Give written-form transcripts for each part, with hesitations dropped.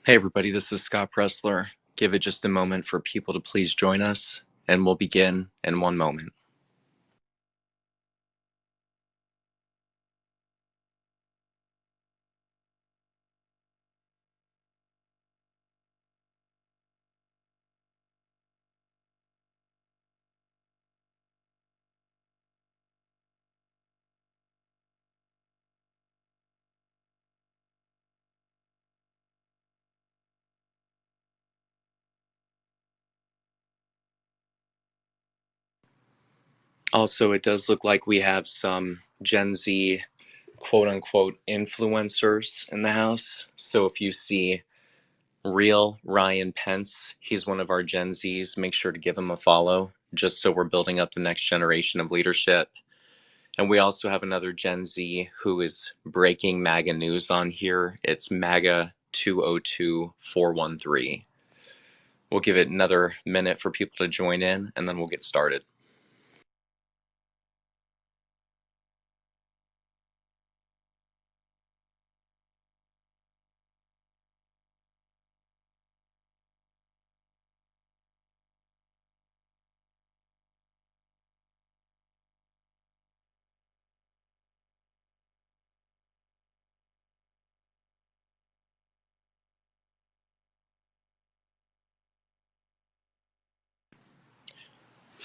Hey everybody, this is Scott Presler. Give it just a moment for people to please join us, and we'll begin in one moment. Also, it does look like we have some Gen Z quote unquote influencers in the house. So if you see real Ryan Pence, he's one of our Gen Zs, make sure to give him a follow, just so we're building up the next generation of leadership. And we also have another Gen Z who is breaking MAGA news on here. It's MAGA 202413. We'll give it another minute for people to join in, and then we'll get started.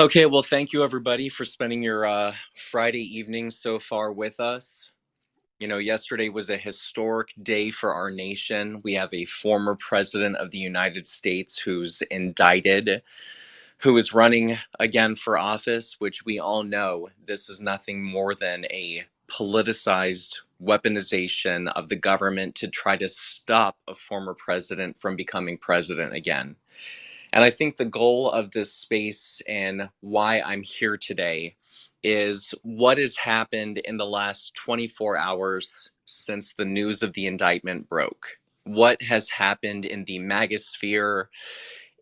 Okay, well, thank you everybody for spending your Friday evening so far with us. You know, yesterday was a historic day for our nation. We have a former president of the United States who's indicted, who is running again for office, which we all know this is nothing more than a politicized weaponization of the government to try to stop a former president from becoming president again. And I think the goal of this space and why I'm here today is what has happened in the last 24 hours since the news of the indictment broke. What has happened in the magosphere,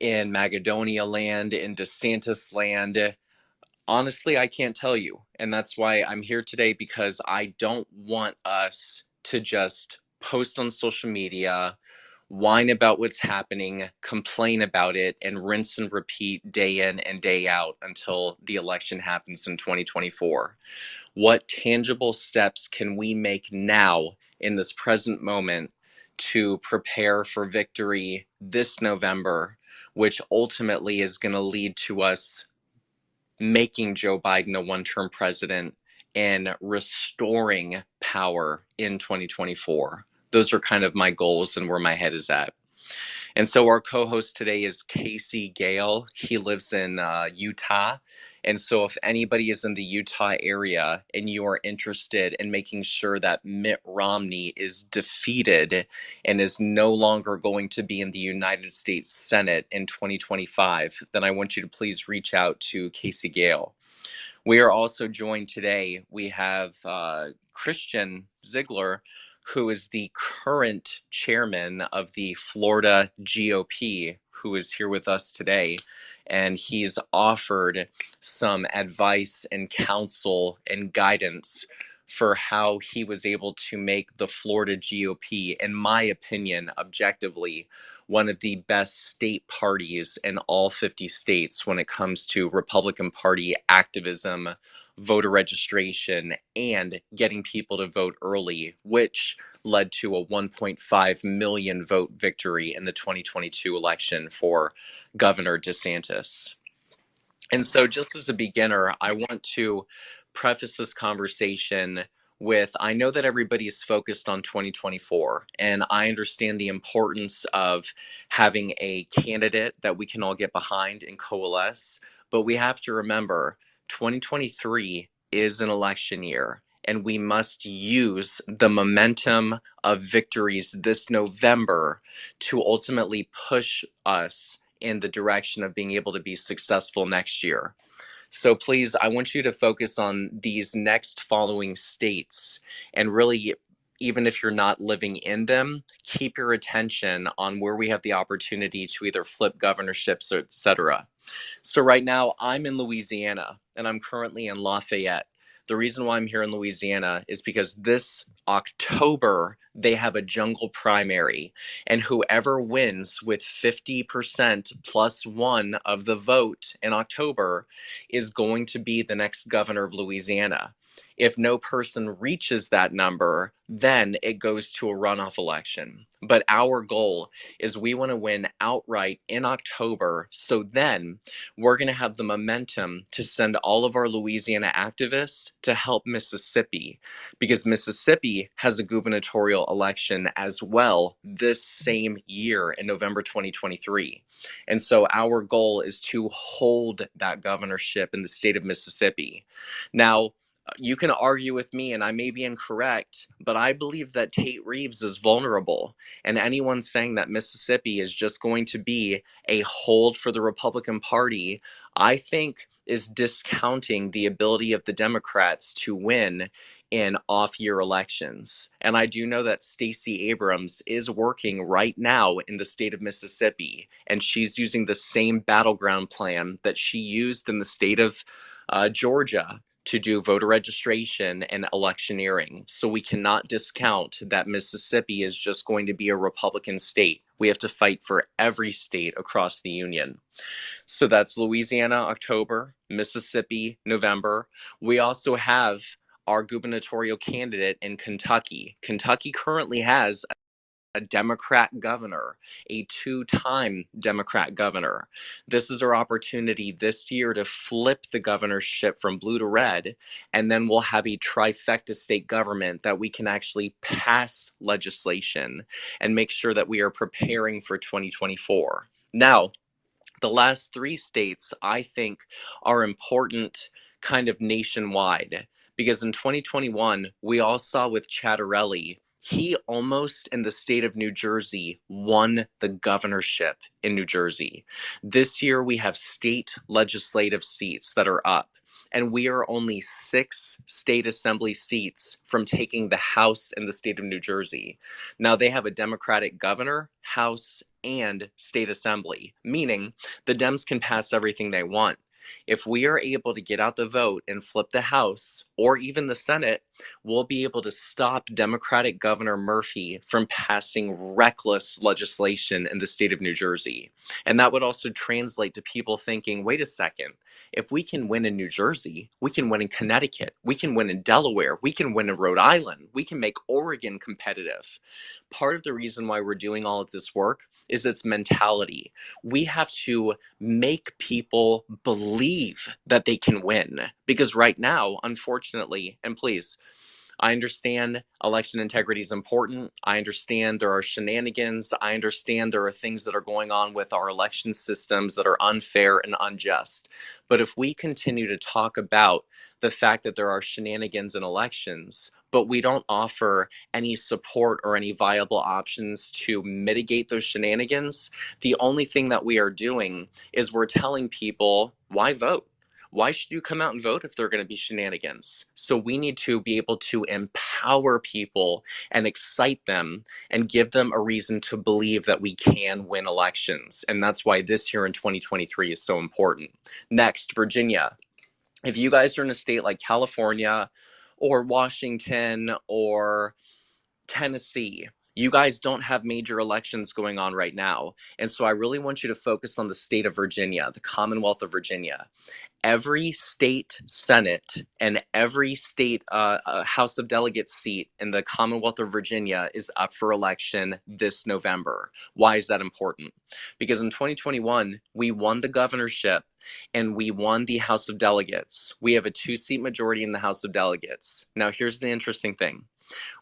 in Macedonia land, in DeSantis land? Honestly, I can't tell you. And that's why I'm here today, because I don't want us to just post on social media, whine about what's happening, complain about it, and rinse and repeat day in and day out until the election happens in 2024. What tangible steps can we make now in this present moment to prepare for victory this November, which ultimately is going to lead to us making Joe Biden a one-term president and restoring power in 2024? Those are kind of my goals and where my head is at. And so our co-host today is Casey Gale. He lives in Utah. And so if anybody is in the Utah area and you are interested in making sure that Mitt Romney is defeated and is no longer going to be in the United States Senate in 2025, then I want you to please reach out to Casey Gale. We are also joined today. We have Christian Ziegler, who is the current chairman of the Florida GOP, who is here with us today. And he's offered some advice and counsel and guidance for how he was able to make the Florida GOP, in my opinion, objectively, one of the best state parties in all 50 states when it comes to Republican Party activism, voter registration, and getting people to vote early, which led to a 1.5 million vote victory in the 2022 election for Governor DeSantis. And so, just as a beginner, I want to preface this conversation with, I know that everybody's focused on 2024, and I understand the importance of having a candidate that we can all get behind and coalesce. But we have to remember 2023 is an election year, and we must use the momentum of victories this November to ultimately push us in the direction of being able to be successful next year. So please, I want you to focus on these next following states, and really, even if you're not living in them, keep your attention on where we have the opportunity to either flip governorships, etc. So right now I'm in Louisiana and I'm currently in Lafayette. The reason why I'm here in Louisiana is because this October they have a jungle primary, and whoever wins with 50% plus one of the vote in October is going to be the next governor of Louisiana. If no person reaches that number, then it goes to a runoff election. But our goal is we want to win outright in October. So then we're going to have the momentum to send all of our Louisiana activists to help Mississippi, because Mississippi has a gubernatorial election as well this same year in November 2023. And so our goal is to hold that governorship in the state of Mississippi. Now, you can argue with me, and I may be incorrect, but I believe that Tate Reeves is vulnerable. And anyone saying that Mississippi is just going to be a hold for the Republican Party, I think is discounting the ability of the Democrats to win in off-year elections. And I do know that Stacey Abrams is working right now in the state of Mississippi, and she's using the same battleground plan that she used in the state of Georgia to do voter registration and electioneering. So we cannot discount that Mississippi is just going to be a Republican state. We have to fight for every state across the union. So that's Louisiana, October, Mississippi, November. We also have our gubernatorial candidate in Kentucky. Kentucky currently has a Democrat governor, a two-time Democrat governor. This is our opportunity this year to flip the governorship from blue to red, and then we'll have a trifecta state government that we can actually pass legislation and make sure that we are preparing for 2024. Now, the last three states I think are important kind of nationwide, because in 2021 we all saw with Chattarelli, he almost in the state of New Jersey won the governorship in New Jersey. This year we have state legislative seats that are up, and we are only 6 state assembly seats from taking the House in the state of New Jersey. Now they have a Democratic governor, House, and state assembly, meaning the Dems can pass everything they want. If we are able to get out the vote and flip the House or even the Senate, we'll be able to stop Democratic Governor Murphy from passing reckless legislation in the state of New Jersey. And that would also translate to people thinking, wait a second, if we can win in New Jersey, we can win in Connecticut, we can win in Delaware, we can win in Rhode Island, we can make Oregon competitive. Part of the reason why we're doing all of this work is its mentality. We have to make people believe that they can win, because right now, unfortunately, and please, I understand election integrity is important. I understand there are shenanigans. I understand there are things that are going on with our election systems that are unfair and unjust. But if we continue to talk about the fact that there are shenanigans in elections, but we don't offer any support or any viable options to mitigate those shenanigans, the only thing that we are doing is we're telling people, why vote? Why should you come out and vote if they're going to be shenanigans? So we need to be able to empower people and excite them and give them a reason to believe that we can win elections. And that's why this year in 2023 is so important. Next, Virginia. If you guys are in a state like California or Washington or Tennessee, you guys don't have major elections going on right now. And so I really want you to focus on the state of Virginia, the Commonwealth of Virginia. Every state Senate and every state House of Delegates seat in the Commonwealth of Virginia is up for election this November. Why is that important? Because in 2021, we won the governorship and we won the House of Delegates. We have a 2-seat majority in the House of Delegates. Now, here's the interesting thing.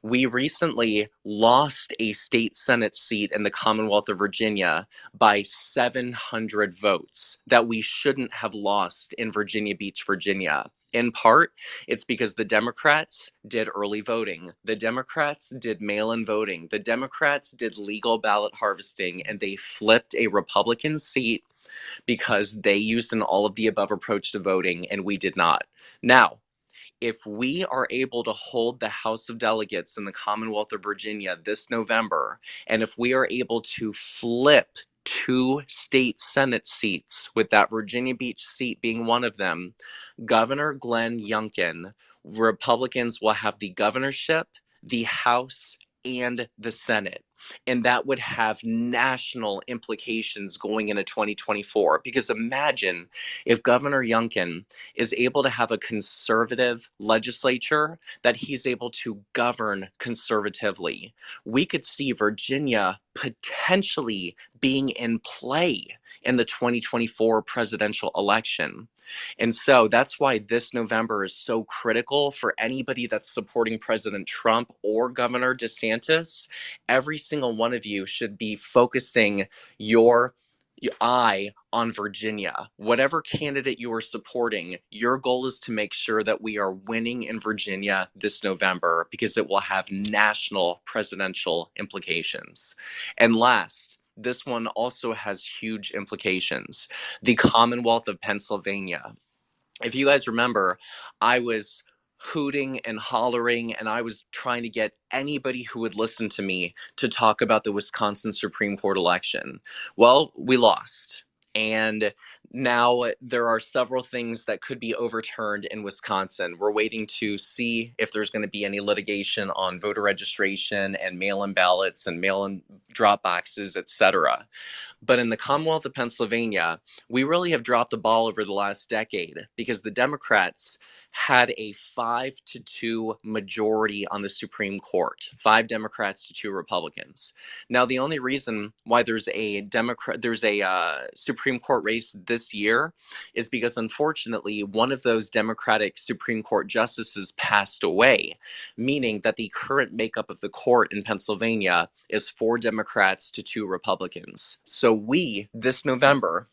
We recently lost a state Senate seat in the Commonwealth of Virginia by 700 votes that we shouldn't have lost in Virginia Beach, Virginia. In part, it's because the Democrats did early voting. The Democrats did mail-in voting. The Democrats did legal ballot harvesting, and they flipped a Republican seat because they used an all-of-the-above approach to voting, and we did not. Now, if we are able to hold the House of Delegates in the Commonwealth of Virginia this November, and if we are able to flip 2 state Senate seats, with that Virginia Beach seat being one of them, Governor Glenn Youngkin Republicans will have the governorship, the House, and the Senate. And that would have national implications going into 2024. Because imagine if Governor Youngkin is able to have a conservative legislature, that he's able to govern conservatively. We could see Virginia potentially being in play in the 2024 presidential election. And so that's why this November is so critical for anybody that's supporting President Trump or Governor DeSantis. Every single one of you should be focusing your eye on Virginia. Whatever candidate you are supporting, your goal is to make sure that we are winning in Virginia this November because it will have national presidential implications. And last, this one also has huge implications. The Commonwealth of Pennsylvania. If you guys remember, I was hooting and hollering, and I was trying to get anybody who would listen to me to talk about the Wisconsin Supreme Court election. Well, we lost. And now there are several things that could be overturned in Wisconsin. We're waiting to see if there's going to be any litigation on voter registration and mail-in ballots and mail-in drop boxes, etc. But in the Commonwealth of Pennsylvania, we really have dropped the ball over the last decade because the Democrats had a 5-2 majority on the Supreme Court, 5 Democrats to 2 Republicans. Now, the only reason why there's a Supreme Court race this year is because, unfortunately, one of those Democratic Supreme Court justices passed away, meaning that the current makeup of the court in Pennsylvania is 4 Democrats to 2 Republicans. So we, this November,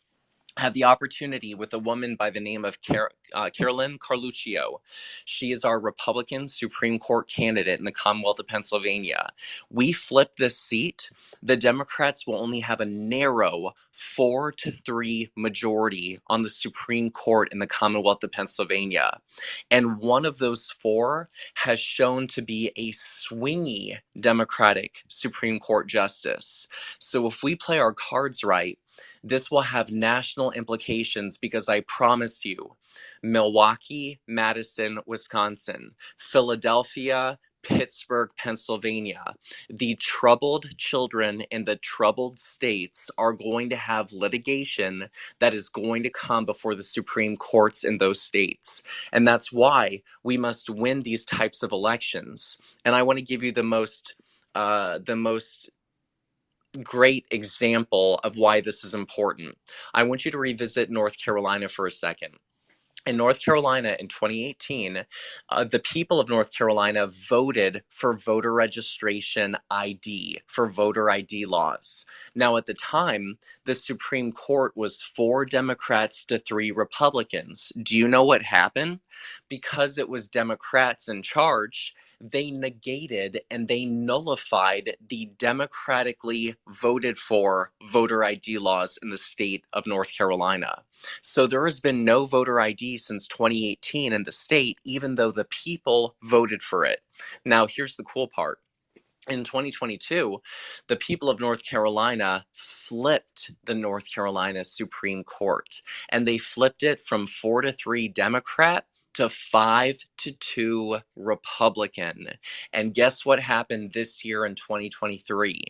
had the opportunity with a woman by the name of Carolyn Carluccio. She is our Republican Supreme Court candidate in the Commonwealth of Pennsylvania. We flip this seat. The Democrats will only have a narrow 4-3 majority on the Supreme Court in the Commonwealth of Pennsylvania. And one of those 4 has shown to be a swingy Democratic Supreme Court justice. So if we play our cards right, this will have national implications because I promise you, Milwaukee, Madison, Wisconsin, Philadelphia, Pittsburgh, Pennsylvania, the troubled children in the troubled states are going to have litigation that is going to come before the Supreme Courts in those states. And that's why we must win these types of elections. And I want to give you the most great example of why this is important. I want you to revisit North Carolina for a second. In North Carolina in 2018, the people of North Carolina voted for voter registration ID, for voter ID laws. Now, at the time, the Supreme Court was 4 Democrats to 3 Republicans. Do you know what happened? Because it was Democrats in charge, they negated and they nullified the democratically voted for voter ID laws in the state of North Carolina. So there has been no voter ID since 2018 in the state, even though the people voted for it. Now, here's the cool part. In 2022, the people of North Carolina flipped the North Carolina Supreme Court, and they flipped it from 4-3 Democrat to 5-2 Republican. And guess what happened this year in 2023?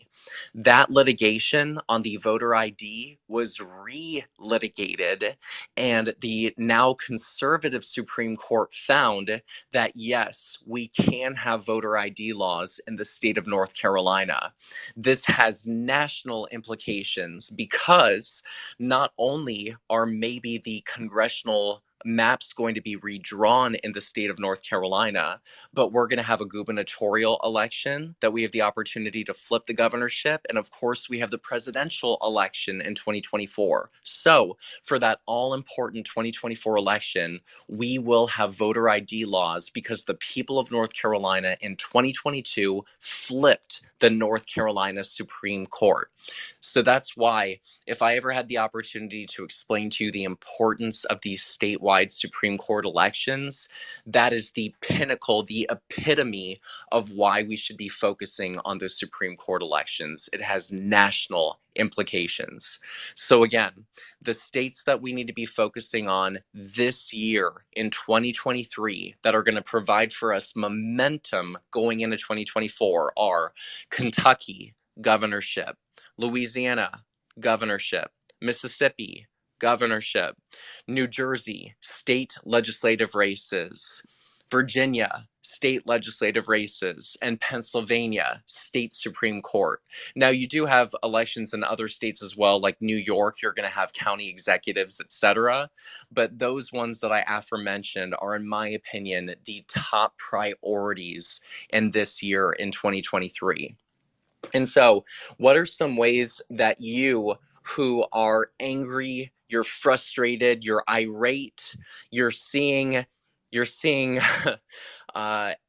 That litigation on the voter ID was re-litigated, and the now conservative Supreme Court found that yes, we can have voter ID laws in the state of North Carolina. This has national implications because not only are maybe the congressional maps going to be redrawn in the state of North Carolina, but we're going to have a gubernatorial election that we have the opportunity to flip the governorship. And of course, we have the presidential election in 2024. So for that all important 2024 election, we will have voter ID laws because the people of North Carolina in 2022 flipped the North Carolina Supreme Court. So that's why, if I ever had the opportunity to explain to you the importance of these statewide statewide Supreme Court elections, that is the pinnacle, the epitome of why we should be focusing on those Supreme Court elections. It has national implications. So, again, the states that we need to be focusing on this year in 2023 that are going to provide for us momentum going into 2024 are Kentucky, governorship, Louisiana, governorship, Mississippi, governorship, New Jersey, state legislative races, Virginia, state legislative races, and Pennsylvania, state Supreme Court. Now, you do have elections in other states as well, like New York, you're going to have county executives, etc. But those ones that I aforementioned are, in my opinion, the top priorities in this year in 2023. And so, what are some ways that you who are angry, you're frustrated, you're irate, you're seeing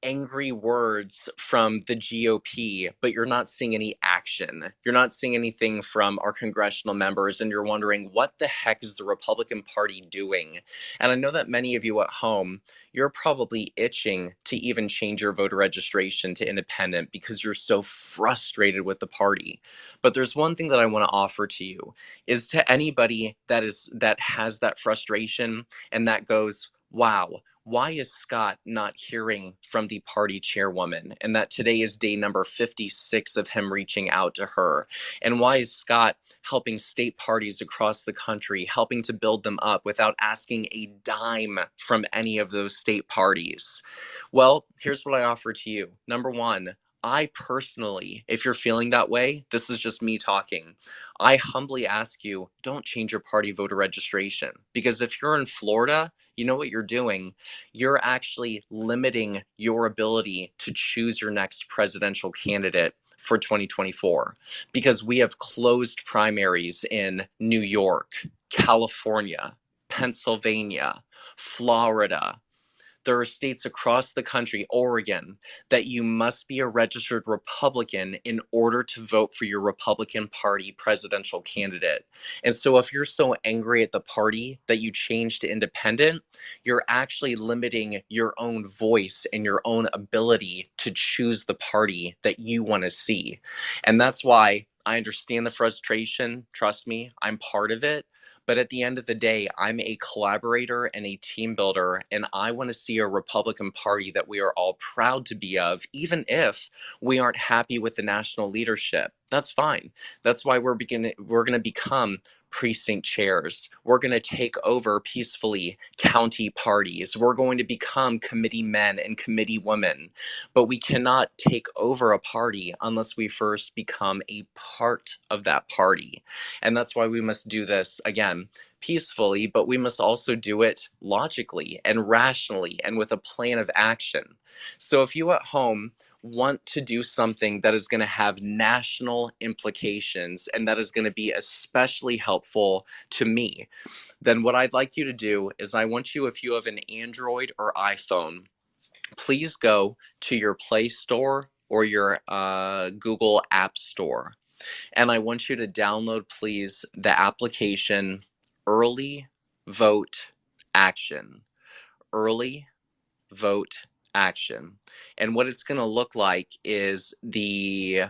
angry words from the GOP, but you're not seeing any action. You're not seeing anything from our congressional members, and you're wondering, what the heck is the Republican Party doing? And I know that many of you at home, you're probably itching to even change your voter registration to independent because you're so frustrated with the party. But there's one thing that I want to offer to you is to anybody that has that frustration and that goes, wow, why is Scott not hearing from the party chairwoman? And that today is day number 56 of him reaching out to her. And why is Scott helping state parties across the country, helping to build them up without asking a dime from any of those state parties? Well, here's what I offer to you. Number one, I personally, if you're feeling that way, this is just me talking. I humbly ask you, don't change your party voter registration. Because if you're in Florida, you know what you're doing? You're actually limiting your ability to choose your next presidential candidate for 2024, because we have closed primaries in New York, California, Pennsylvania, Florida. There are states across the country, Oregon, that you must be a registered Republican in order to vote for your Republican Party presidential candidate. And so if you're so angry at the party that you change to independent, you're actually limiting your own voice and your own ability to choose the party that you want to see. And that's why I understand the frustration. Trust me, I'm part of it. But at the end of the day, I'm a collaborator and a team builder, and I want to see a Republican Party that we are all proud to be of, even if we aren't happy with the national leadership. That's fine. That's why we're going to become precinct chairs. We're going to take over peacefully county parties. We're going to become committee men and committee women. But we cannot take over a party unless we first become a part of that party. And that's why we must do this, again, peacefully, but we must also do it logically and rationally and with a plan of action. So if you at home want to do something that is going to have national implications and that is going to be especially helpful to me, then what I'd like you to do is I want you, if you have an Android or iPhone, please go to your Play Store or your Google App Store. And I want you to download, please, the application Early Vote Action. Early Vote Action. And what it's going to look like is the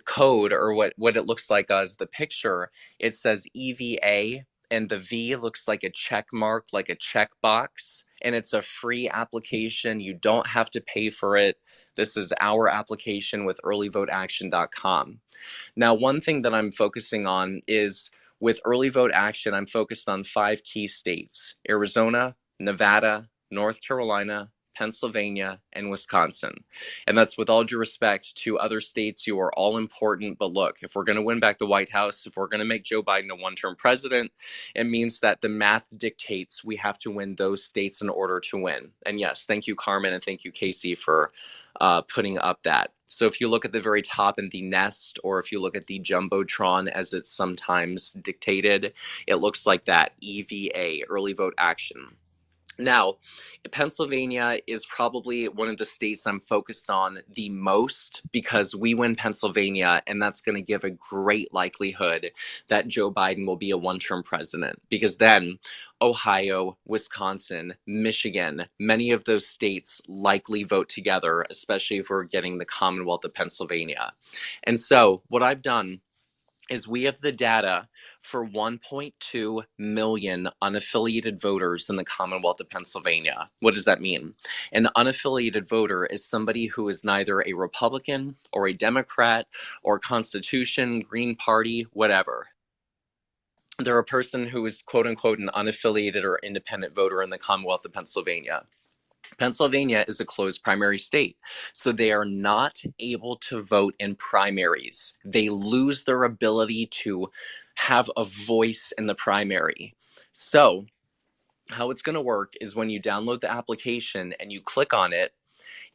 code, or what it looks like as the picture. It says EVA, and the V looks like a check mark, like a checkbox. And it's a free application. You don't have to pay for it. This is our application with earlyvoteaction.com. Now, one thing that I'm focusing on is with Early Vote Action, I'm focused on 5 key states: Arizona, Nevada, North Carolina, Pennsylvania, and Wisconsin. And that's with all due respect to other states who are all important. But look, if we're going to win back the White House, if we're going to make Joe Biden a one-term president, it means that the math dictates we have to win those states in order to win. And yes, thank you, Carmen, and thank you, Casey, for putting up that. So if you look at the very top in the nest, or if you look at the Jumbotron as it's sometimes dictated, it looks like that, EVA, Early Vote Action. Now, Pennsylvania is probably one of the states I'm focused on the most because we win Pennsylvania, and that's going to give a great likelihood that Joe Biden will be a one-term president. Because then Ohio, Wisconsin, Michigan, many of those states likely vote together, especially if we're getting the Commonwealth of Pennsylvania. And so, what I've done is we have the data for 1.2 million unaffiliated voters in the Commonwealth of Pennsylvania. What does that mean? An unaffiliated voter is somebody who is neither a Republican or a Democrat or Constitution, Green Party, whatever. They're a person who is quote unquote an unaffiliated or independent voter in the Commonwealth of Pennsylvania. Pennsylvania is a closed primary state, so they are not able to vote in primaries. They lose their ability to have a voice in the primary. So, how it's going to work is when you download the application and you click on it,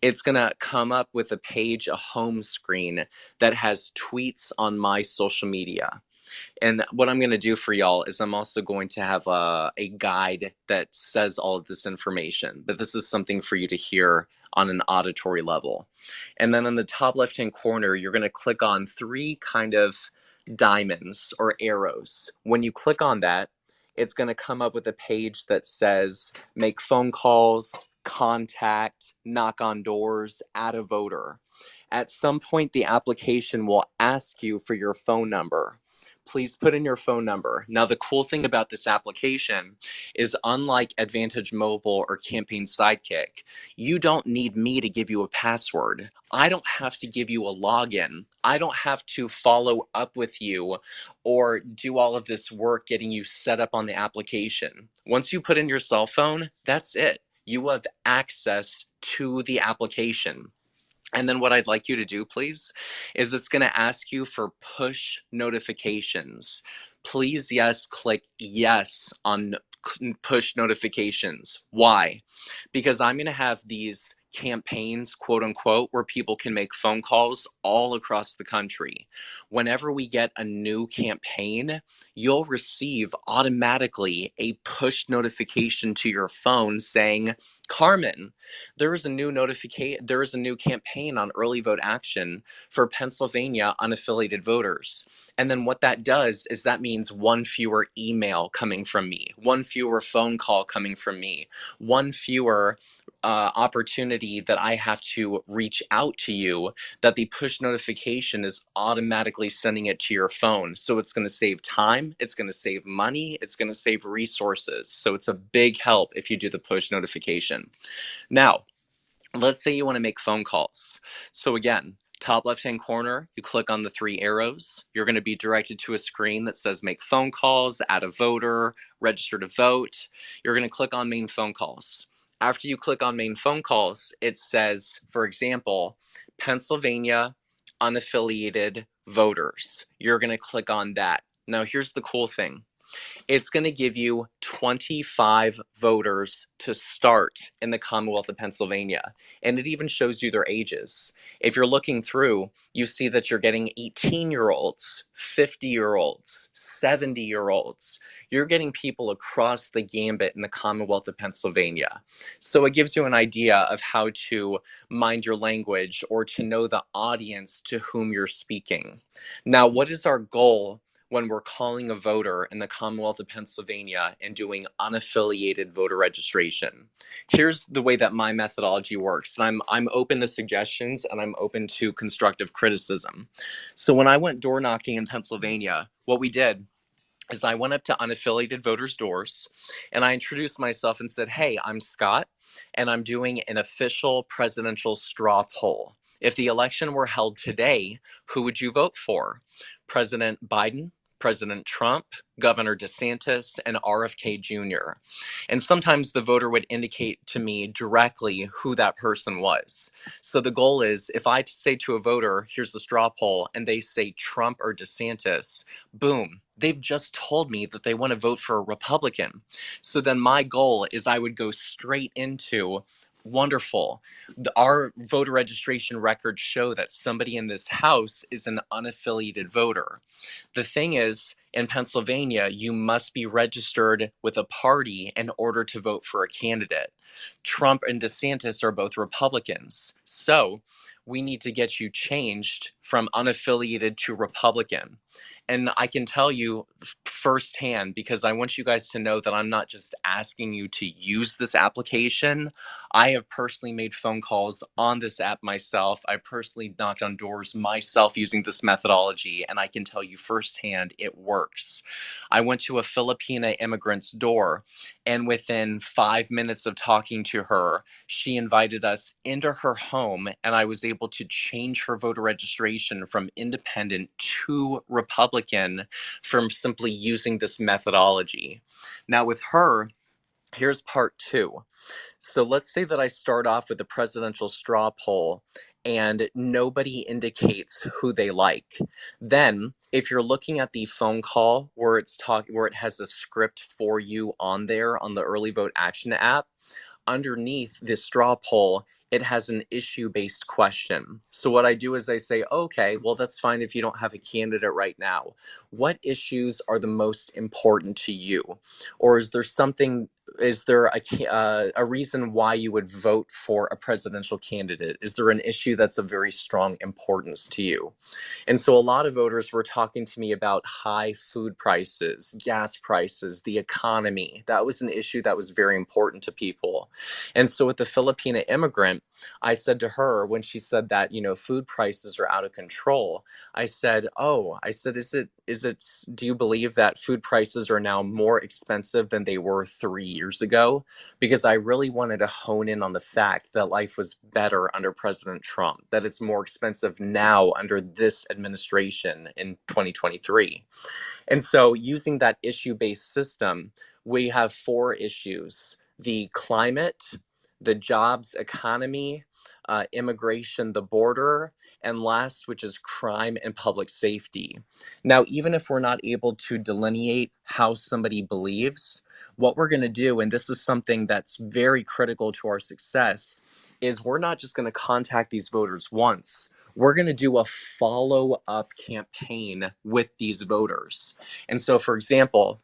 it's going to come up with a page, a home screen that has tweets on my social media. And what I'm going to do for y'all is I'm also going to have a guide that says all of this information, but this is something for you to hear on an auditory level. And then in the top left-hand corner, you're going to click on three kind of diamonds or arrows. When you click on that, it's going to come up with a page that says make phone calls, contact, knock on doors, add a voter. At some point, the application will ask you for your phone number. Please put in your phone number. Now, the cool thing about this application is unlike Advantage Mobile or Campaign Sidekick, you don't need me to give you a password. I don't have to give you a login. I don't have to follow up with you or do all of this work getting you set up on the application. Once you put in your cell phone, that's it. You have access to the application. And then what I'd like you to do, please, is it's going to ask you for push notifications. Please, yes, click yes on push notifications. Why? Because I'm going to have these campaigns, quote unquote, where people can make phone calls all across the country. Whenever we get a new campaign, you'll receive automatically a push notification to your phone saying, Carmen, there is a new campaign on early vote action for Pennsylvania unaffiliated voters. And then what that does is that means one fewer email coming from me, one fewer phone call coming from me, one fewer opportunity that I have to reach out to you, that the push notification is automatically sending it to your phone. So it's going to save time, it's going to save money, it's going to save resources. So it's a big help if you do the push notification. Now, let's say you want to make phone calls. So again, top left-hand corner, you click on the three arrows. You're going to be directed to a screen that says make phone calls, add a voter, register to vote. You're going to click on main phone calls. After you click on main phone calls, it says, for example, Pennsylvania unaffiliated voters. You're going to click on that. Now, here's the cool thing. It's going to give you 25 voters to start in the Commonwealth of Pennsylvania. And it even shows you their ages. If you're looking through, you see that you're getting 18-year-olds, 50-year-olds, 70-year-olds. You're getting people across the gambit in the Commonwealth of Pennsylvania. So it gives you an idea of how to mind your language or to know the audience to whom you're speaking. Now, what is our goal when we're calling a voter in the Commonwealth of Pennsylvania and doing unaffiliated voter registration? Here's the way that my methodology works. And I'm open to suggestions and I'm open to constructive criticism. So when I went door knocking in Pennsylvania, what we did is I went up to unaffiliated voters' doors and I introduced myself and said, hey, I'm Scott, and I'm doing an official presidential straw poll. If the election were held today, who would you vote for? President Biden, President Trump, Governor DeSantis, and RFK Jr. And sometimes the voter would indicate to me directly who that person was. So the goal is if I say to a voter, here's the straw poll, and they say Trump or DeSantis, boom, they've just told me that they want to vote for a Republican. So then my goal is I would go straight into wonderful. Our voter registration records show that somebody in this house is an unaffiliated voter. The thing is, In Pennsylvania, you must be registered with a party in order to vote for a candidate. Trump and DeSantis are both Republicans. So we need to get you changed from unaffiliated to Republican. And I can tell you firsthand, because I want you guys to know that I'm not just asking you to use this application. I have personally made phone calls on this app myself. I personally knocked on doors myself using this methodology, and I can tell you firsthand it works. I went to a Filipina immigrant's door, and within 5 minutes of talking to her, she invited us into her home, and I was able to change her voter registration from independent to Republican from simply using this methodology. Now, with her, here's part two. So let's say that I start off with a presidential straw poll and nobody indicates who they like. Then, if you're looking at the phone call where it has a script for you on there on the early vote action app, underneath this straw poll, it has an issue-based question. So what I do is I say, okay, well, that's fine if you don't have a candidate right now. What issues are the most important to you? Or is there a reason why you would vote for a presidential candidate? Is there an issue that's of very strong importance to you? And so a lot of voters were talking to me about high food prices, gas prices, the economy. That was an issue that was very important to people. And so with the Filipina immigrant, I said to her when she said that, food prices are out of control, I said, do you believe that food prices are now more expensive than they were 3 years ago? Because I really wanted to hone in on the fact that life was better under President Trump, that it's more expensive now under this administration in 2023. And so, using that issue based system, we have four issues: the climate, the jobs economy, immigration, the border, and last, which is crime and public safety. Now, even if we're not able to delineate how somebody believes, what we're going to do, and this is something that's very critical to our success, is we're not just going to contact these voters once. We're going to do a follow-up campaign with these voters. And so, for example,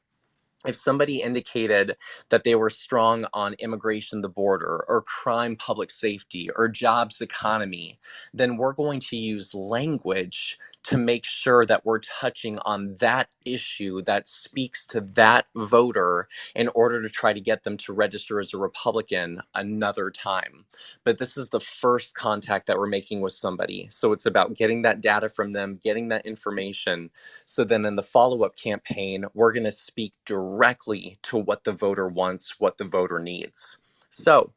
if somebody indicated that they were strong on immigration, the border, or crime, public safety, or jobs economy, then we're going to use language to make sure that we're touching on that issue that speaks to that voter in order to try to get them to register as a Republican another time. But this is the first contact that we're making with somebody. So it's about getting that data from them, getting that information. So then in the follow-up campaign, we're going to speak directly to what the voter wants, what the voter needs. So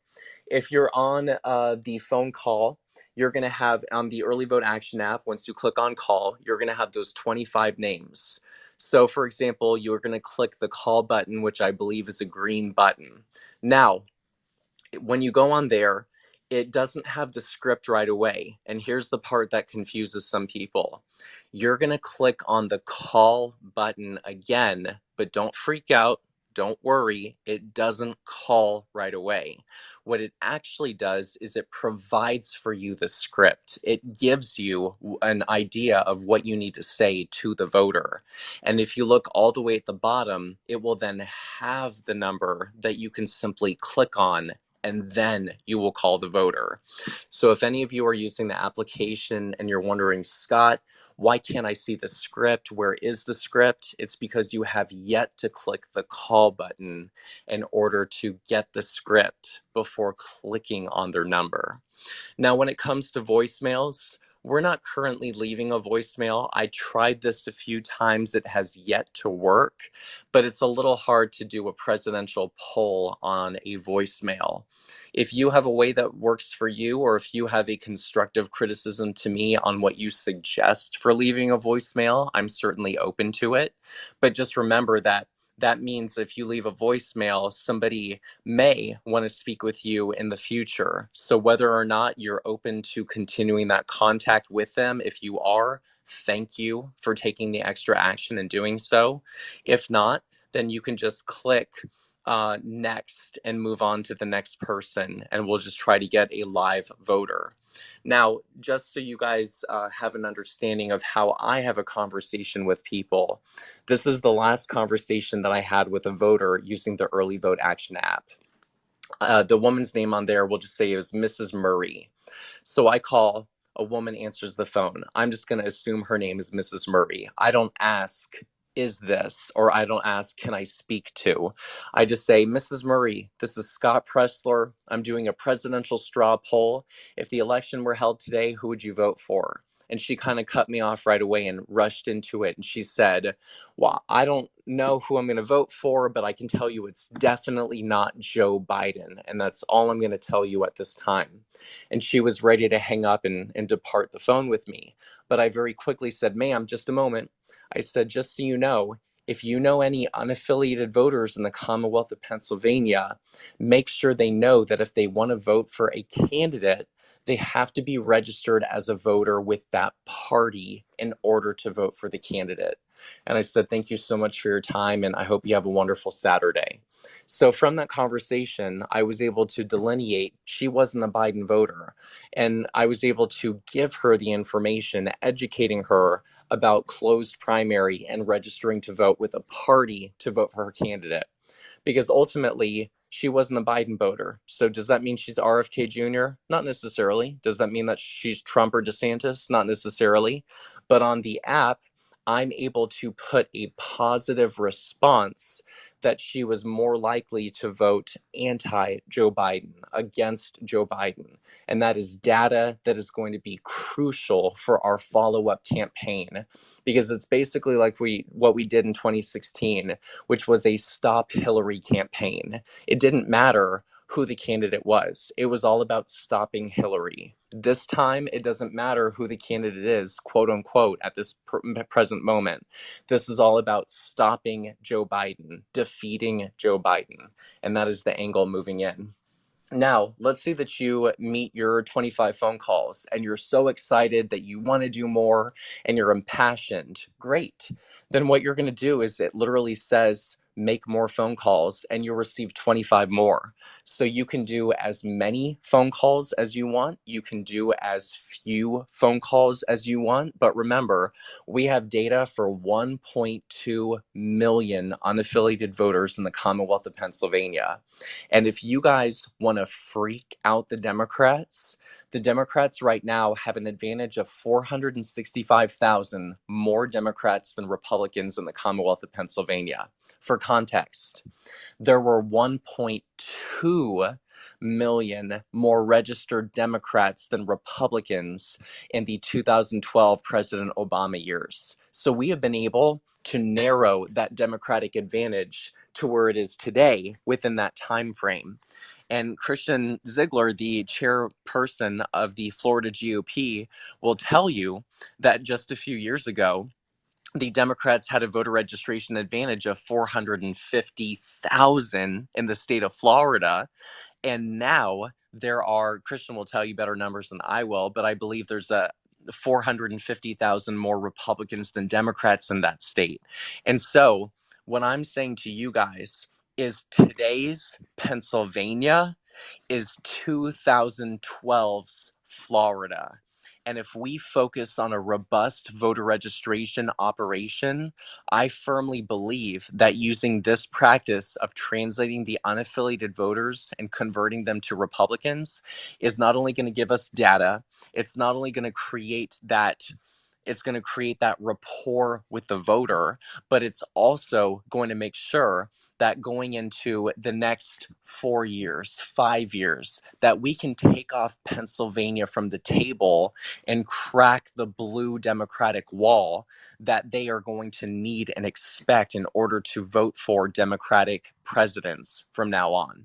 if you're on the phone call, you're going to have on the early vote action app, once you click on call, you're going to have those 25 names. So for example, you're going to click the call button, which I believe is a green button. Now, when you go on there, it doesn't have the script right away. And here's the part that confuses some people. You're going to click on the call button again, but don't freak out. Don't worry. It doesn't call right away. What it actually does is it provides for you the script. It gives you an idea of what you need to say to the voter. And if you look all the way at the bottom, it will then have the number that you can simply click on, and then you will call the voter. So if any of you are using the application and you're wondering, Scott, why can't I see the script? Where is the script? It's because you have yet to click the call button in order to get the script before clicking on their number. Now, when it comes to voicemails, we're not currently leaving a voicemail. I tried this a few times. It has yet to work, but it's a little hard to do a presidential poll on a voicemail. If you have a way that works for you, or if you have a constructive criticism to me on what you suggest for leaving a voicemail, I'm certainly open to it. But just remember that that means if you leave a voicemail, somebody may want to speak with you in the future. So whether or not you're open to continuing that contact with them, if you are, thank you for taking the extra action and doing so. If not, then you can just click next and move on to the next person, and we'll just try to get a live voter. Now, just so you guys have an understanding of how I have a conversation with people, this is the last conversation that I had with a voter using the Early Vote Action app. The woman's name on there, we'll just say it was Mrs. Murray. So I call, a woman answers the phone. I'm just going to assume her name is Mrs. Murray. I don't ask, is this, or I don't ask, can I speak to? I just say, Mrs. Murray, this is Scott Presler. I'm doing a presidential straw poll. If the election were held today, who would you vote for? And she kind of cut me off right away and rushed into it. And she said, well, I don't know who I'm going to vote for, but I can tell you it's definitely not Joe Biden. And that's all I'm going to tell you at this time. And she was ready to hang up and depart the phone with me. But I very quickly said, ma'am, just a moment. I said, just so you know, if you know any unaffiliated voters in the Commonwealth of Pennsylvania, make sure they know that if they want to vote for a candidate, they have to be registered as a voter with that party in order to vote for the candidate. And I said, thank you so much for your time, and I hope you have a wonderful Saturday. So from that conversation, I was able to delineate she wasn't a Biden voter. And I was able to give her the information, educating her about closed primary and registering to vote with a party to vote for her candidate. Because ultimately, she wasn't a Biden voter. So does that mean she's RFK Jr.? Not necessarily. Does that mean that she's Trump or DeSantis? Not necessarily. But on the app, I'm able to put a positive response that she was more likely to vote anti-Joe Biden, against Joe Biden. And that is data that is going to be crucial for our follow-up campaign, because it's basically like what we did in 2016, which was a Stop Hillary campaign. It didn't matter who the candidate was. It was all about stopping Hillary. This time, it doesn't matter who the candidate is, quote unquote, at this present moment. This is all about stopping Joe Biden, defeating Joe Biden. And that is the angle moving in. Now, let's say that you meet your 25 phone calls and you're so excited that you want to do more and you're impassioned. Great. Then what you're going to do is it literally says make more phone calls and you'll receive 25 more. So you can do as many phone calls as you want. You can do as few phone calls as you want. But remember, we have data for 1.2 million unaffiliated voters in the Commonwealth of Pennsylvania. And if you guys want to freak out the Democrats right now have an advantage of 465,000 more Democrats than Republicans in the Commonwealth of Pennsylvania. For context, there were 1.2 million more registered Democrats than Republicans in the 2012 President Obama years. So we have been able to narrow that Democratic advantage to where it is today within that time frame. And Christian Ziegler, the chairperson of the Florida GOP, will tell you that just a few years ago, the Democrats had a voter registration advantage of 450,000 in the state of Florida. And now there are, Christian will tell you better numbers than I will, but I believe there's a 450,000 more Republicans than Democrats in that state. And so what I'm saying to you guys is today's Pennsylvania is 2012's Florida. And if we focus on a robust voter registration operation, I firmly believe that using this practice of translating the unaffiliated voters and converting them to Republicans is not only going to give us data, it's not only going to create that rapport with the voter, but it's also going to make sure that going into the next 4 years, 5 years, that we can take off Pennsylvania from the table and crack the blue Democratic wall that they are going to need and expect in order to vote for Democratic presidents from now on.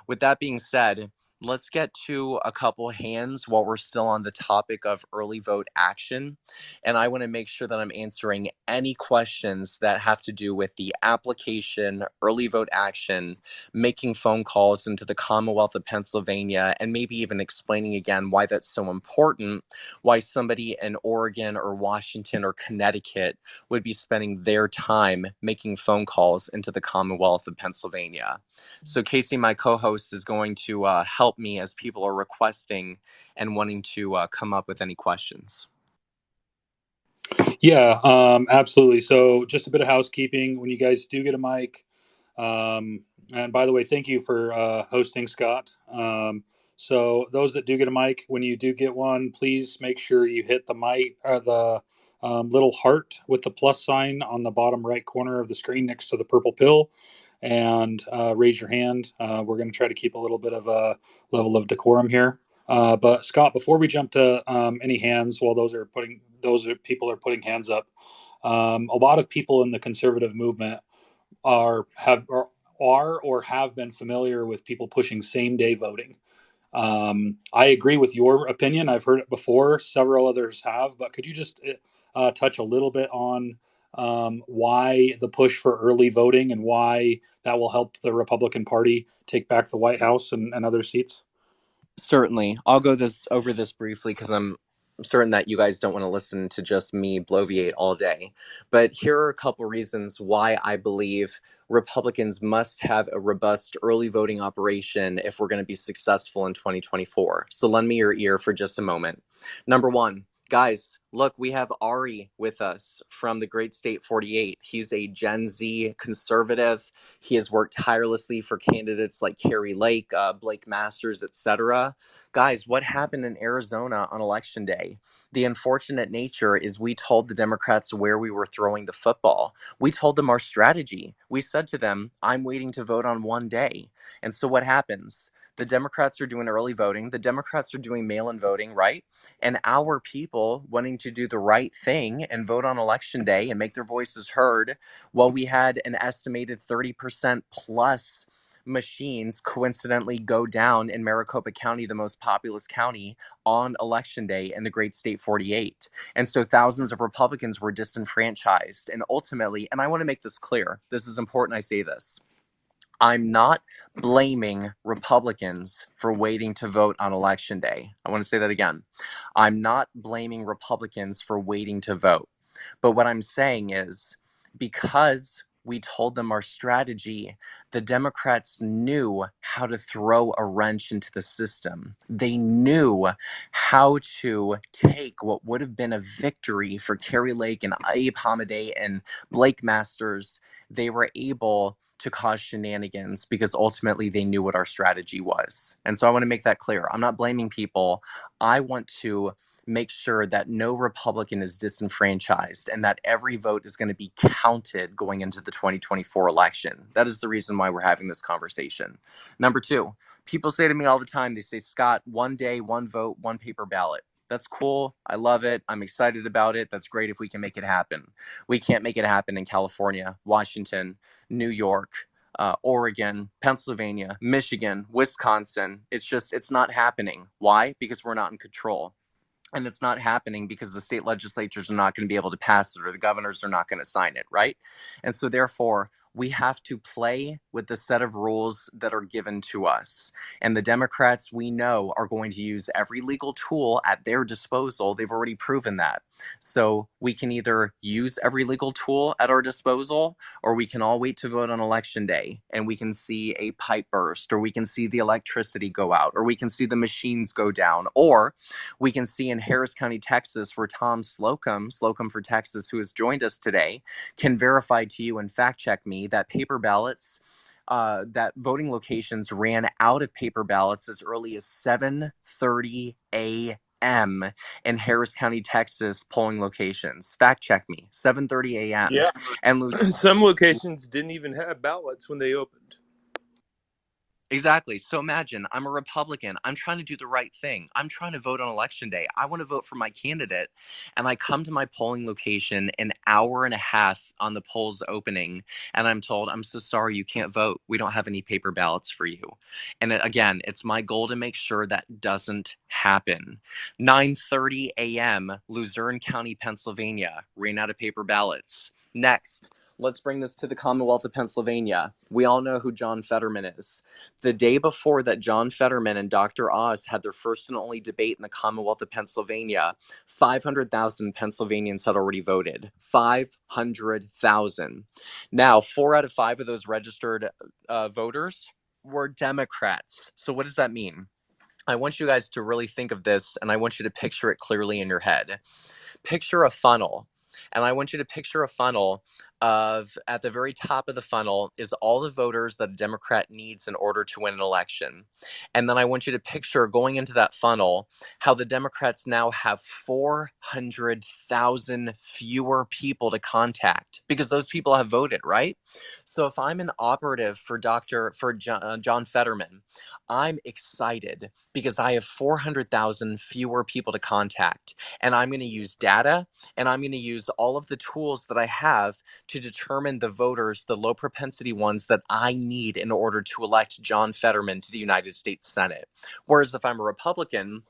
With that being said, let's get to a couple hands while we're still on the topic of early vote action. And I want to make sure that I'm answering any questions that have to do with the application, early vote action, making phone calls into the Commonwealth of Pennsylvania, and maybe even explaining again why that's so important, why somebody in Oregon or Washington or Connecticut would be spending their time making phone calls into the Commonwealth of Pennsylvania. So Casey, my co-host, is going to help me as people are requesting and wanting to come up with any questions. Yeah, absolutely. So just a bit of housekeeping. When you guys do get a mic, and by the way, thank you for hosting, Scott. So those that do get a mic, when you do get one, please make sure you hit the mic, the little heart with the plus sign on the bottom right corner of the screen next to the purple pill, and raise your hand. We're going to try to keep a little bit of a level of decorum here. But Scott, before we jump to any hands, while people are putting hands up, a lot of people in the conservative movement are or have been familiar with people pushing same day voting. I agree with your opinion. I've heard it before. Several others have, but could you just touch a little bit on why the push for early voting and why that will help the Republican Party take back the White House and other seats? Certainly. I'll go over this briefly because I'm certain that you guys don't want to listen to just me bloviate all day. But here are a couple reasons why I believe Republicans must have a robust early voting operation if we're going to be successful in 2024. So lend me your ear for just a moment. Number one, guys, look, we have Ari with us from the great state 48. He's a Gen Z conservative. He has worked tirelessly for candidates like Carrie Lake, Blake Masters, etc. Guys, what happened in Arizona on election day? The unfortunate nature is we told the Democrats where we were throwing the football. We told them our strategy. We said to them, I'm waiting to vote on one day. And so what happens? The Democrats are doing early voting. The Democrats are doing mail-in voting, right? And our people wanting to do the right thing and vote on election day and make their voices heard, well, we had an estimated 30% plus machines coincidentally go down in Maricopa County, the most populous county, on election day in the great state 48. And so thousands of Republicans were disenfranchised. And ultimately, and I want to make this clear, this is important I say this, I'm not blaming Republicans for waiting to vote on election day. I want to say that again. I'm not blaming Republicans for waiting to vote. But what I'm saying is because we told them our strategy, the Democrats knew how to throw a wrench into the system. They knew how to take what would have been a victory for Carrie Lake and Abe Hamadeh and Blake Masters. They were able to cause shenanigans because ultimately they knew what our strategy was. And so I want to make that clear. I'm not blaming people. I want to make sure that no Republican is disenfranchised and that every vote is going to be counted going into the 2024 election. That is the reason why we're having this conversation. Number two, people say to me all the time, they say, Scott, one day, one vote, one paper ballot. That's cool. I love it. I'm excited about it. That's great if we can make it happen. We can't make it happen in California, Washington, New York, Oregon, Pennsylvania, Michigan, Wisconsin. It's not happening. Why? Because we're not in control. And it's not happening because the state legislatures are not going to be able to pass it or the governors are not going to sign it, right? And so therefore, we have to play with the set of rules that are given to us. And the Democrats, we know, are going to use every legal tool at their disposal. They've already proven that. So we can either use every legal tool at our disposal, or we can all wait to vote on election day and we can see a pipe burst, or we can see the electricity go out, or we can see the machines go down, or we can see in Harris County, Texas, where Tom Slocum for Texas, who has joined us today, can verify to you and fact check me that paper ballots, that voting locations ran out of paper ballots as early as 7:30 a.m. in Harris County, Texas, polling locations. Fact check me, 7:30 a.m. Yeah, and some locations didn't even have ballots when they opened. Exactly. So imagine I'm a Republican. I'm trying to do the right thing. I'm trying to vote on election day. I want to vote for my candidate. And I come to my polling location an hour and a half on the polls opening. And I'm told, I'm so sorry, you can't vote. We don't have any paper ballots for you. And again, it's my goal to make sure that doesn't happen. 9:30 a.m., Luzerne County, Pennsylvania, ran out of paper ballots. Next, let's bring this to the Commonwealth of Pennsylvania. We all know who John Fetterman is. The day before that John Fetterman and Dr. Oz had their first and only debate in the Commonwealth of Pennsylvania, 500,000 Pennsylvanians had already voted. 500,000. Now, 4 out of 5 of those registered voters were Democrats. So, what does that mean? I want you guys to really think of this, and I want you to picture it clearly in your head. Picture a funnel. And I want you to picture a funnel of, at the very top of the funnel is all the voters that a Democrat needs in order to win an election. And then I want you to picture going into that funnel how the Democrats now have 400,000 fewer people to contact because those people have voted, right? So if I'm an operative for John Fetterman, I'm excited because I have 400,000 fewer people to contact. And I'm going to use data and I'm going to use all of the tools that I have to determine the voters, the low propensity ones that I need in order to elect John Fetterman to the United States Senate. Whereas if I'm a Republican,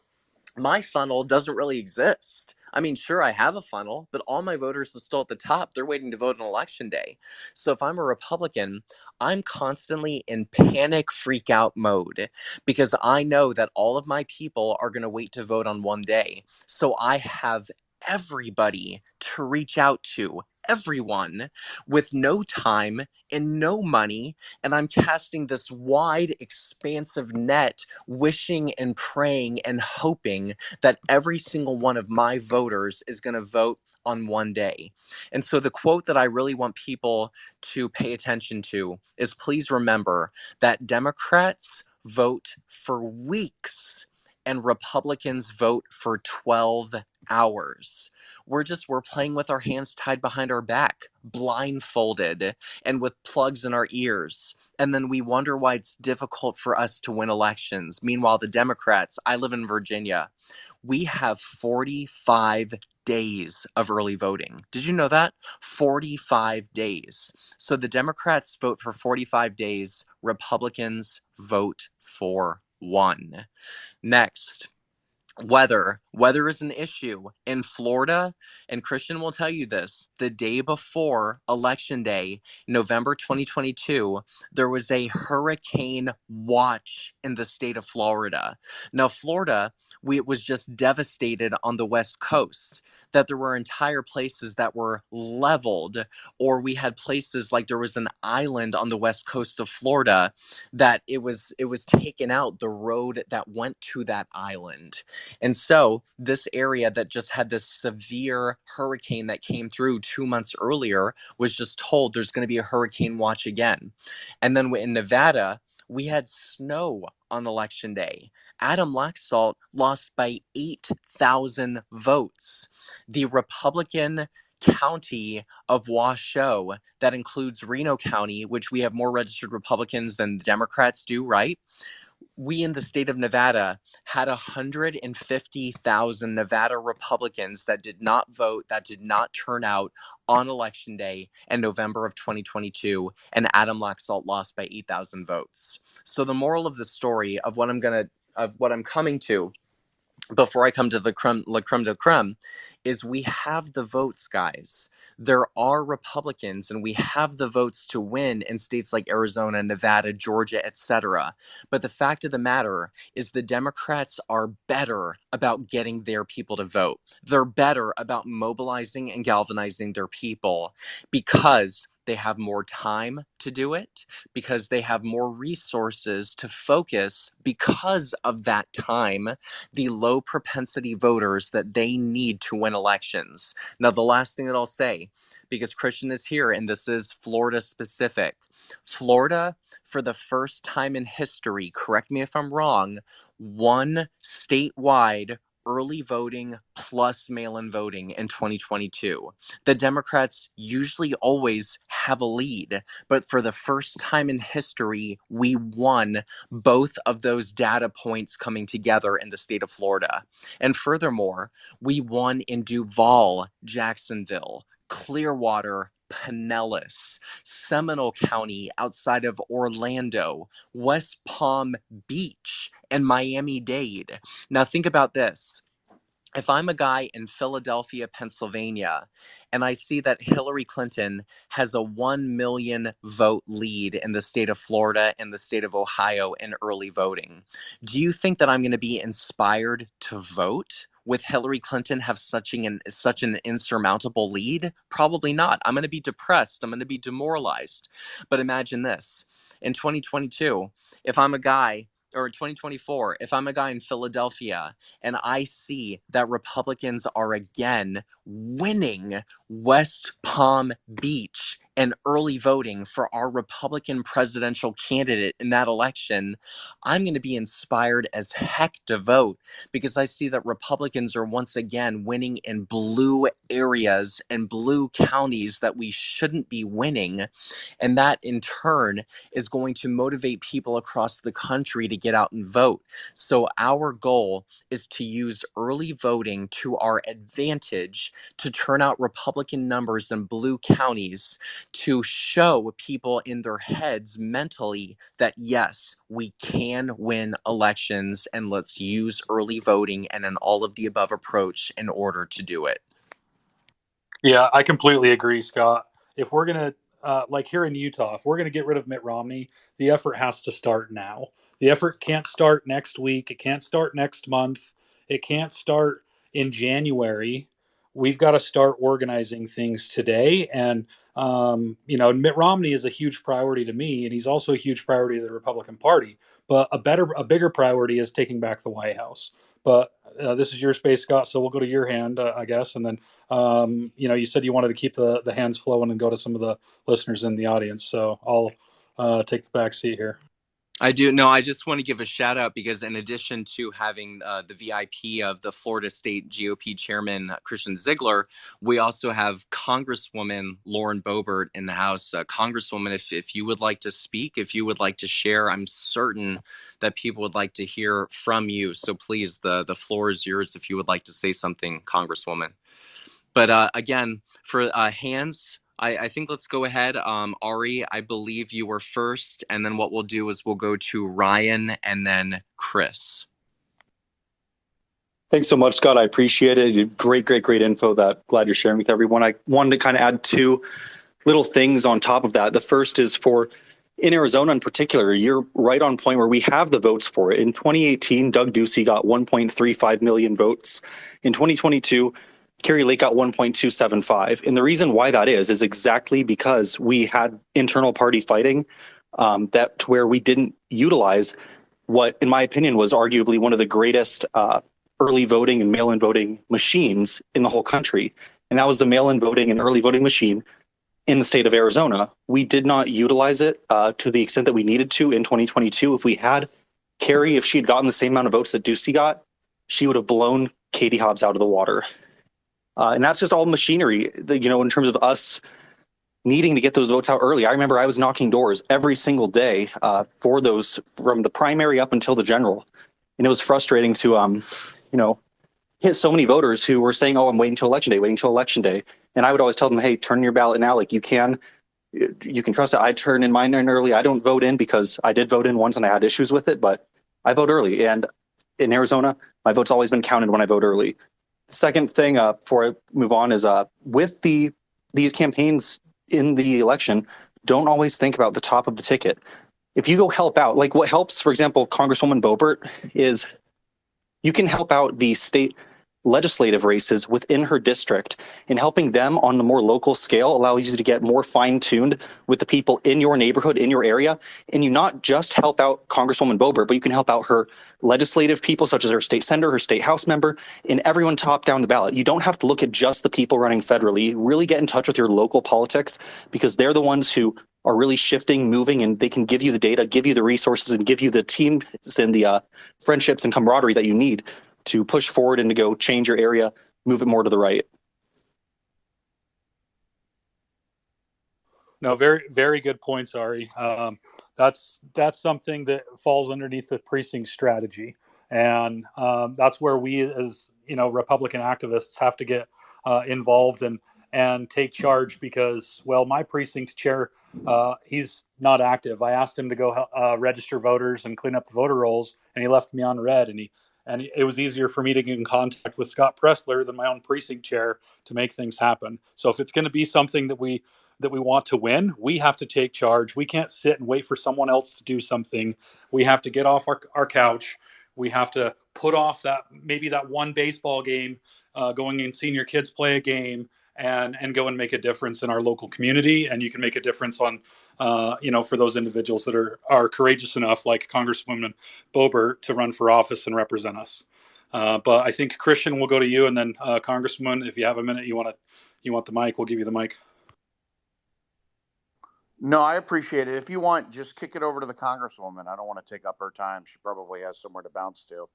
my funnel doesn't really exist. I mean, sure, I have a funnel, but all my voters are still at the top. They're waiting to vote on election day. So if I'm a Republican, I'm constantly in panic freak out mode because I know that all of my people are going to wait to vote on one day. So I have everybody to reach out to, everyone with no time and no money. And I'm casting this wide, expansive net, wishing and praying and hoping that every single one of my voters is going to vote on one day. And so the quote that I really want people to pay attention to is please remember that Democrats vote for weeks and Republicans vote for 12 hours. We're playing with our hands tied behind our back, blindfolded, and with plugs in our ears. And then we wonder why it's difficult for us to win elections. Meanwhile, the Democrats, I live in Virginia, we have 45 days of early voting. Did you know that? 45 days. So the Democrats vote for 45 days, Republicans vote for one. Next, weather is an issue in Florida, and Christian will tell you this. The day before election day, November 2022, there was a hurricane watch in the state of Florida. Now Florida, it was just devastated on the west coast, that there were entire places that were leveled, or we had places like there was an island on the west coast of Florida that it was taken out, the road that went to that island. And so, this area that just had this severe hurricane that came through 2 months earlier was just told there's going to be a hurricane watch again. And then in Nevada, we had snow on election day. Adam Laxalt lost by 8,000 votes. The Republican county of Washoe, that includes Reno County, which we have more registered Republicans than the Democrats do, right? We in the state of Nevada had 150,000 Nevada Republicans that did not vote, that did not turn out on election day in November of 2022, and Adam Laxalt lost by 8,000 votes. So the moral of the story of what I'm coming to before I come to the la creme de creme is we have the votes, guys. There are Republicans, and we have the votes to win in states like Arizona, Nevada, Georgia, etc. But the fact of the matter is the Democrats are better about getting their people to vote. They're better about mobilizing and galvanizing their people because they have more time to do it, because they have more resources to focus because of that time, the low propensity voters that they need to win elections. Now, the last thing that I'll say, because Christian is here and this is Florida specific, Florida, for the first time in history, correct me if I'm wrong, won statewide early voting plus mail-in voting in 2022. The Democrats usually always have a lead, but for the first time in history, we won both of those data points coming together in the state of Florida. And furthermore, we won in Duval, Jacksonville, Clearwater, Pinellas, Seminole County outside of Orlando, West Palm Beach, and Miami-Dade. Now, think about this. If I'm a guy in Philadelphia, Pennsylvania, and I see that Hillary Clinton has a 1 million vote lead in the state of Florida and the state of Ohio in early voting, do you think that I'm going to be inspired to vote with Hillary Clinton have such an insurmountable lead? Probably not. I'm going to be depressed. I'm going to be demoralized. But imagine this. In 2022, if I'm a guy, or 2024, if I'm a guy in Philadelphia and I see that Republicans are again winning West Palm Beach and early voting for our Republican presidential candidate in that election, I'm going to be inspired as heck to vote because I see that Republicans are once again winning in blue areas and blue counties that we shouldn't be winning. And that in turn is going to motivate people across the country to get out and vote. So our goal is to use early voting to our advantage to turn out Republican numbers in blue counties to show people in their heads mentally that yes, we can win elections, and let's use early voting and an all of the above approach in order to do it. Yeah, I completely agree, Scott. If we're going to, like here in Utah, if we're going to get rid of Mitt Romney, the effort has to start now. The effort can't start next week. It can't start next month. It can't start in January. We've got to start organizing things today. And, Mitt Romney is a huge priority to me, and he's also a huge priority to the Republican Party. But a bigger priority is taking back the White House. But this is your space, Scott, so we'll go to your hand, I guess, and then you said you wanted to keep the hands flowing and go to some of the listeners in the audience. So I'll take the back seat here. I do. No, I just want to give a shout out because in addition to having the VIP of the Florida State GOP chairman, Christian Ziegler, we also have Congresswoman Lauren Boebert in the House. Congresswoman, if you would like to speak, if you would like to share, I'm certain that people would like to hear from you. So please, the floor is yours if you would like to say something, Congresswoman. But again, for hands, I think let's go ahead. Ari, I believe you were first, and then what we'll do is we'll go to Ryan and then Chris. Thanks so much, Scott. I appreciate it. Great info that glad you're sharing with everyone. I wanted to kind of add two little things on top of that. The first is in Arizona in particular, you're right on point where we have the votes for it. In 2018, Doug Ducey got 1.35 million votes. In 2022, Kari Lake got 1.275. And the reason why that is exactly because we had internal party fighting to where we didn't utilize what, in my opinion, was arguably one of the greatest early voting and mail-in voting machines in the whole country. And that was the mail-in voting and early voting machine in the state of Arizona. We did not utilize it to the extent that we needed to in 2022. If we had Kari, if she had gotten the same amount of votes that Ducey got, she would have blown Katie Hobbs out of the water. And that's just all machinery, in terms of us needing to get those votes out early. I remember I was knocking doors every single day for those from the primary up until the general. And it was frustrating to, hit so many voters who were saying, oh, I'm waiting till election day. And I would always tell them, hey, turn in your ballot now. Like you can trust it. I turn in mine in early. I don't vote in because I did vote in once and I had issues with it, but I vote early. And in Arizona, my vote's always been counted when I vote early. The second thing before I move on is with these campaigns in the election, don't always think about the top of the ticket. If you go help out, like what helps, for example, Congresswoman Boebert, is you can help out the state legislative races within her district, and helping them on the more local scale allows you to get more fine-tuned with the people in your neighborhood, in your area. And you not just help out Congresswoman Boebert, but you can help out her legislative people, such as her state senator, her state house member, and everyone top down the ballot. You don't have to look at just the people running federally. Really get in touch with your local politics, because they're the ones who are really shifting, moving, and they can give you the data, give you the resources, and give you the teams and the friendships and camaraderie that you need to push forward and to go change your area, move it more to the right? No, very, very good points, Ari. That's something that falls underneath the precinct strategy, and that's where we, as Republican activists, have to get involved and take charge because, well, my precinct chair, he's not active. I asked him to go register voters and clean up the voter rolls, and he left me on red. And it was easier for me to get in contact with Scott Presler than my own precinct chair to make things happen. So if it's going to be something that we want to win, we have to take charge. We can't sit and wait for someone else to do something. We have to get off our couch. We have to put off that one baseball game, going and seeing your kids play a game, and go and make a difference in our local community. And you can make a difference on, for those individuals that are courageous enough, like Congresswoman Boebert, to run for office and represent us. But I think Christian, will go to you, and then Congresswoman, if you have a minute, you want the mic, we'll give you the mic. No, I appreciate it. If you want, just kick it over to the Congresswoman. I don't want to take up her time. She probably has somewhere to bounce to.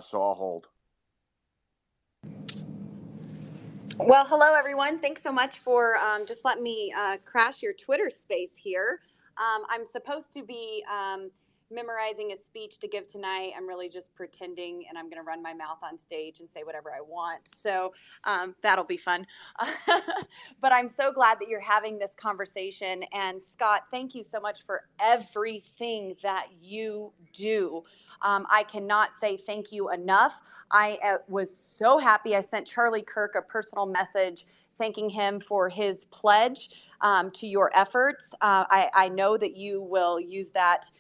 So I'll hold. Well, hello, everyone. Thanks so much for just letting me crash your Twitter space here. I'm supposed to be memorizing a speech to give tonight. I'm really just pretending, and I'm going to run my mouth on stage and say whatever I want. So that'll be fun. But I'm so glad that you're having this conversation. And Scott, thank you so much for everything that you do. I cannot say thank you enough. I was so happy. I sent Charlie Kirk a personal message thanking him for his pledge to your efforts. I know that you will use that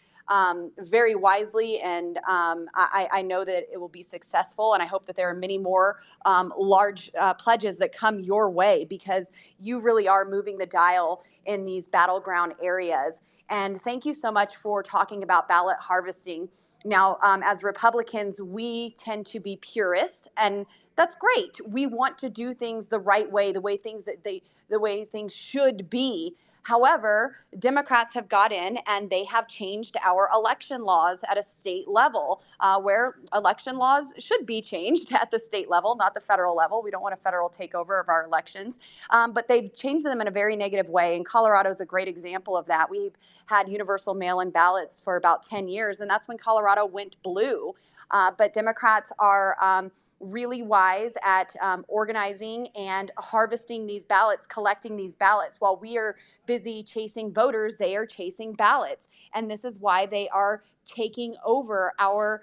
very wisely, and I know that it will be successful, and I hope that there are many more large pledges that come your way, because you really are moving the dial in these battleground areas. And thank you so much for talking about ballot harvesting. Now, as Republicans, we tend to be purists, and that's great. We want to do things the right way, the way things should be. However, Democrats have got in and they have changed our election laws at a state level, where election laws should be changed at the state level, not the federal level. We don't want a federal takeover of our elections, but they've changed them in a very negative way. And Colorado is a great example of that. We've had universal mail-in ballots for about 10 years, and that's when Colorado went blue. But Democrats are really wise at organizing and harvesting these ballots, collecting these ballots. While we are busy chasing voters, they are chasing ballots. And this is why they are taking over our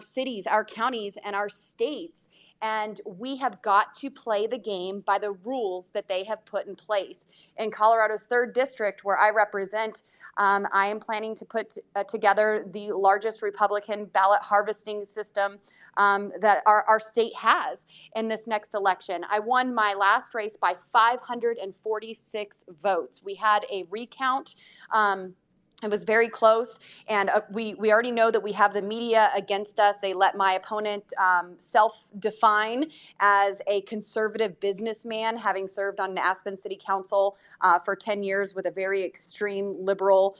cities, our counties, and our states. And we have got to play the game by the rules that they have put in place. In Colorado's 3rd District, where I represent, I am planning to put together the largest Republican ballot harvesting system that our state has in this next election. I won my last race by 546 votes. We had a recount. It was very close, and we already know that we have the media against us. They let my opponent self-define as a conservative businessman, having served on an Aspen City Council for 10 years with a very extreme liberal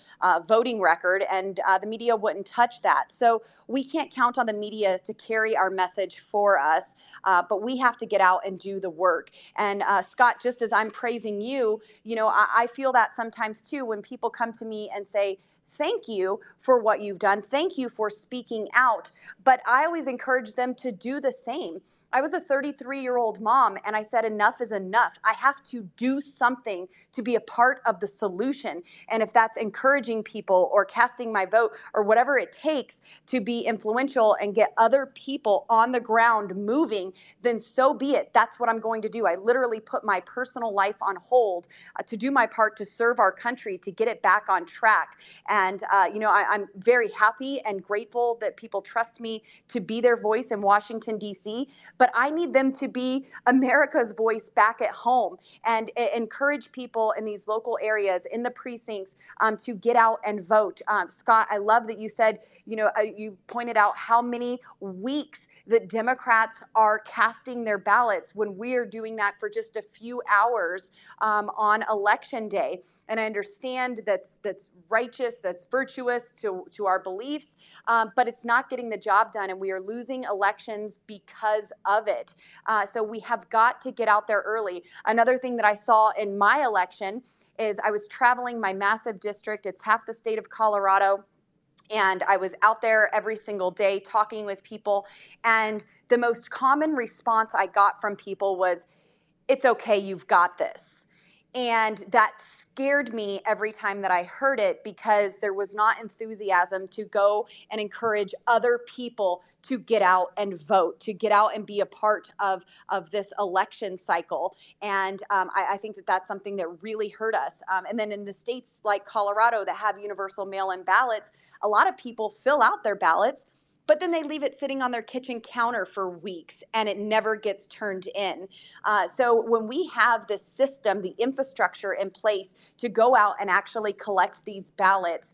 voting record, and the media wouldn't touch that. So we can't count on the media to carry our message for us, but we have to get out and do the work. And Scott, just as I'm praising you, I feel that sometimes too when people come to me and say, thank you for what you've done. Thank you for speaking out. But I always encourage them to do the same. I was a 33-year-old mom, and I said, enough is enough. I have to do something to be a part of the solution. And if that's encouraging people or casting my vote or whatever it takes to be influential and get other people on the ground moving, then so be it. That's what I'm going to do. I literally put my personal life on hold to do my part to serve our country, to get it back on track. And, I'm very happy and grateful that people trust me to be their voice in Washington, D.C., but I need them to be America's voice back at home and encourage people in these local areas, in the precincts, to get out and vote. Scott, I love that you said, you pointed out how many weeks that Democrats are casting their ballots when we are doing that for just a few hours on election day. And I understand that's righteous, that's virtuous to our beliefs, but it's not getting the job done, and we are losing elections because of it. So we have got to get out there early. Another thing that I saw in my election is I was traveling my massive district. It's half the state of Colorado. And I was out there every single day talking with people. And the most common response I got from people was, "It's okay, you've got this." And that scared me every time that I heard it, because there was not enthusiasm to go and encourage other people to get out and vote, to get out and be a part of this election cycle. And I think that that's something that really hurt us. And then in the states like Colorado that have universal mail-in ballots, a lot of people fill out their ballots, but then they leave it sitting on their kitchen counter for weeks and it never gets turned in. So when we have the system, the infrastructure in place to go out and actually collect these ballots,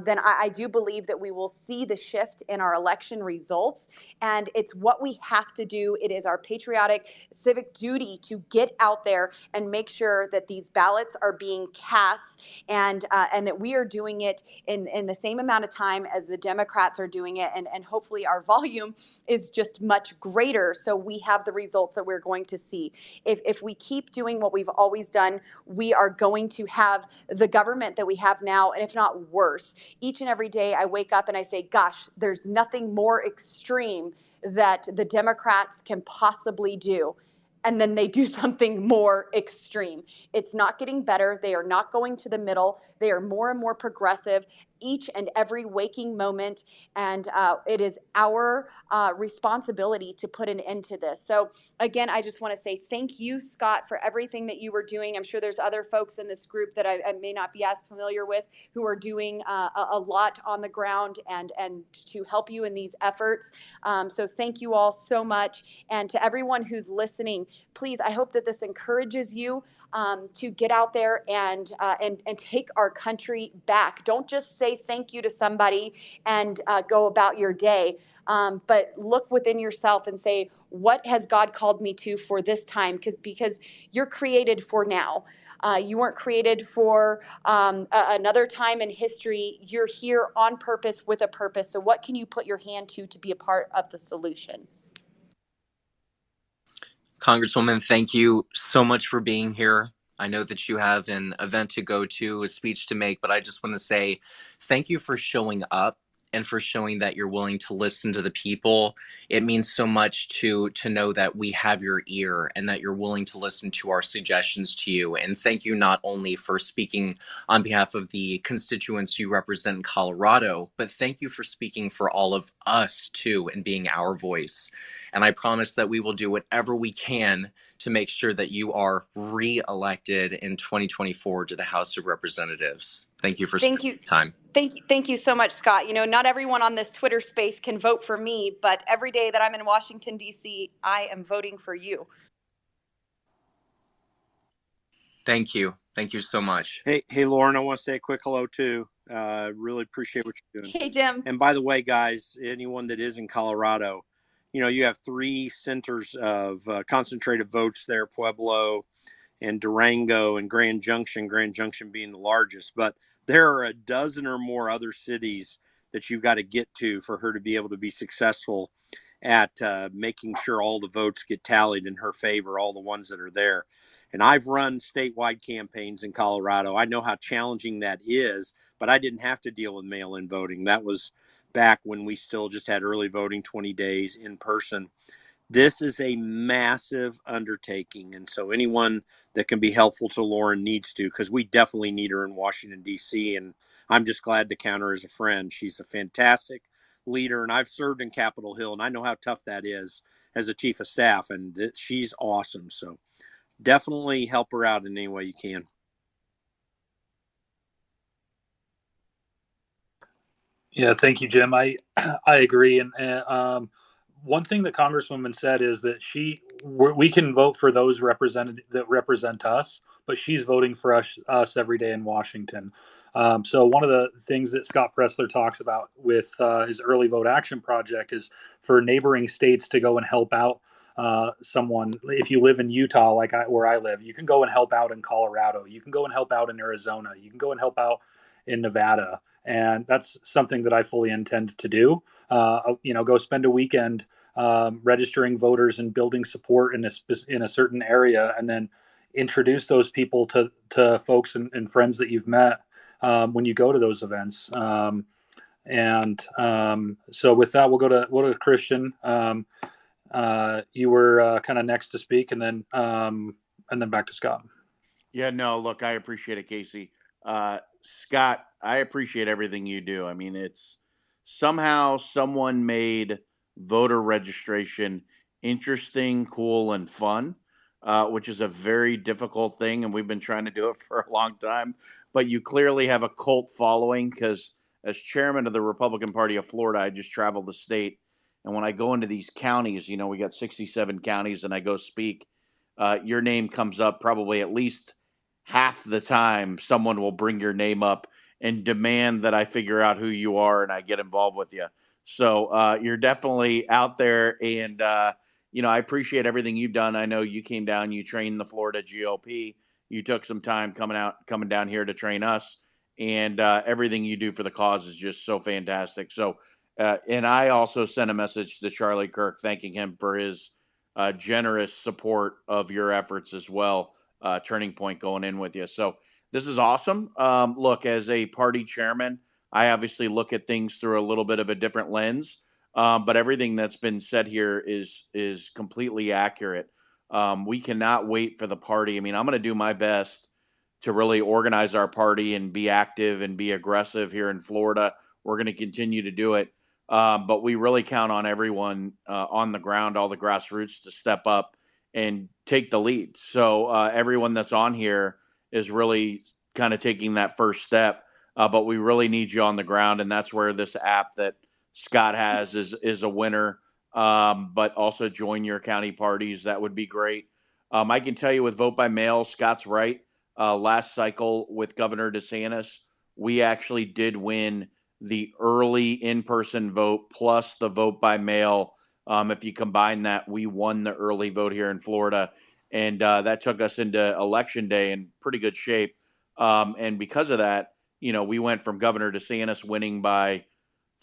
then I do believe that we will see the shift in our election results. And it's what we have to do. It is our patriotic civic duty to get out there and make sure that these ballots are being cast, and that we are doing it in the same amount of time as the Democrats are doing it. And hopefully our volume is just much greater, so we have the results that we're going to see. If we keep doing what we've always done, we are going to have the government that we have now, and if not worse. Each and every day I wake up and I say, gosh, there's nothing more extreme that the Democrats can possibly do. And then they do something more extreme. It's not getting better. They are not going to the middle. They are more and more progressive each and every waking moment. And it is our responsibility to put an end to this. So again, I just want to say thank you, Scott, for everything that you were doing. I'm sure there's other folks in this group that I may not be as familiar with who are doing a lot on the ground and to help you in these efforts. So thank you all so much. And to everyone who's listening, please, I hope that this encourages you to get out there and take our country back. Don't just say thank you to somebody and go about your day, but look within yourself and say, what has God called me to for this time? Because you're created for now. You weren't created for another time in history. You're here on purpose with a purpose. So what can you put your hand to be a part of the solution? Congresswoman, thank you so much for being here. I know that you have an event to go to, a speech to make, but I just want to say thank you for showing up and for showing that you're willing to listen to the people. It means so much to know that we have your ear and that you're willing to listen to our suggestions to you. And thank you not only for speaking on behalf of the constituents you represent in Colorado, but thank you for speaking for all of us too and being our voice. And I promise that we will do whatever we can to make sure that you are re-elected in 2024 to the House of Representatives. Thank you for spending time. Thank you so much, Scott. Not everyone on this Twitter space can vote for me, but every day that I'm in Washington, D.C., I am voting for you. Thank you. Thank you so much. Hey, Lauren, I want to say a quick hello too. Really appreciate what you're doing. Hey, Jim. And by the way, guys, anyone that is in Colorado, you have 3 centers of concentrated votes there, Pueblo and Durango and Grand Junction being the largest. But there are a dozen or more other cities that you've got to get to for her to be able to be successful at making sure all the votes get tallied in her favor, all the ones that are there. And I've run statewide campaigns in Colorado. I know how challenging that is, but I didn't have to deal with mail-in voting. That was back when we still just had early voting 20 days in person. This is a massive undertaking. And so anyone that can be helpful to Lauren needs to, because we definitely need her in Washington, D.C. And I'm just glad to count her as a friend. She's a fantastic leader. And I've served in Capitol Hill, and I know how tough that is as a chief of staff. And she's awesome. So definitely help her out in any way you can. Yeah, thank you, Jim. I agree. And one thing that Congresswoman said is that we can vote for those represented that represent us, but she's voting for us every day in Washington. So one of the things that Scott Presler talks about with his early vote action project is for neighboring states to go and help out someone. If you live in Utah, where I live, you can go and help out in Colorado. You can go and help out in Arizona. You can go and help out in Nevada. And that's something that I fully intend to do. Go spend a weekend registering voters and building support in a certain area, and then introduce those people to folks and friends that you've met when you go to those events. So with that, we'll go to Christian. You were kind of next to speak, and then back to Scott. Yeah, no, look, I appreciate it, Casey. Scott, I appreciate everything you do. I mean, it's somehow someone made voter registration interesting, cool, and fun, which is a very difficult thing. And we've been trying to do it for a long time. But you clearly have a cult following because, as chairman of the Republican Party of Florida, I just traveled the state. And when I go into these counties, we got 67 counties, and I go speak, your name comes up probably at least half the time. Someone will bring your name up and demand that I figure out who you are and I get involved with you. So you're definitely out there, and I appreciate everything you've done. I know you came down, you trained the Florida GOP. You took some time coming down here to train us, and everything you do for the cause is just so fantastic. So, and I also sent a message to Charlie Kirk thanking him for his generous support of your efforts as well. Turning Point going in with you. So this is awesome. Look, as a party chairman, I obviously look at things through a little bit of a different lens, but everything that's been said here is completely accurate. We cannot wait for the party. I mean, I'm going to do my best to really organize our party and be active and be aggressive here in Florida. We're going to continue to do it. But we really count on everyone on the ground, all the grassroots, to step up and take the lead. So everyone that's on here is really kind of taking that first step. But we really need you on the ground, and that's where this app that Scott has is a winner. But also join your county parties. That would be great. I can tell you with vote by mail, Scott's right. Last cycle with Governor DeSantis, we actually did win the early in-person vote plus the vote by mail. If you combine that, we won the early vote here in Florida, and that took us into election day in pretty good shape. And because of that, we went from Governor DeSantis winning by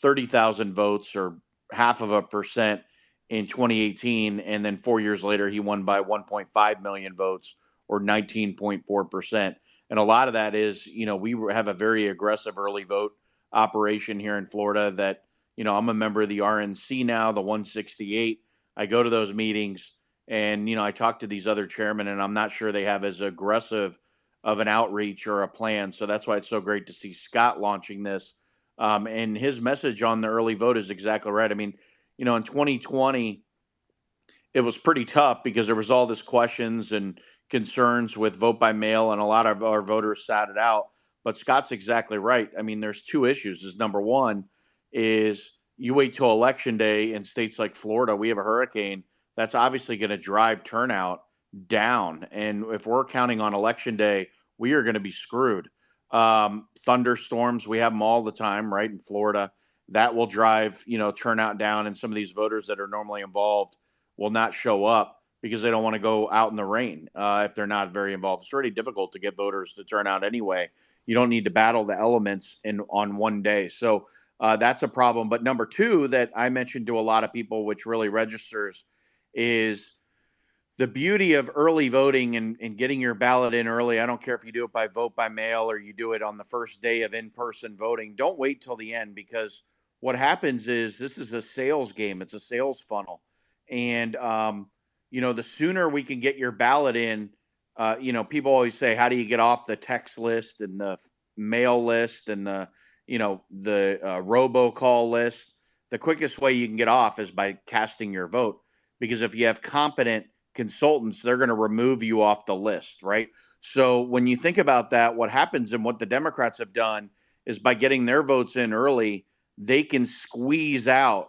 30,000 votes or half of a percent in 2018, and then 4 years later he won by 1.5 million votes or 19.4%. And a lot of that is, we have a very aggressive early vote operation here in Florida that, I'm a member of the RNC now, the 168. I go to those meetings and, I talk to these other chairmen, and I'm not sure they have as aggressive of an outreach or a plan. So that's why it's so great to see Scott launching this. And his message on the early vote is exactly right. I mean, in 2020, it was pretty tough because there was all this questions and concerns with vote by mail, and a lot of our voters sat it out. But Scott's exactly right. I mean, there's two issues. Is number one is you wait till election day in states like Florida, we have a hurricane. That's obviously going to drive turnout down. And if we're counting on election day, we are going to be screwed. Thunderstorms, we have them all the time, right? In Florida, that will drive, turnout down, and some of these voters that are normally involved will not show up because they don't want to go out in the rain if they're not very involved. It's already difficult to get voters to turn out anyway. You don't need to battle the elements on one day. So that's a problem. But number two that I mentioned to a lot of people, which really registers, is the beauty of early voting and getting your ballot in early. I don't care if you do it by vote by mail or you do it on the first day of in-person voting. Don't wait till the end, because what happens is this is a sales game. It's a sales funnel. And, the sooner we can get your ballot in, people always say, how do you get off the text list and the mail list and the robocall list? The quickest way you can get off is by casting your vote, because if you have competent consultants, they're going to remove you off the list, right? So when you think about that, what happens and what the Democrats have done is by getting their votes in early, they can squeeze out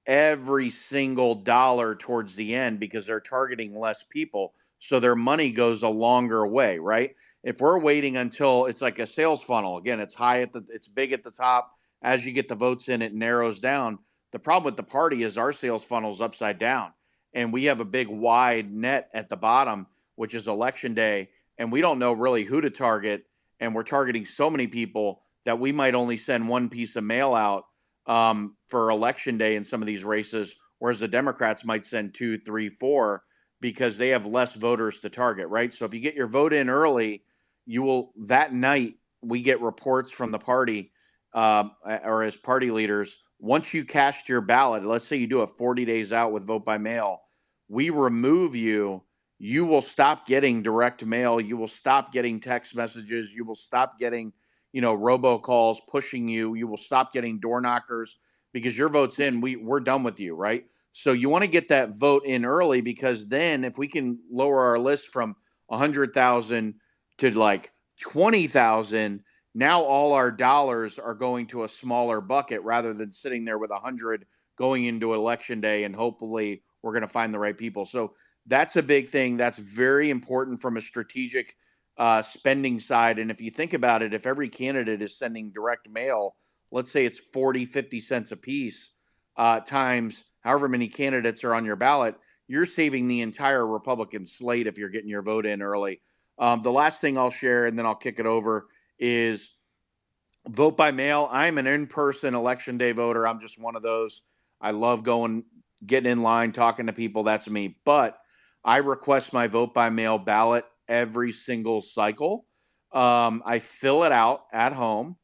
every single dollar towards the end because they're targeting less people. So their money goes a longer way, right? If we're waiting until it's like a sales funnel, again, it's big at the top. As you get the votes in, it narrows down. The problem with the party is our sales funnel is upside down, and we have a big wide net at the bottom, which is election day, and we don't know really who to target, and we're targeting so many people that we might only send one piece of mail out for election day in some of these races, whereas the Democrats might send 2, 3, 4 because they have less voters to target, right? So if you get your vote in early, you will that night we get reports from the party or as party leaders. Once you cast your ballot, let's say you do it 40 days out with vote by mail, we remove you. You will stop getting direct mail. You will stop getting text messages. You will stop getting robocalls pushing you. You will stop getting door knockers because your vote's in. We're done with you, right? So you want to get that vote in early because then if we can lower our list from 100,000 to like 20,000, now all our dollars are going to a smaller bucket rather than sitting there with 100 going into election day and hopefully we're going to find the right people. So that's a big thing. That's very important from a strategic spending side. And if you think about it, if every candidate is sending direct mail, let's say it's 40, 50 cents a piece times however many candidates are on your ballot, you're saving the entire Republican slate if you're getting your vote in early. The last thing I'll share, and then I'll kick it over, is vote by mail. I'm an in-person election day voter. I'm just one of those. I love getting in line, talking to people. That's me. But I request my vote by mail ballot every single cycle. I fill it out at home.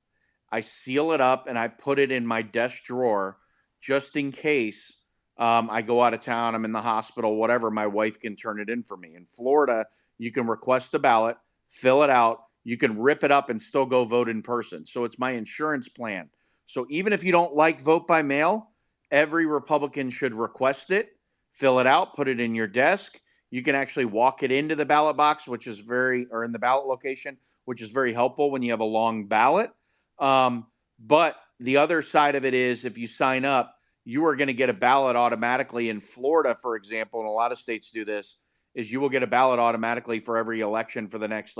I seal it up and I put it in my desk drawer just in case I go out of town, I'm in the hospital, whatever. My wife can turn it in for me. In Florida, you can request a ballot, fill it out. You can rip it up and still go vote in person. So it's my insurance plan. So even if you don't like vote by mail, every Republican should request it, fill it out, put it in your desk. You can actually walk it into the ballot box, or in the ballot location, which is very helpful when you have a long ballot. But the other side of it is if you sign up, you are going to get a ballot automatically. In Florida, for example, and a lot of states do this, is you will get a ballot automatically for every election for the next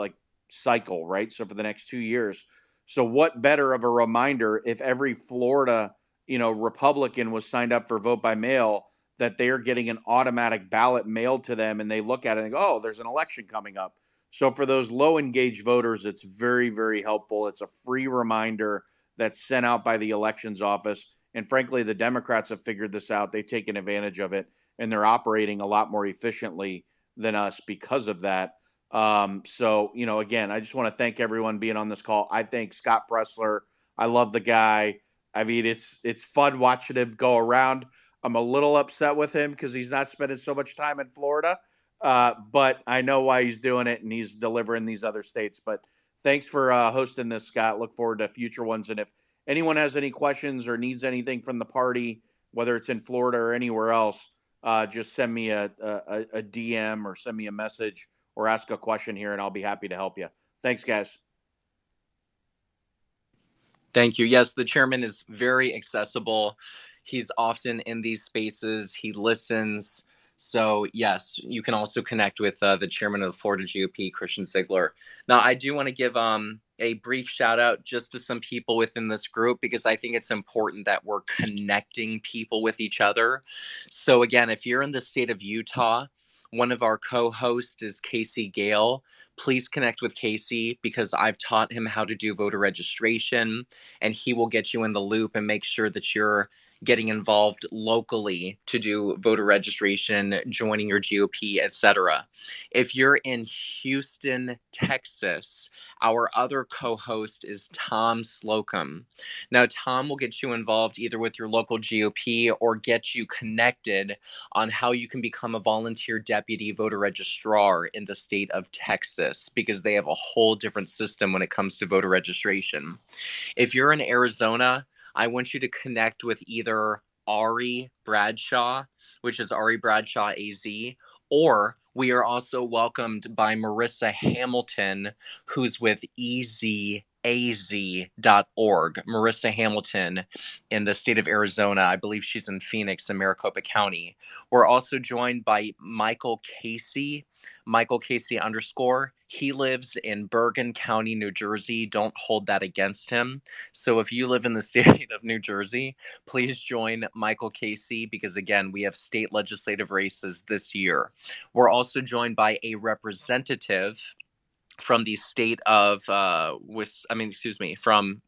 cycle, right? So for the next 2 years. So what better of a reminder if every Florida, Republican was signed up for vote by mail that they are getting an automatic ballot mailed to them and they look at it and go, oh, there's an election coming up. So for those low engaged voters, it's very, very helpful. It's a free reminder that's sent out by the elections office. And frankly, the Democrats have figured this out. They've taken advantage of it and they're operating a lot more efficiently than us because of that. So, again, I just want to thank everyone being on this call. I thank Scott Presler. I love the guy. I mean, it's fun watching him go around. I'm a little upset with him because he's not spending so much time in Florida. But I know why he's doing it and he's delivering these other states. But thanks for hosting this, Scott. Look forward to future ones. And if anyone has any questions or needs anything from the party, whether it's in Florida or anywhere else, just send me a DM or send me a message or ask a question here and I'll be happy to help you. Thanks, guys. Thank you. Yes, the chairman is very accessible. He's often in these spaces. He listens. So, yes, you can also connect with the chairman of the Florida GOP, Christian Ziegler. Now, I do want to give a brief shout out just to some people within this group because I think it's important that we're connecting people with each other. So, again, if you're in the state of Utah, one of our co-hosts is Casey Gale. Please connect with Casey because I've taught him how to do voter registration and he will get you in the loop and make sure that you're getting involved locally to do voter registration, joining your GOP, etc. If you're in Houston, Texas, our other co-host is Tom Slocum. Now, Tom will get you involved either with your local GOP or get you connected on how you can become a volunteer deputy voter registrar in the state of Texas because they have a whole different system when it comes to voter registration. If you're in Arizona, I want you to connect with either Ari Bradshaw, which is Ari Bradshaw AZ, or we are also welcomed by Marissa Hamilton, who's with EZ Marissa Hamilton in the state of Arizona. I believe she's in Phoenix in Maricopa County. We're also joined by Michael Casey, Michael Casey underscore. He lives in Bergen County, New Jersey. Don't hold that against him. So if you live in the state of New Jersey, please join Michael Casey because, again, we have state legislative races this year. We're also joined by a representative from the state of from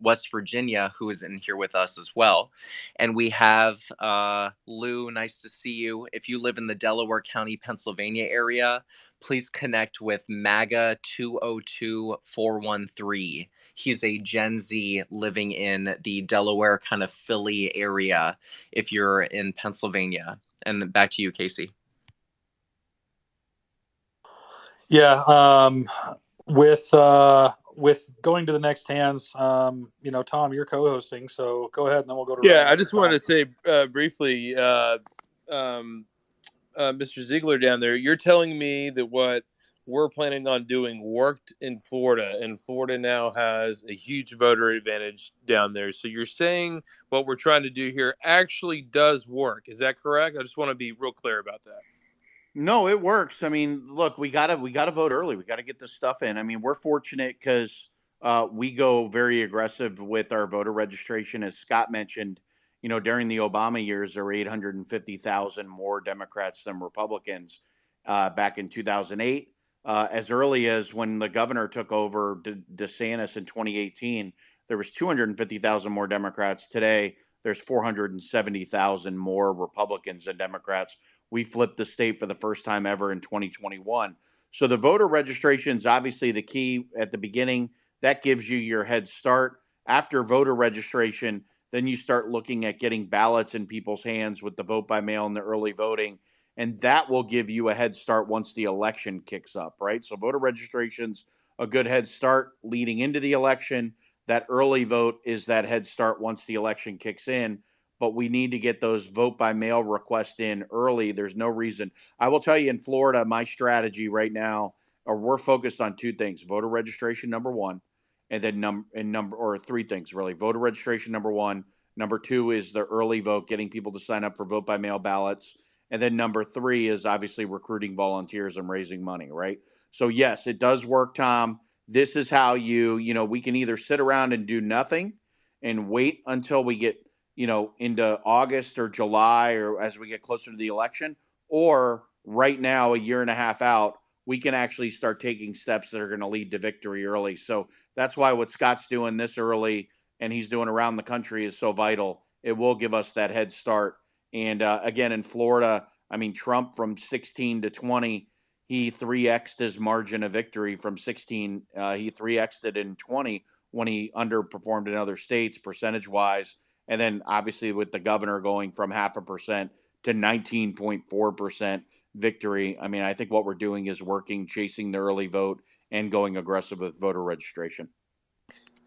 West Virginia, who is in here with us as well. And we have Lou, nice to see you. If you live in the Delaware County, Pennsylvania area, please connect with MAGA 202413. He's a Gen Z living in the Delaware kind of Philly area if you're in Pennsylvania. And back to you, Casey. Yeah, with going to the next hands, Tom, you're co-hosting, so go ahead, and then we'll go to Yeah, Ryan. I just wanted to say briefly, Mr. Ziegler down there, you're telling me that what we're planning on doing worked in Florida, and Florida now has a huge voter advantage down there. So you're saying what we're trying to do here actually does work. Is that correct? I just want to be real clear about that. No, it works. I mean, look, we gotta vote early. We gotta get this stuff in. I mean, we're fortunate because we go very aggressive with our voter registration. As Scott mentioned, during the Obama years, there were 850,000 more Democrats than Republicans back in 2008. As early as when the governor took over DeSantis in 2018, there was 250,000 more Democrats. Today, there's 470,000 more Republicans than Democrats. We flipped the state for the first time ever in 2021. So the voter registration is obviously the key at the beginning. That gives you your head start. After voter registration, then you start looking at getting ballots in people's hands with the vote by mail and the early voting. And that will give you a head start once the election kicks up, right? So voter registration's a good head start leading into the election. That early vote is that head start once the election kicks in, but we need to get those vote by mail requests in early. There's no reason. I will tell you in Florida, my strategy right now, or we're focused on two things: voter registration, number one, and then three things really. Voter registration, number one. Number two is the early vote, getting people to sign up for vote by mail ballots. And then number three is obviously recruiting volunteers and raising money, right? So yes, it does work, Tom. This is how we can either sit around and do nothing and wait until we get into August or July or as we get closer to the election, or right now, a year and a half out, we can actually start taking steps that are going to lead to victory early. So that's why what Scott's doing this early and he's doing around the country is so vital. It will give us that head start. And again, in Florida, I mean, Trump from 16 to 20, he 3x'd his margin of victory from 16. He 3x'd it in 20 when he underperformed in other states percentage wise. And then obviously with the governor going from 0.5% to 19.4% victory, I mean, I think what we're doing is working, chasing the early vote and going aggressive with voter registration.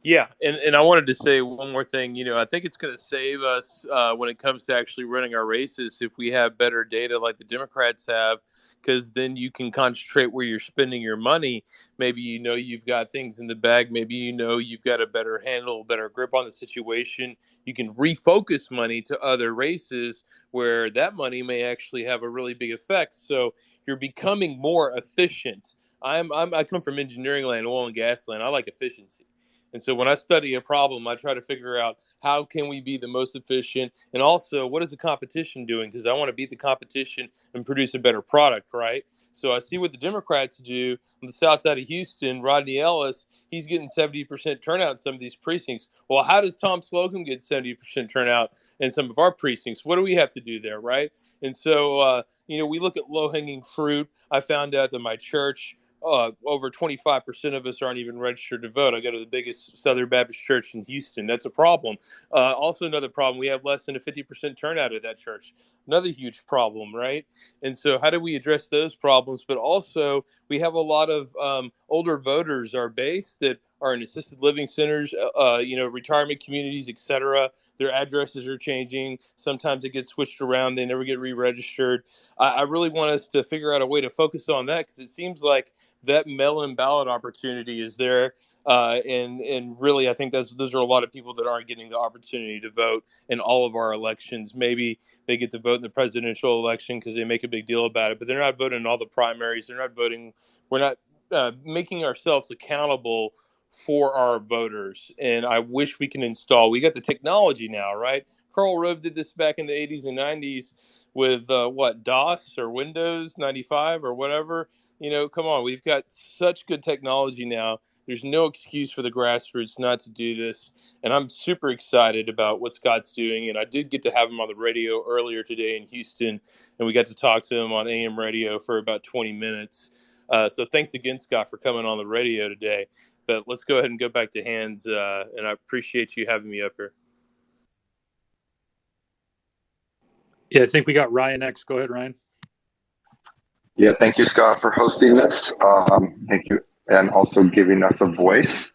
Yeah, and I wanted to say one more thing. I think it's going to save us when it comes to actually running our races if we have better data like the Democrats have, because then you can concentrate where you're spending your money. Maybe you've got things in the bag. Maybe you've got a better handle, better grip on the situation. You can refocus money to other races where that money may actually have a really big effect. So you're becoming more efficient. I come from engineering land, oil and gas land. I like efficiency. And so when I study a problem, I try to figure out how can we be the most efficient, and also what is the competition doing? Because I want to beat the competition and produce a better product, right? So I see what the Democrats do on the south side of Houston. Rodney Ellis, he's getting 70% turnout in some of these precincts. Well, how does Tom Slocum get 70% turnout in some of our precincts? What do we have to do there, right? And so, we look at low-hanging fruit. I found out that my church, over 25% of us aren't even registered to vote. I go to the biggest Southern Baptist church in Houston. That's a problem. Also, another problem, we have less than a 50% turnout at that church. Another huge problem, right? And so how do we address those problems? But also, we have a lot of older voters, our base, that are in assisted living centers, retirement communities, etc. Their addresses are changing. Sometimes it gets switched around. They never get re-registered. I really want us to figure out a way to focus on that, because it seems like that mail-in ballot opportunity is there. And really, I think those are a lot of people that aren't getting the opportunity to vote in all of our elections. Maybe they get to vote in the presidential election because they make a big deal about it, but they're not voting in all the primaries. They're not voting. We're not making ourselves accountable for our voters. And I wish we can install. We got the technology now, right? Karl Rove did this back in the 80s and 90s with DOS or Windows 95 or whatever. Come on, we've got such good technology now. There's no excuse for the grassroots not to do this. And I'm super excited about what Scott's doing. And I did get to have him on the radio earlier today in Houston, and we got to talk to him on AM radio for about 20 minutes. So thanks again, Scott, for coming on the radio today. But let's go ahead and go back to Hans, and I appreciate you having me up here. Yeah, I think we got Ryan next. Go ahead, Ryan. Yeah, thank you, Scott, for hosting this. Thank you, and also giving us a voice.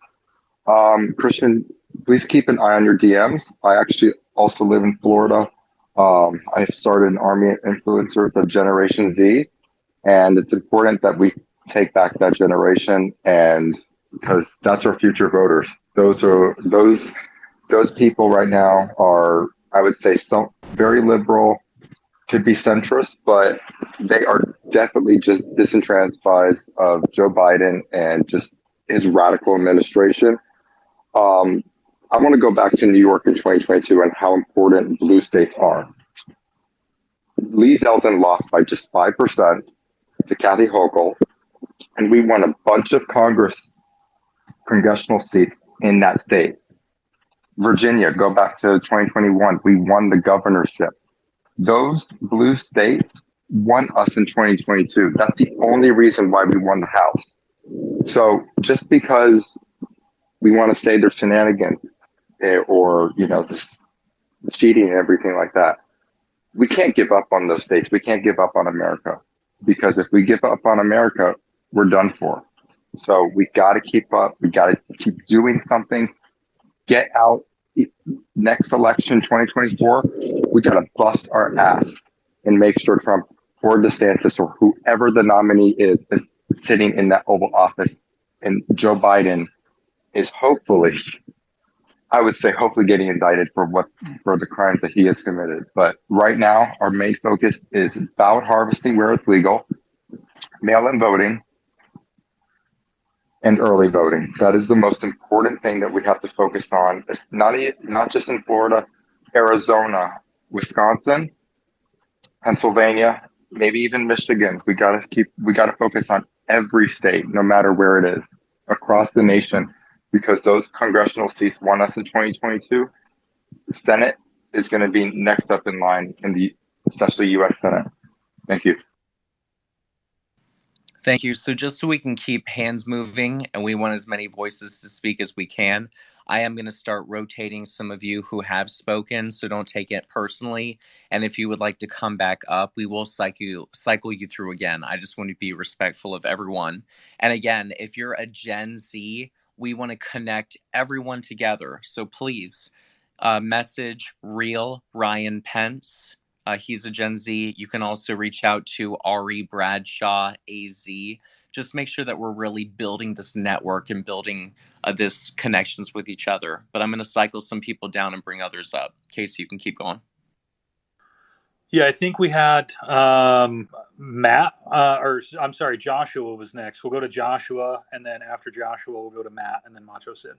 Christian, please keep an eye on your DMs. I actually also live in Florida. I started an army of influencers of Generation Z, and it's important that we take back that generation, and because that's our future voters. Those people right now are, I would say, some very liberal, could be centrist, but they are definitely just disenfranchised of Joe Biden and just his radical administration. I want to go back to New York in 2022 and how important blue states are. Lee Zeldin lost by just 5% to Kathy Hochul, and we won a bunch of congressional seats in that state. Virginia, go back to 2021, we won the governorship. Those blue states won us in 2022. That's the only reason why we won the House. So just because we want to say there's shenanigans or, this cheating and everything like that, we can't give up on those states. We can't give up on America, because if we give up on America, we're done for. So we got to keep up. We got to keep doing something. Get out. Next election, 2024, we got to bust our ass and make sure Trump or DeSantis or whoever the nominee is sitting in that Oval Office. And Joe Biden is hopefully getting indicted for the crimes that he has committed. But right now, our main focus is ballot harvesting where it's legal, mail-in voting, and early voting. That is the most important thing that we have to focus on. It's not just in Florida, Arizona, Wisconsin, Pennsylvania, maybe even Michigan. We got to focus on every state, no matter where it is, across the nation, because those congressional seats won us in 2022. The Senate is going to be next up in line especially U.S. Senate. Thank you. Thank you. So just so we can keep hands moving and we want as many voices to speak as we can, I am going to start rotating some of you who have spoken, so don't take it personally. And if you would like to come back up, we will cycle you through again. I just want to be respectful of everyone. And again, if you're a Gen Z, we want to connect everyone together. So please message Real Ryan Pence. He's a Gen Z. You can also reach out to Ari Bradshaw, AZ. Just make sure that we're really building this network and building this connections with each other. But I'm going to cycle some people down and bring others up. Casey, you can keep going. Yeah, I think we had Joshua was next. We'll go to Joshua, and then after Joshua, we'll go to Matt, and then Macho Sid.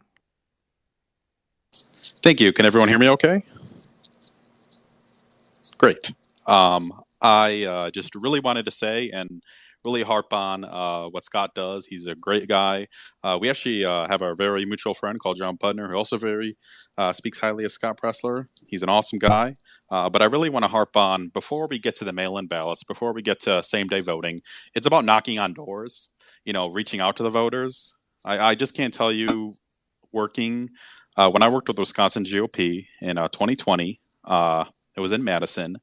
Thank you. Can everyone hear me okay? Great. I just really wanted to say and really harp on what Scott does. He's a great guy. We actually have a very mutual friend called John Putner, who also speaks highly of Scott Presler. He's an awesome guy. But I really want to harp on, before we get to the mail-in ballots, before we get to same-day voting, it's about knocking on doors, reaching out to the voters. I just can't tell you, when I worked with Wisconsin GOP in 2020, it was in Madison.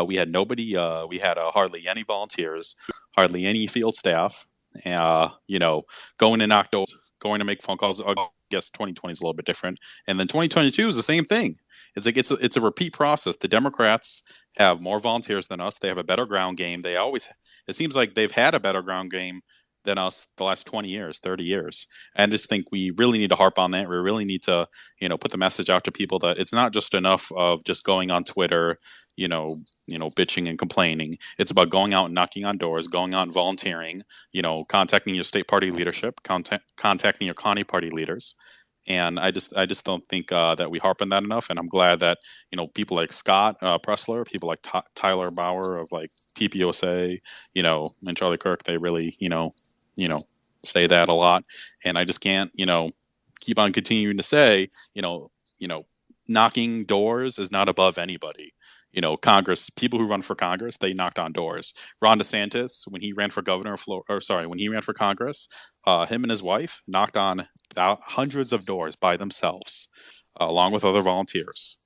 We had nobody. We had hardly any volunteers, hardly any field staff. Going to knock doors, going to make phone calls. I guess 2020 is a little bit different, and then 2022 is the same thing. It's like it's a repeat process. The Democrats have more volunteers than us. They have a better ground game. It seems like they've had a better ground game than us the last 20 years, 30 years. And I just think we really need to harp on that. We really need to, put the message out to people that it's not just enough of just going on Twitter, bitching and complaining. It's about going out and knocking on doors, going out and volunteering, contacting your state party leadership, contacting your county party leaders. And I just don't think that we harp on that enough. And I'm glad that people like Scott Presler, people like Tyler Bauer of like TPUSA, and Charlie Kirk, they really say that a lot. And I just can't keep on continuing to say knocking doors is not above anybody. Congress, people who run for Congress, they knocked on doors. Ron DeSantis, when he ran for when he ran for Congress, him and his wife knocked on hundreds of doors by themselves, along with other volunteers.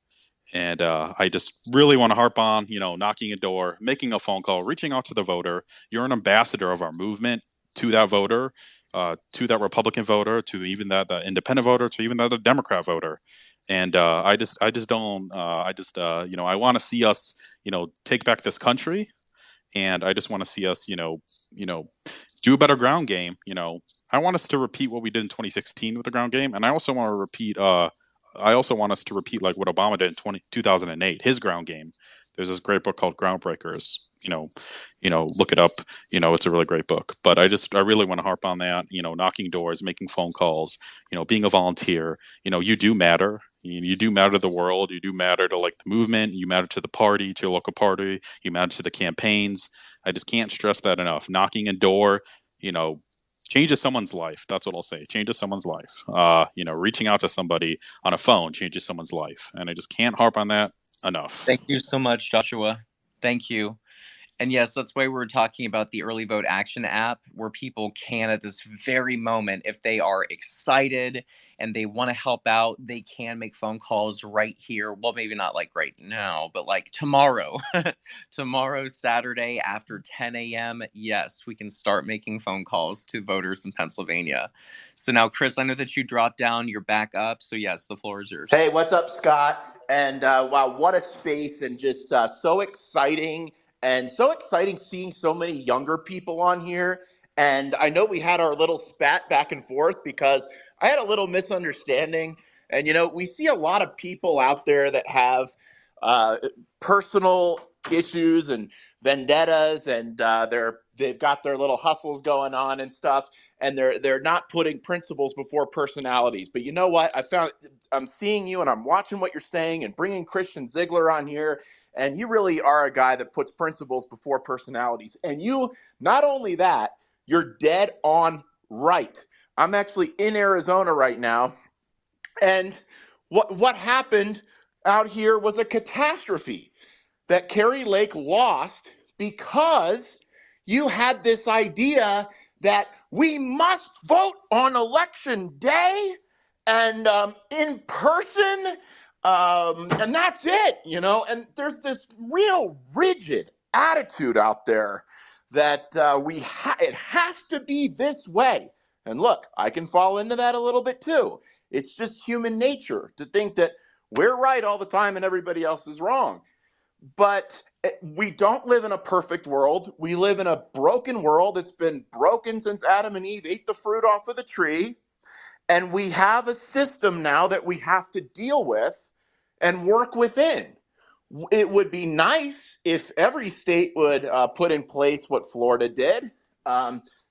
And I just really want to harp on, knocking a door, making a phone call, reaching out to the voter. You're an ambassador of our movement to that voter, to that Republican voter, to even that independent voter, to even the Democrat voter. And I want to see us, take back this country. And I just want to see us, do a better ground game. I want us to repeat what we did in 2016 with the ground game. And I also want to repeat, us to repeat like what Obama did in 2008, his ground game. There's this great book called Groundbreakers. Look it up. It's a really great book. But I really want to harp on that. Knocking doors, making phone calls. Being a volunteer. You do matter. You do matter to the world. You do matter to like the movement. You matter to the party, to your local party. You matter to the campaigns. I just can't stress that enough. Knocking a door. Changes someone's life. That's what I'll say. Changes someone's life. Reaching out to somebody on a phone changes someone's life. And I just can't harp on that enough. Thank you so much, Joshua. Thank you. And yes, that's why we're talking about the Early Vote Action app, where people can, at this very moment, if they are excited and they want to help out, they can make phone calls right here. Well, maybe not like right now, but like tomorrow. Tomorrow, Saturday, after 10 a.m., yes, we can start making phone calls to voters in Pennsylvania. So now, Chris, I know that you dropped down, you're back up. So yes, the floor is yours. Hey, what's up, Scott? And wow, what a space, and just so exciting. And so exciting seeing so many younger people on here. And I know we had our little spat back and forth because I had a little misunderstanding. And, we see a lot of people out there that have personal issues and vendettas, and they've got their little hustles going on and stuff. And they're not putting principles before personalities. But you know what? I'm seeing you and I'm watching what you're saying and bringing Christian Ziegler on here. And you really are a guy that puts principles before personalities. And you, not only that, you're dead on right. I'm actually in Arizona right now. And what happened out here was a catastrophe that Kerry Lake lost because you had this idea that we must vote on election day and in person. And that's it, and there's this real rigid attitude out there that it has to be this way. And look, I can fall into that a little bit too. It's just human nature to think that we're right all the time and everybody else is wrong. But we don't live in a perfect world. We live in a broken world. It's been broken since Adam and Eve ate the fruit off of the tree. And we have a system now that we have to deal with and work within. It would be nice if every state would put in place what Florida did,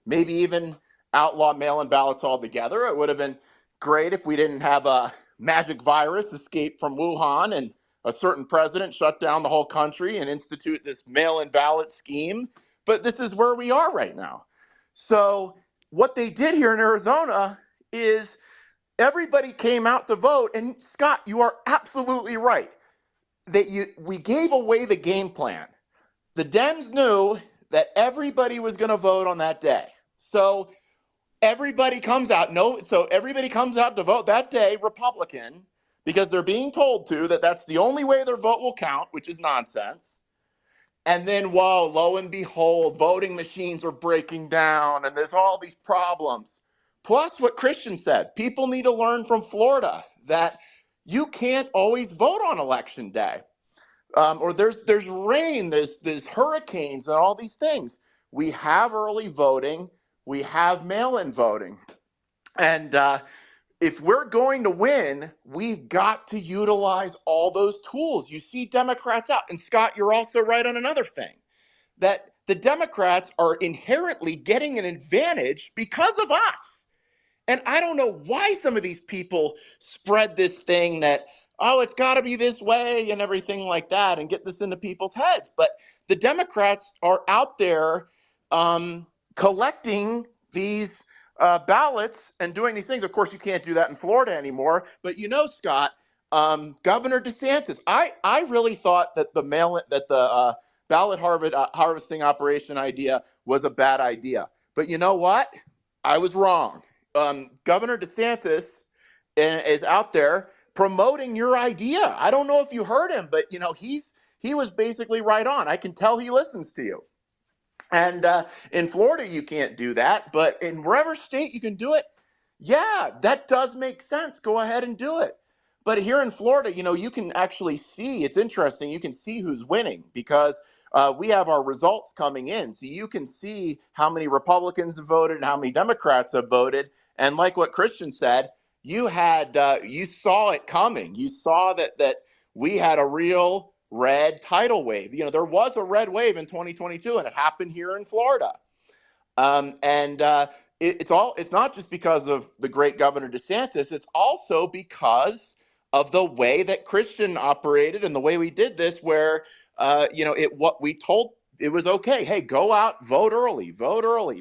maybe even outlaw mail-in ballots altogether. It would have been great if we didn't have a magic virus escape from Wuhan and a certain president shut down the whole country and institute this mail-in ballot scheme. But this is where we are right now. So what they did here in Arizona is everybody came out to vote. And Scott, you are absolutely right that we gave away the game plan. The Dems knew that everybody was going to vote on that day. So everybody comes out to vote that day Republican because they're being told to, that's the only way their vote will count, which is nonsense. And then, whoa, lo and behold, voting machines are breaking down and there's all these problems. Plus what Christian said, people need to learn from Florida that you can't always vote on election day. Or there's rain, there's hurricanes and all these things. We have early voting. we have mail-in voting. And if we're going to win, we've got to utilize all those tools. You see Democrats out. And Scott, you're also right on another thing, that the Democrats are inherently getting an advantage because of us. And I don't know why some of these people spread this thing that, oh, it's got to be this way and everything like that, and get this into people's heads. But the Democrats are out there collecting these ballots and doing these things. Of course, you can't do that in Florida anymore. But Scott, Governor DeSantis, I really thought that the ballot harvesting operation idea was a bad idea. But you know what? I was wrong. Governor DeSantis is out there promoting your idea. I don't know if you heard him, but he was basically right on. I can tell he listens to you. And in Florida, you can't do that, but in wherever state you can do it, yeah, that does make sense. Go ahead and do it. But here in Florida, you can actually see, it's interesting, you can see who's winning because we have our results coming in. So you can see how many Republicans have voted and how many Democrats have voted. And like what Christian said, you saw it coming. You saw that we had a real red tidal wave. There was a red wave in 2022, and it happened here in Florida. And it's not just because of the great Governor DeSantis. It's also because of the way that Christian operated and the way we did this, where what we told it was okay. Hey, go out, vote early,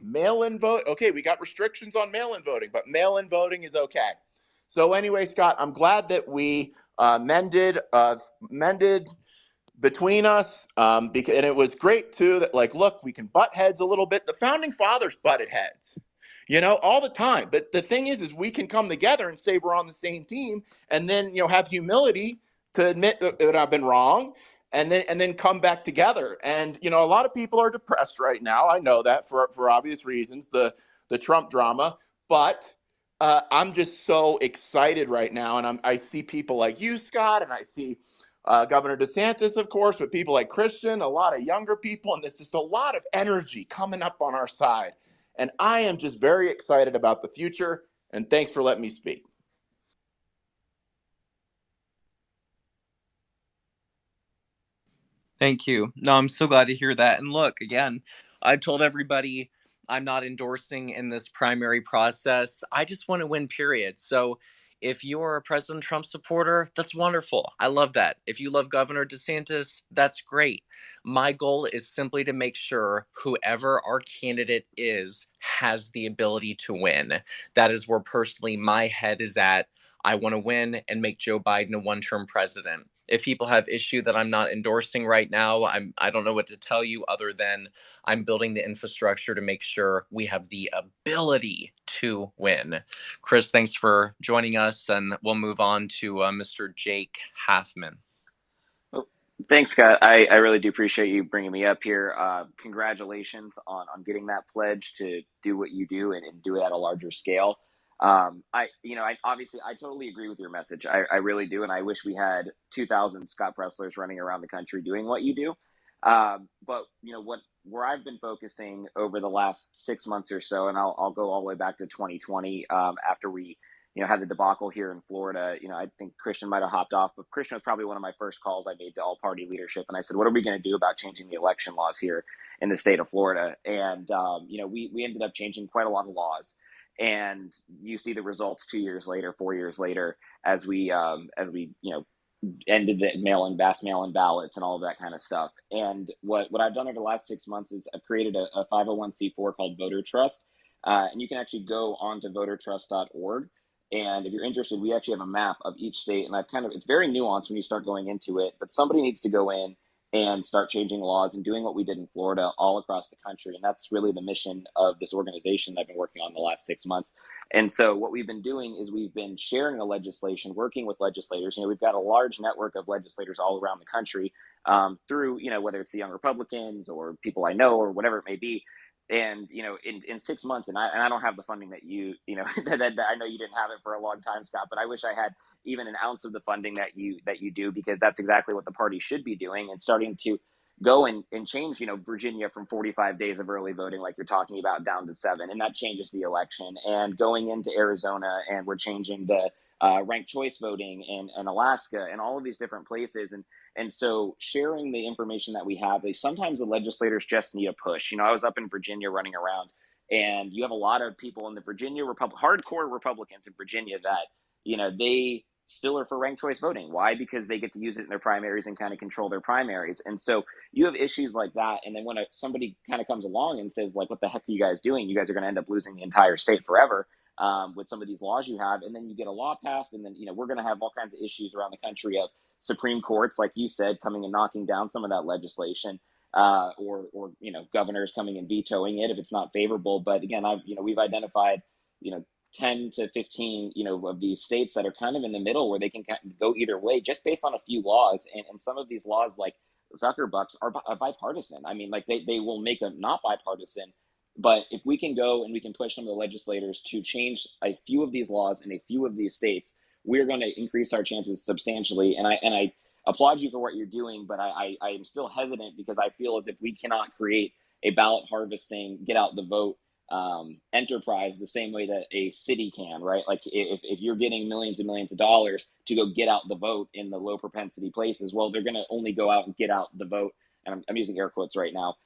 mail-in vote. Okay, we got restrictions on mail-in voting, but mail-in voting is okay. So anyway, Scott, I'm glad that we mended between us, and it was great too that, like, look, we can butt heads a little bit. The founding fathers butted heads, all the time. But the thing is we can come together and say we're on the same team, and then have humility to admit that I've been wrong, and then come back together. And a lot of people are depressed right now. I know that for obvious reasons, the Trump drama, but I'm just so excited right now, and I see people like you, Scott, and I see Governor DeSantis, of course, but people like Christian, a lot of younger people, and there's just a lot of energy coming up on our side. And I am just very excited about the future, and thanks for letting me speak. Thank you. No, I'm so glad to hear that. And look, again, I've told everybody I'm not endorsing in this primary process. I just want to win, period. So if you're a President Trump supporter, that's wonderful. I love that. If you love Governor DeSantis, that's great. My goal is simply to make sure whoever our candidate is has the ability to win. That is where personally my head is at. I want to win and make Joe Biden a one-term president. If people have issue that I'm not endorsing right now, I don't know what to tell you other than I'm building the infrastructure to make sure we have the ability to win. Chris, thanks for joining us, and we'll move on to Mr. Jake Halfman. Well, thanks, Scott. I really do appreciate you bringing me up here. Congratulations on getting that pledge to do what you do and do it at a larger scale. I obviously I totally agree with your message. I really do, and I wish we had 2,000 Scott Preslers running around the country doing what you do. But where I've been focusing over the last 6 months or so, and I'll go all the way back to 2020 after we had the debacle here in Florida. I think Christian might have hopped off, but Christian was probably one of my first calls I made to all party leadership, and I said, "What are we going to do about changing the election laws here in the state of Florida?" And we ended up changing quite a lot of laws. And you see the results 2 years later, 4 years later, as we ended the mail-in ballots and all of that kind of stuff. And what I've done over the last 6 months is I've created a 501c4 called Voter Trust, and you can actually go on to votertrust.org. And if you're interested, we actually have a map of each state, and it's very nuanced when you start going into it, but somebody needs to go in and start changing laws and doing what we did in Florida all across the country. And that's really the mission of this organization that I've been working on the last 6 months. And so what we've been doing is we've been sharing the legislation, working with legislators. We've got a large network of legislators all around the country through, whether it's the Young Republicans or people I know or whatever it may be. And, in 6 months, and I don't have the funding that that I know you didn't have it for a long time, Scott, but I wish I had even an ounce of the funding that you do, because that's exactly what the party should be doing, and starting to go and change, Virginia from 45 days of early voting, like you're talking about, down to 7, and that changes the election. And going into Arizona, and we're changing the ranked choice voting in Alaska and all of these different places. And so sharing the information that we have, sometimes the legislators just need a push. I was up in Virginia running around, and you have a lot of people in the Virginia hardcore Republicans in Virginia that, they still are for ranked choice voting. Why? Because they get to use it in their primaries and kind of control their primaries. And so you have issues like that. And then when somebody kind of comes along and says, like, what the heck are you guys doing? You guys are going to end up losing the entire state forever with some of these laws you have. And then you get a law passed, and then, we're going to have all kinds of issues around the country of Supreme Courts, like you said, coming and knocking down some of that legislation, or governors coming and vetoing it if it's not favorable. But again, we've identified 10 to 15 of these states that are kind of in the middle, where they can kind of go either way just based on a few laws. And some of these laws, like Zuckerbucks, are bipartisan. I mean, like they will make them not bipartisan. But if we can go and we can push some of the legislators to change a few of these laws in a few of these states, we're going to increase our chances substantially. And I applaud you for what you're doing, but I am still hesitant, because I feel as if we cannot create a ballot harvesting, get out the vote enterprise the same way that a city can, right? Like if you're getting millions and millions of dollars to go get out the vote in the low propensity places, well, they're going to only go out and get out the vote. And I'm using air quotes right now,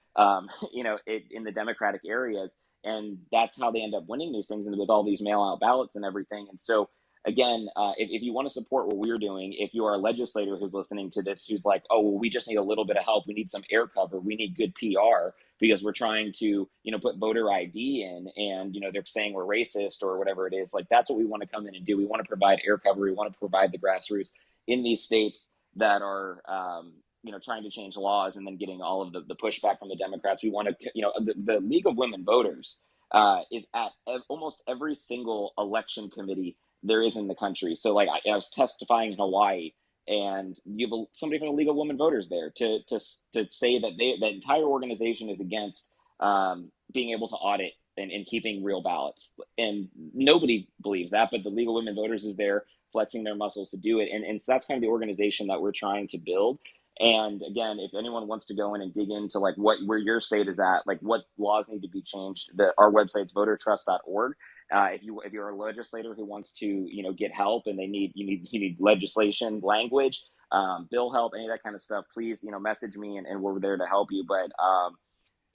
in the Democratic areas. And that's how they end up winning these things, and with all these mail out ballots and everything. And so, again, if you want to support what we're doing, if you are a legislator who's listening to this, who's like, oh, well, we just need a little bit of help, we need some air cover, we need good PR, because we're trying to, put voter ID in, and, they're saying we're racist or whatever it is, like, that's what we want to come in and do. We want to provide air cover. We want to provide the grassroots in these states that are, trying to change laws, and then getting all of the pushback from the Democrats. We want to, the League of Women Voters is at almost every single election committee there is in the country. So, like, I was testifying in Hawaii, and you have somebody from the League of Women Voters there to say that the entire organization is against being able to audit and keeping real ballots. And nobody believes that, but the League of Women Voters is there flexing their muscles to do it. And so that's kind of the organization that we're trying to build. And again, if anyone wants to go in and dig into like where your state is at, like what laws need to be changed, our website's votertrust.org. If you're a legislator who wants to get help, and you need legislation, language, bill help, any of that kind of stuff, please message me, and we're there to help you. But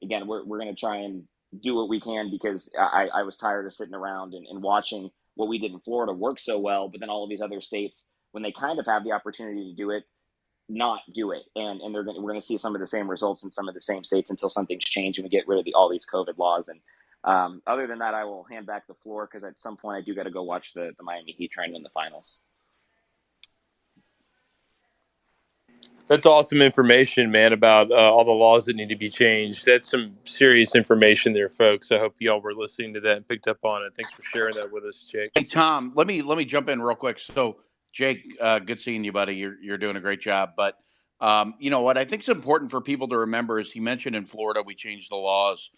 again, we're going to try and do what we can, because I was tired of sitting around and watching what we did in Florida work so well, but then all of these other states, when they kind of have the opportunity to do it, not do it. And we're going to see some of the same results in some of the same states until something's changed and we get rid of all these COVID laws. And other than that, I will hand back the floor, because at some point I do got to go watch the Miami Heat try and win the finals. That's awesome information, man, about all the laws that need to be changed. That's some serious information there, folks. I hope y'all were listening to that and picked up on it. Thanks for sharing that with us, Jake. Hey, Tom, let me jump in real quick. So, Jake, good seeing you, buddy. You're doing a great job. But what I think is important for people to remember is, he mentioned in Florida we changed the laws.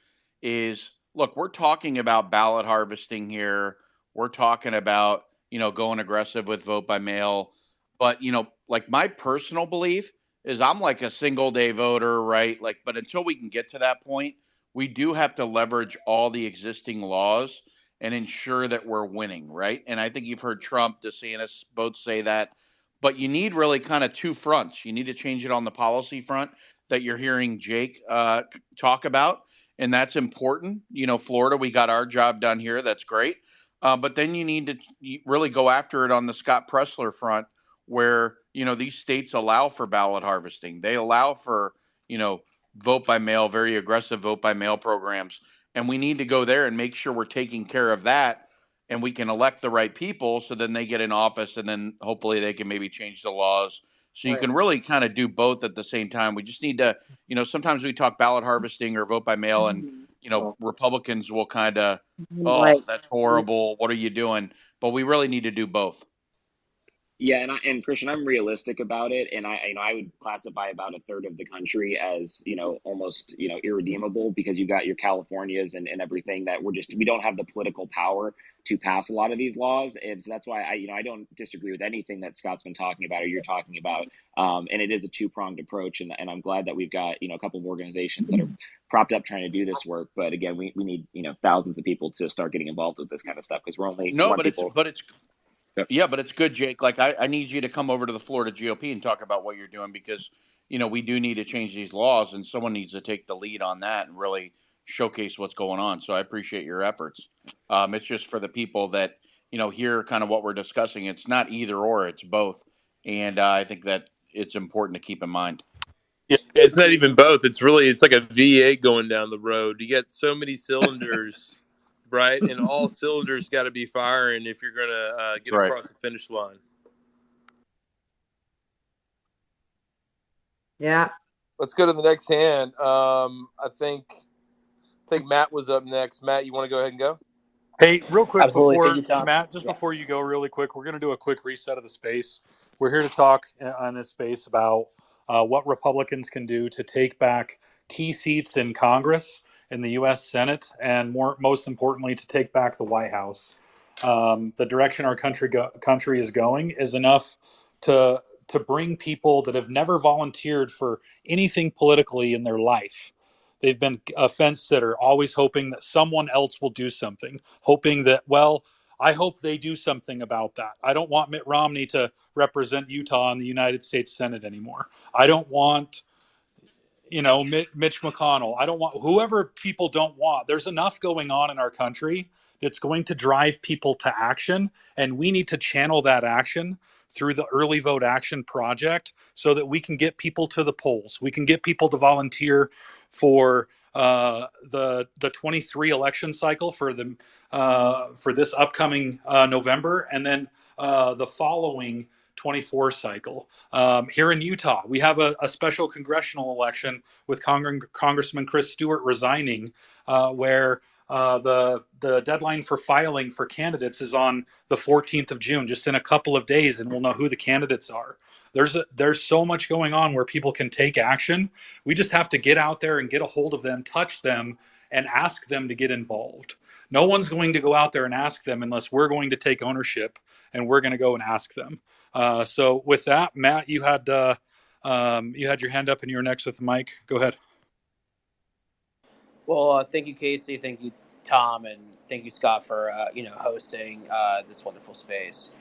Is, look, we're talking about ballot harvesting here. We're talking about going aggressive with vote by mail. But like, my personal belief is, I'm like a single day voter, right? Like, but until we can get to that point, we do have to leverage all the existing laws and ensure that we're winning, right? And I think you've heard Trump, DeSantis both say that. But you need really kind of two fronts. You need to change it on the policy front that you're hearing Jake talk about, and that's important. Florida, we got our job done here. That's great. But then you need to really go after it on the Scott Presler front, where these states allow for ballot harvesting. They allow for vote by mail, very aggressive vote by mail programs. And we need to go there and make sure we're taking care of that, and we can elect the right people, so then they get in office, and then hopefully they can maybe change the laws. So you can really kind of do both at the same time. We just need to, sometimes we talk ballot harvesting or vote by mail, and Republicans will kind of, oh, that's horrible, what are you doing? But we really need to do both. Yeah, and Christian, I'm realistic about it, and I would classify about a third of the country as almost irredeemable, because you got your Californias and everything that we don't have the political power to pass a lot of these laws. And so that's why I don't disagree with anything that Scott's been talking about or you're talking about. And it is a two-pronged approach. And I'm glad that we've got, a couple of organizations that are propped up trying to do this work. But again, we need, thousands of people to start getting involved with this kind of stuff, because we're only No, one but people. it's good, Jake. Like I need you to come over to the Florida GOP and talk about what you're doing, because we do need to change these laws, and someone needs to take the lead on that and really showcase what's going on. So I appreciate your efforts. It's just for the people that hear kind of what we're discussing. It's not either or; it's both, and I think that it's important to keep in mind. It's not even both. It's like a V8 going down the road. You get so many cylinders, right? And all cylinders got to be firing if you're going to get right. across the finish line. Yeah. Let's go to the next hand. I think Matt was up next. Matt, you want to go ahead and go? Hey, real quick Absolutely. before, Thank you, Tom. Matt, before you go really quick, we're going to do a quick reset of the space. We're here to talk on this space about what Republicans can do to take back key seats in Congress, in the U.S. Senate, and most importantly, to take back the White House. The direction our country is going is enough to bring people that have never volunteered for anything politically in their life. They've been a fence sitter, always hoping that someone else will do something, hoping that, I hope they do something about that. I don't want Mitt Romney to represent Utah in the United States Senate anymore. I don't want, Mitch McConnell. I don't want whoever people don't want. There's enough going on in our country that's going to drive people to action, and we need to channel that action through the Early Vote Action Project so that we can get people to the polls. We can get people to volunteer for the 23 election cycle for this upcoming November, and then the following 24 cycle. Here in Utah, we have a special congressional election with Congressman Chris Stewart resigning, where the deadline for filing for candidates is on the 14th of June, just in a couple of days, and we'll know who the candidates are. There's so much going on where people can take action. We just have to get out there and get a hold of them, touch them, and ask them to get involved. No one's going to go out there and ask them unless we're going to take ownership and we're going to go and ask them. So with that, Matt, you had your hand up and you were next with the mic. Go ahead. Well, thank you, Casey. Thank you, Tom, and thank you, Scott, for hosting this wonderful space.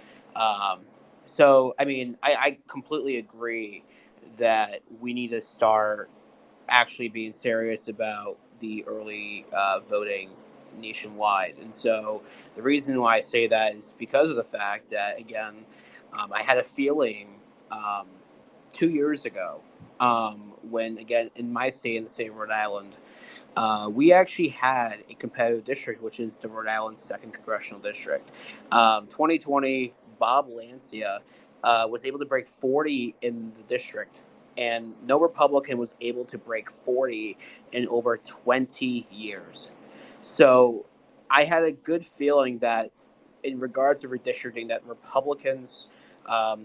So, I completely agree that we need to start actually being serious about the early voting nationwide. And so the reason why I say that is because of the fact that, again, I had a feeling 2 years ago when, again, in my state, in the state of Rhode Island, we actually had a competitive district, which is the Rhode Island 2nd Congressional District. 2020, Bob Lancia was able to break 40 in the district, and no Republican was able to break 40 in over 20 years. So I had a good feeling that in regards to redistricting, that Republicans,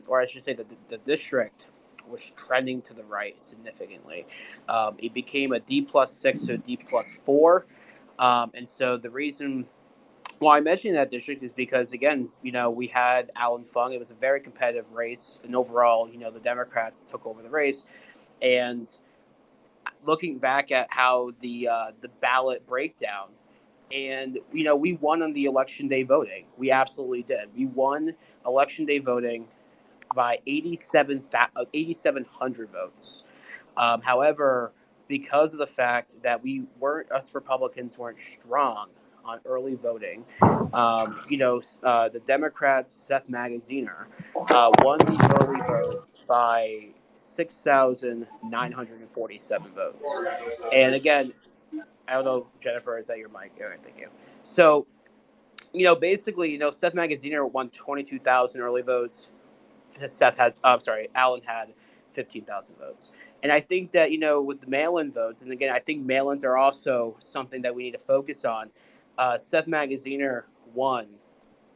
or I should say that the district was trending to the right significantly. It became a D+6 to a D+4. And so the reason why I mentioned that district is because, again, we had Alan Fung. It was a very competitive race. And overall, the Democrats took over the race. And looking back at how the ballot breakdown, and we won on the election day voting. We absolutely did. We won election day voting by 8,700 votes. However, because of the fact that us Republicans weren't strong on early voting, the Democrats, Seth Magaziner, won the early vote by 6,947 votes. And again, I don't know, Jennifer, is that your mic? All right, thank you. So, basically, Seth Magaziner won 22,000 early votes. Alan had 15,000 votes. And I think that, with the mail-in votes, and again, I think mail-ins are also something that we need to focus on. Seth Magaziner won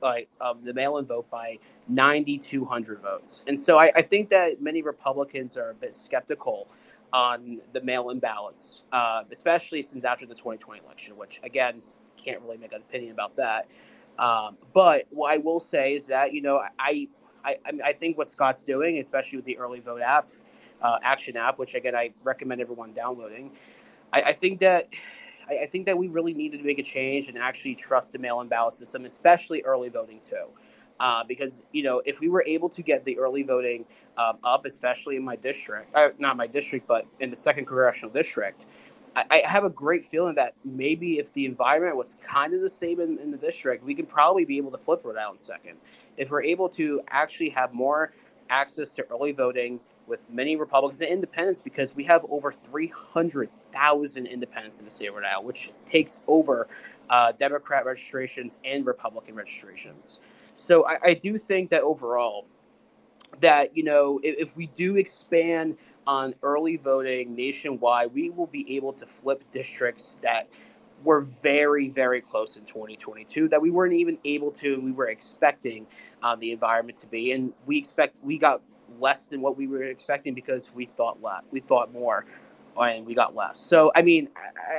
the mail-in vote by 9,200 votes. And so I think that many Republicans are a bit skeptical on the mail-in ballots, especially since after the 2020 election, which, again, can't really make an opinion about that. But what I will say is that I think what Scott's doing, especially with the early vote app, action app, which again I recommend everyone downloading. I think that I think that we really needed to make a change and actually trust the mail-in ballot system, especially early voting too. Because if we were able to get the early voting up, especially in my district, not my district, but in the second congressional district, I have a great feeling that maybe if the environment was kind of the same in the district, we could probably be able to flip Rhode Island second. If we're able to actually have more access to early voting with many Republicans and independents, because we have over 300,000 independents in the state of Rhode Island, which takes over Democrat registrations and Republican registrations. So I do think that overall, that if we do expand on early voting nationwide, we will be able to flip districts that were very, very close in 2022 that we weren't even able to, and we were expecting the environment to be, and we got less than what we were expecting because we thought more, and we got less. So I mean,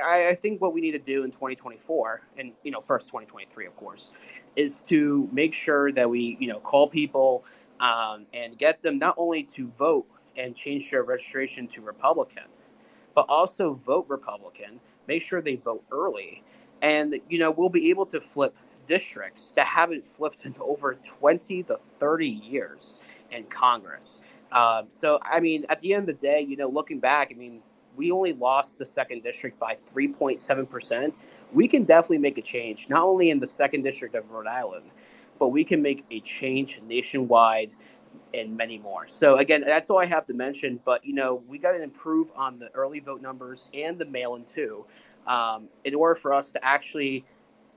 I think what we need to do in 2024, and first 2023, of course, is to make sure that we call people and get them not only to vote and change their registration to Republican, but also vote Republican. Make sure they vote early, and we'll be able to flip districts that haven't flipped in over 20 to 30 years in Congress. So I mean, at the end of the day, looking back, I mean, we only lost the second district by 3.7%. We can definitely make a change, not only in the second district of Rhode Island, but we can make a change nationwide and many more. So again, that's all I have to mention. But we got to improve on the early vote numbers and the mail-in too, in order for us to actually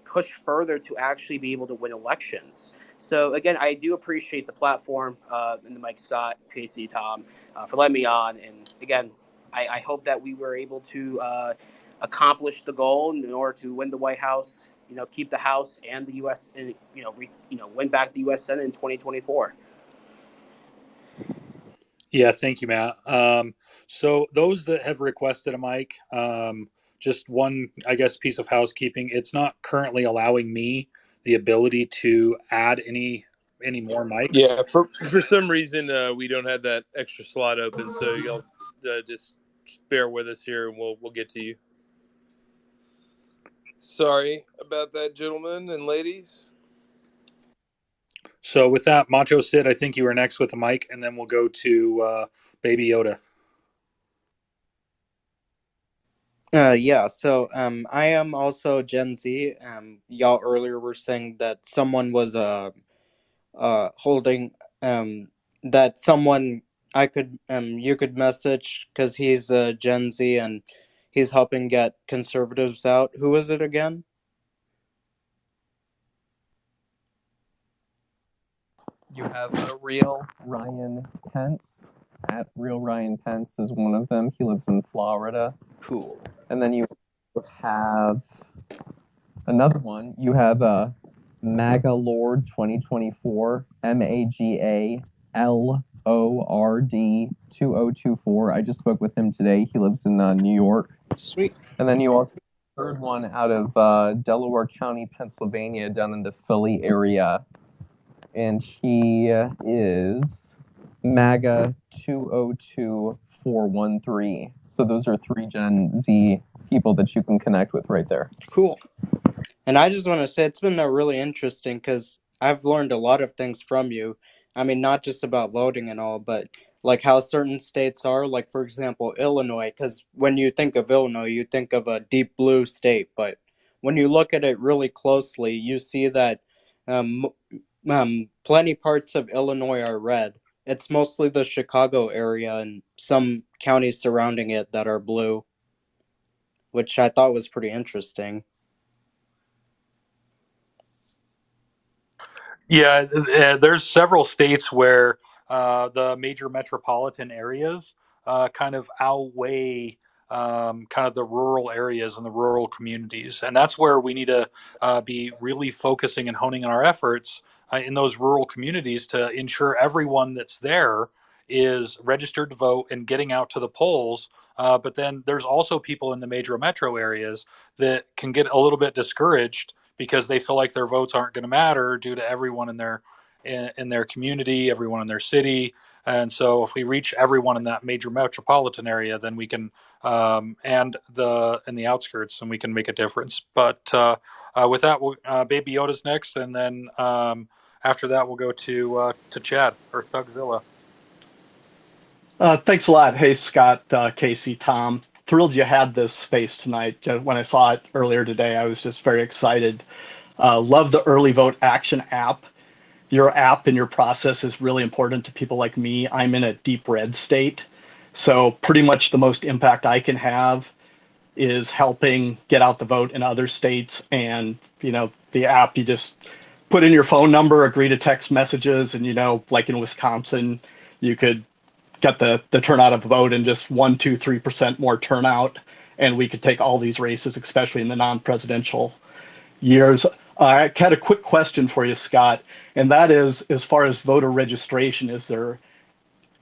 push further to actually be able to win elections. So again, I do appreciate the platform and the Mike Scott, Casey, Tom, for letting me on. And again, I hope that we were able to accomplish the goal in order to win the White House. Keep the House and the U.S. and win back the U.S. Senate in 2024. Yeah, thank you, Matt. So those that have requested a mic, just one, I guess, piece of housekeeping. It's not currently allowing me the ability to add any more mics. Yeah, for some reason we don't have that extra slot open, so y'all just bear with us here, and we'll get to you. Sorry about that, gentlemen and ladies. So with that, Macho Sid, I think you were next with the mic, and then we'll go to Baby Yoda. Yeah, so I am also Gen Z. Y'all earlier were saying that someone was holding that someone I could you could message because he's Gen Z and he's helping get conservatives out. Who is it again? You have a real Ryan Pence. At Real Ryan Pence is one of them. He lives in Florida. Cool. And then you have another one. You have MAGA Lord 2024, MAGALORD 2024. I just spoke with him today. He lives in New York. Sweet. And then you also have a third one out of Delaware County, Pennsylvania, down in the Philly area. And he is MAGA 202413. So those are 3 Gen Z people that you can connect with right there. Cool. And I just want to say it's been really interesting because I've learned a lot of things from you. I mean, not just about voting and all, but like how certain states are, like for example, Illinois, because when you think of Illinois, you think of a deep blue state, but when you look at it really closely, you see that plenty parts of Illinois are red. It's mostly the Chicago area and some counties surrounding it that are blue, which I thought was pretty interesting. Yeah, there's several states where the major metropolitan areas kind of outweigh kind of the rural areas and the rural communities. And that's where we need to be really focusing and honing our efforts in those rural communities to ensure everyone that's there is registered to vote and getting out to the polls. But then there's also people in the major metro areas that can get a little bit discouraged because they feel like their votes aren't going to matter due to everyone in their community, everyone in their city. And so if we reach everyone in that major metropolitan area, then we can, and in the outskirts, then we can make a difference. But with that, Baby Yoda's next, and then after that, we'll go to Chad or Thugzilla. Thanks a lot. Hey, Scott, Casey, Tom. Thrilled you had this space tonight. When I saw it earlier today, I was just very excited. Love the Early Vote Action app. Your app and your process is really important to people like me. I'm in a deep red state. So pretty much the most impact I can have is helping get out the vote in other states. And, the app, you just put in your phone number, agree to text messages, and, like in Wisconsin, you could get the turnout of the vote and just 1, 2, 3% more turnout. And we could take all these races, especially in the non-presidential years. I had a quick question for you, Scott, and that is, as far as voter registration, is there,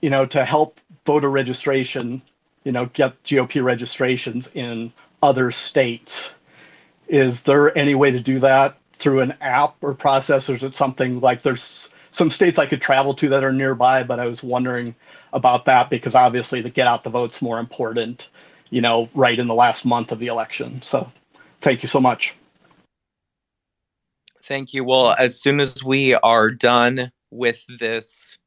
to help voter registration, get GOP registrations in other states, is there any way to do that through an app or process, or is it something like there's some states I could travel to that are nearby, but I was wondering about that because obviously the get out the vote's more important, right in the last month of the election. So thank you so much. Thank you. Well, as soon as we are done with this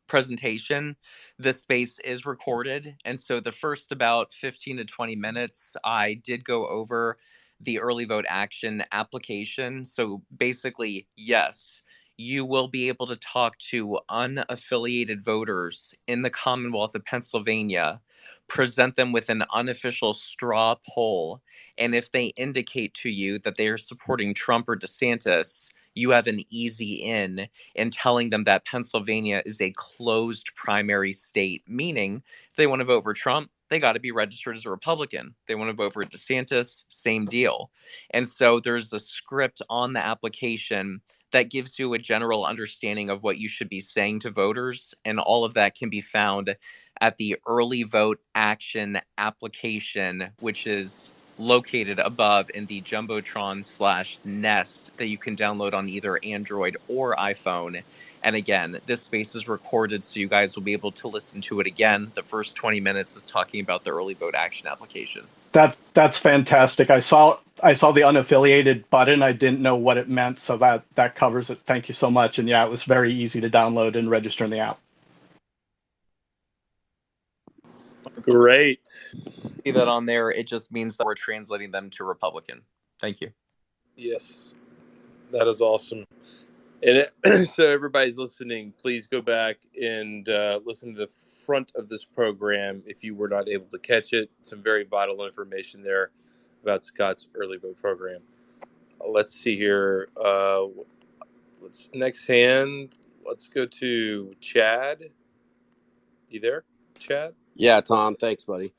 presentation, the space is recorded. And so the first about 15 to 20 minutes, I did go over the early vote action application. So basically, yes, you will be able to talk to unaffiliated voters in the Commonwealth of Pennsylvania, present them with an unofficial straw poll. And if they indicate to you that they are supporting Trump or DeSantis, you have an easy in telling them that Pennsylvania is a closed primary state, meaning if they want to vote for Trump, they got to be registered as a Republican. They want to vote for DeSantis, same deal. And so there's a script on the application that gives you a general understanding of what you should be saying to voters. And all of that can be found at the Early Vote Action application, which is located above in the Jumbotron/Nest that you can download on either Android or iPhone. And again, this space is recorded, so you guys will be able to listen to it again. The first 20 minutes is talking about the Early Vote Action application. That's fantastic. I saw the unaffiliated button. I didn't know what it meant, so that covers it. Thank you so much. And yeah, it was very easy to download and register in the app. Great. See that on there? It just means that we're translating them to Republican. Thank you. Yes, that is awesome. And so everybody's listening, please go back and listen to the front of this program if you were not able to catch it. Some very vital information there about Scott's early vote program. Let's see here. Let's go to Chad. You there, Chad? Yeah, Tom. Thanks, buddy.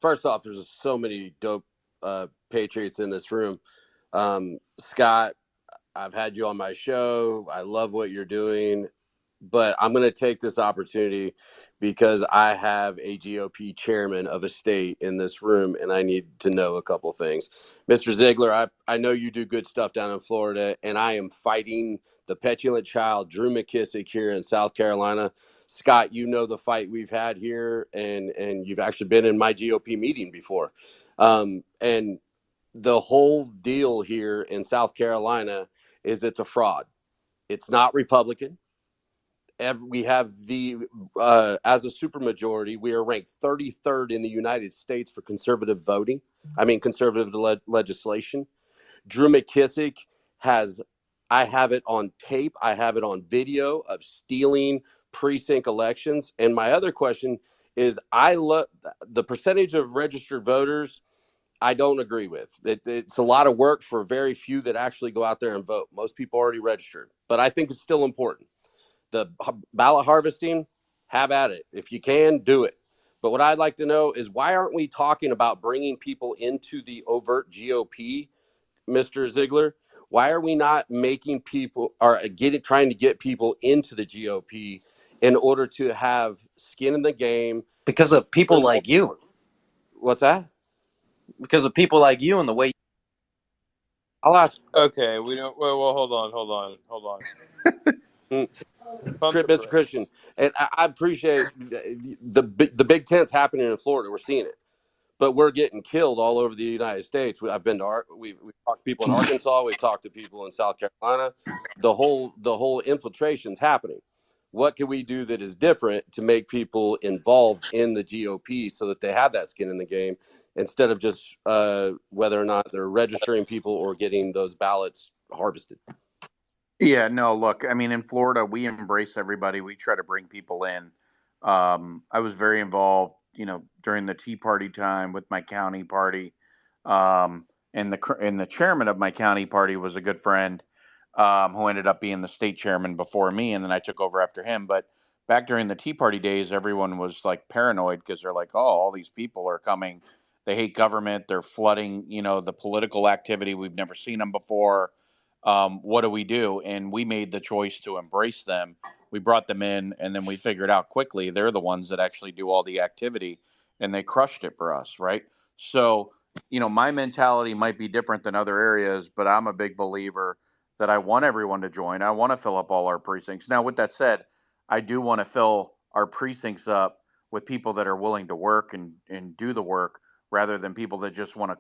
First off, there's so many dope Patriots in this room. Scott, I've had you on my show. I love what you're doing. But I'm going to take this opportunity because I have a GOP chairman of a state in this room, and I need to know a couple things. Mr. Ziegler, I know you do good stuff down in Florida, and I am fighting the petulant child, Drew McKissick, here in South Carolina. Scott, you know the fight we've had here, and you've actually been in my GOP meeting before. And the whole deal here in South Carolina is it's a fraud. It's not Republican. We have as a supermajority, we are ranked 33rd in the United States for conservative voting. Conservative legislation. Drew McKissick I have it on tape. I have it on video of stealing precinct elections. And my other question is, I love the percentage of registered voters. I don't agree with it. It's a lot of work for very few that actually go out there and vote. Most people already registered, but I think it's still important. The ballot harvesting, have at it. If you can, do it. But what I'd like to know is, why aren't we talking about bringing people into the overt GOP, Mr. Ziegler? Why are we not making people or trying to get people into the GOP in order to have skin in the game? Because of people like you. What's that? Because of people like you and the way I'll ask. Okay, we don't. Well, hold on. Mm, Pump the Mr. Christian, brakes. and I appreciate the Big Ten's happening in Florida. We're seeing it, but we're getting killed all over the United States. I've been to we've talked to people in Arkansas. We've talked to people in South Carolina. The whole infiltration's happening. What can we do that is different to make people involved in the GOP so that they have that skin in the game instead of just whether or not they're registering people or getting those ballots harvested? Yeah, no, look, I mean, in Florida, we embrace everybody. We try to bring people in. I was very involved, during the Tea Party time with my county party. And the chairman of my county party was a good friend, who ended up being the state chairman before me, and then I took over after him. But back during the Tea Party days, everyone was like paranoid because they're like, oh, all these people are coming. They hate government. They're flooding, the political activity. We've never seen them before. What do we do? And we made the choice to embrace them. We brought them in, and then we figured out quickly they're the ones that actually do all the activity, and they crushed it for us, right? So, my mentality might be different than other areas, but I'm a big believer that I want everyone to join. I want to fill up all our precincts. Now, with that said, I do want to fill our precincts up with people that are willing to work and do the work rather than people that just want to,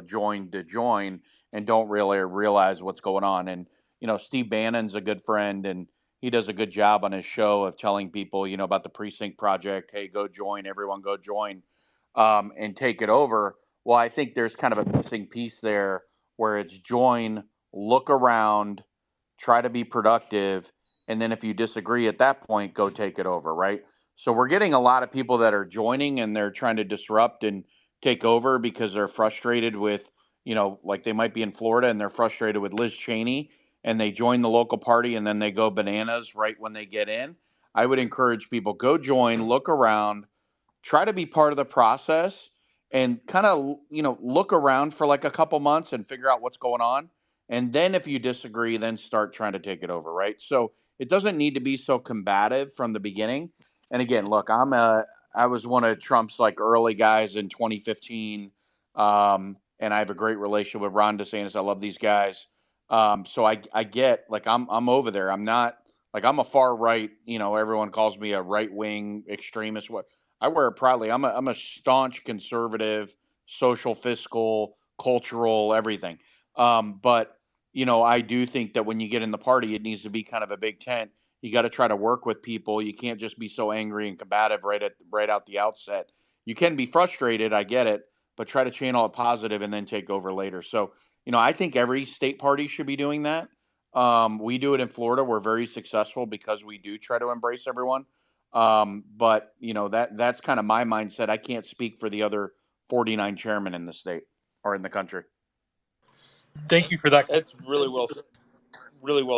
join to join and don't really realize what's going on. And, Steve Bannon's a good friend, and he does a good job on his show of telling people, about the precinct project. Hey, go join, everyone go join, and take it over. Well, I think there's kind of a missing piece there where it's join, look around, try to be productive, and then if you disagree at that point, go take it over, right? So we're getting a lot of people that are joining and they're trying to disrupt and take over because they're frustrated with, like they might be in Florida and they're frustrated with Liz Cheney and they join the local party and then they go bananas right when they get in. I would encourage people, go join, look around, try to be part of the process, and kind of, look around for like a couple months and figure out what's going on, and then if you disagree, then start trying to take it over, right? So it doesn't need to be so combative from the beginning. And again, look, I was one of Trump's like early guys in 2015, and I have a great relationship with Ron DeSantis. I love these guys. So I get, like, I'm over there. I'm not like, I'm a far right, everyone calls me a right wing extremist. What, I wear it proudly. I'm a staunch conservative, social, fiscal, cultural, everything. But I do think that when you get in the party, it needs to be kind of a big tent. You got to try to work with people. You can't just be so angry and combative right out the outset. You can be frustrated, I get it, but try to channel it positive and then take over later. So, I think every state party should be doing that. We do it in Florida. We're very successful because we do try to embrace everyone. But that's kind of my mindset. I can't speak for the other 49 chairmen in the state or in the country. Thank you for that. That's really well